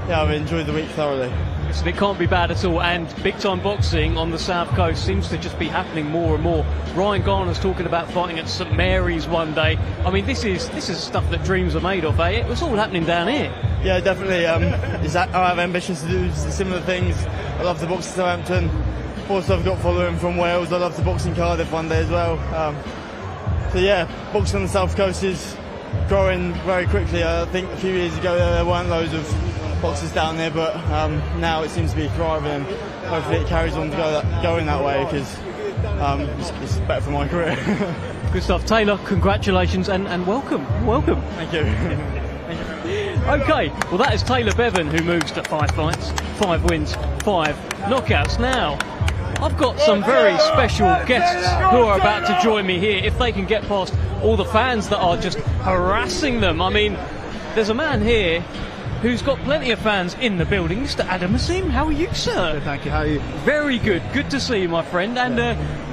yeah, I've enjoyed the week thoroughly. Listen, it can't be bad at all, and big-time boxing on the South Coast seems to just be happening more and more. Ryan Garner's talking about fighting at St Mary's one day. I mean, this is stuff that dreams are made of, eh? It was all happening down here. Yeah, definitely. I have ambitions to do similar things. I love to box in Southampton. Also, I've got following from Wales. I love to box in Cardiff one day as well. So yeah, boxing on the South Coast is growing very quickly. I think a few years ago there weren't loads of boxes down there, but now it seems to be thriving. Hopefully it carries on going that way, because it's better for my career. Good stuff. Taylor, congratulations and welcome. Thank you. Okay, well that is Taylor Bevan, who moves to 5 fights, 5 wins, 5 knockouts. Now, I've got some very special guests who are about to join me here, if they can get past all the fans that are just harassing them. I mean, there's a man here who's got plenty of fans in the building. Mr. Adam Asim, how are you, sir? Good, thank you. How are you? Very good. Good to see you, my friend. And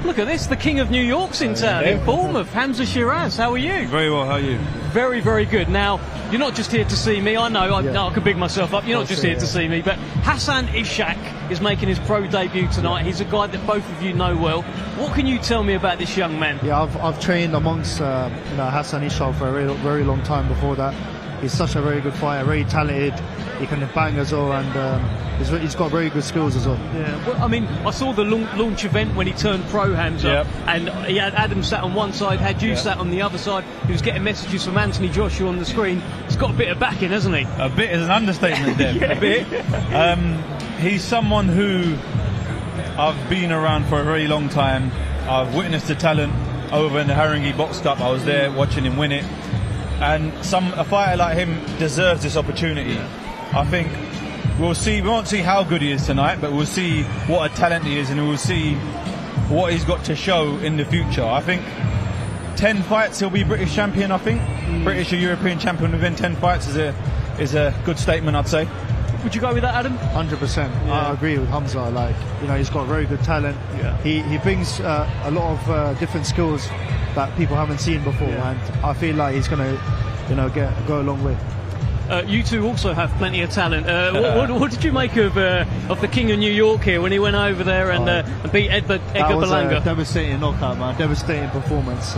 look at this, the King of New York's in town, in Bournemouth. Hamza Shiraz, how are you? Very well, how are you? Very, very good. Now, you're not just here to see me. I know, I can big myself up. You're not just here to see me, but Hassan Ishak is making his pro debut tonight. He's a guy that both of you know well. What can you tell me about this young man? Yeah, I've trained amongst Hassan Ishak for a very, very long time before that. He's such a very good fighter, very talented. He can bang as well, and he's got very good skills as well. Yeah, well, I mean, I saw the launch event when he turned pro, Hamza, and he had Adam sat on one side, had you sat on the other side. He was getting messages from Anthony Joshua on the screen. He's got a bit of backing, hasn't he? A bit is an understatement, Dev. A bit. He's someone who I've been around for a very long time. I've witnessed the talent. over in the Haringey Box Cup. I was there watching him win it, and a fighter like him deserves this opportunity. I think we'll see. We won't see how good he is tonight, but we'll see what a talent he is, and we'll see what he's got to show in the future. I think 10 fights he'll be British champion. I think British or European champion within 10 fights is a good statement, I'd say. Would you go with that, Adam? 100%. I agree with Hamza. Like, you know, he's got very good talent. Yeah. He brings a lot of different skills that people haven't seen before, and I feel like he's going to, you know, go a long way. You two also have plenty of talent. What did you make of the King of New York here when he went over there and beat Edgar Berlanga? That was a devastating knockout, man. Devastating performance.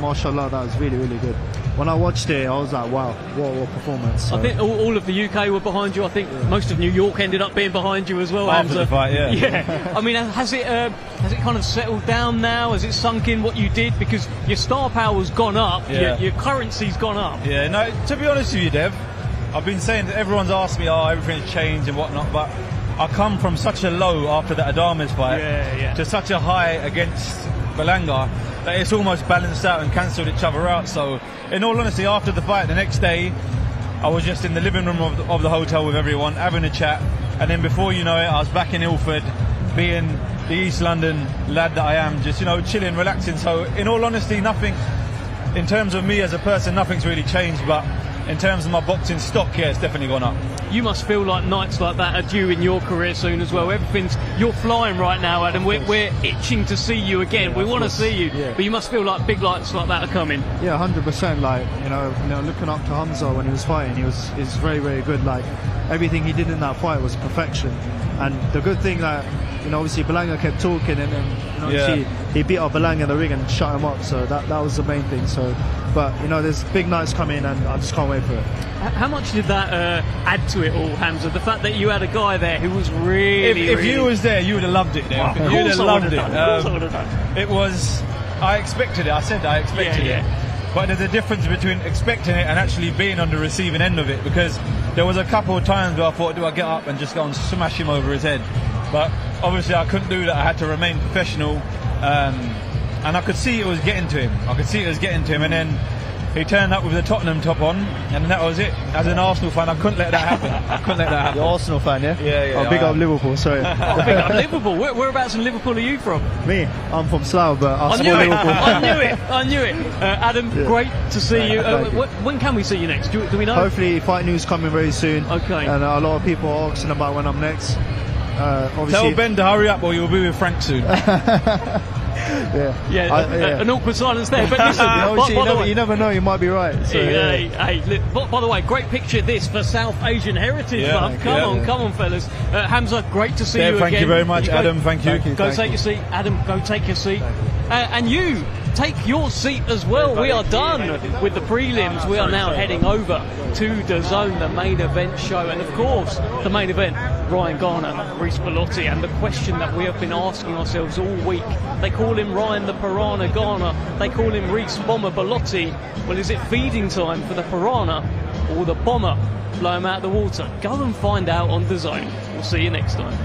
Mashallah, that was really, really good. When I watched it, I was like, wow, what a performance. So. I think all of the UK were behind you. I think most of New York ended up being behind you as well. After the fight, yeah. I mean, has it kind of settled down now? Has it sunk in what you did? Because your star power's gone up, your currency's gone up. Yeah, no, to be honest with you, Dev, I've been saying that everyone's asked me, everything's changed and whatnot, but I come from such a low after that Adames fight to such a high against Berlanga that it's almost balanced out and cancelled each other out. So, in all honesty, after the fight, the next day, I was just in the living room of the hotel with everyone, having a chat, and then before you know it, I was back in Ilford, being the East London lad that I am, just, you know, chilling, relaxing. So, in all honesty, nothing, in terms of me as a person, nothing's really changed, but in terms of my boxing stock, it's definitely gone up. You must feel like nights like that are due in your career soon as well. You're flying right now, Adam. We're itching to see you again. We want to see you, but you must feel like big lights like that are coming. Yeah, 100%. Like, you know, looking up to Hamza when he was fighting, he was very, very good. Like, everything he did in that fight was perfection. And the good thing that, you know, obviously Berlanga kept talking, and then, you know, he beat up Berlanga in the ring and shut him up. So that was the main thing. So, but you know, there's big nights coming, and I just can't wait for it. How much did that add to it all, Hamza? The fact that you had a guy there who was really... If you was there, you would have loved it. You'd have loved it. It was... I expected it. I said I expected it. But there's a difference between expecting it and actually being on the receiving end of it, because there was a couple of times where I thought, do I get up and just go and smash him over his head? But obviously I couldn't do that. I had to remain professional, and I could see it was getting to him. And then he turned up with the Tottenham top on, and that was it. As an Arsenal fan, I couldn't let that happen. You're Arsenal fan, yeah? Yeah. Oh, big up Liverpool, sorry. Big up Liverpool. Whereabouts in Liverpool are you from? Me? I'm from Slough, but I knew it. Liverpool. I knew it. Adam, great to see you. When can we see you next? Do we know? Hopefully, fight news coming very soon. Okay. And a lot of people are asking about when I'm next. Tell Ben to hurry up, or you'll be with Frank soon. An awkward silence there. But listen, you never know, you might be right. So, by the way, great picture this for South Asian Heritage Month. Come on, fellas. Hamza, great to see you again. Thank you very much, Adam. Thank you. Go take your seat. Adam, go take your seat. And you, take your seat as well. We are done with the prelims. We are now heading over to DAZN, the main event show. And of course, the main event, Ryan Garner Reece Bellotti. And the question that we have been asking ourselves all week, they call him Ryan the Piranha Garner, they call him Reece Bomber Bellotti. Well, is it feeding time for the Piranha, or the Bomber blow him out of the water? Go and find out on DAZN. We'll see you next time.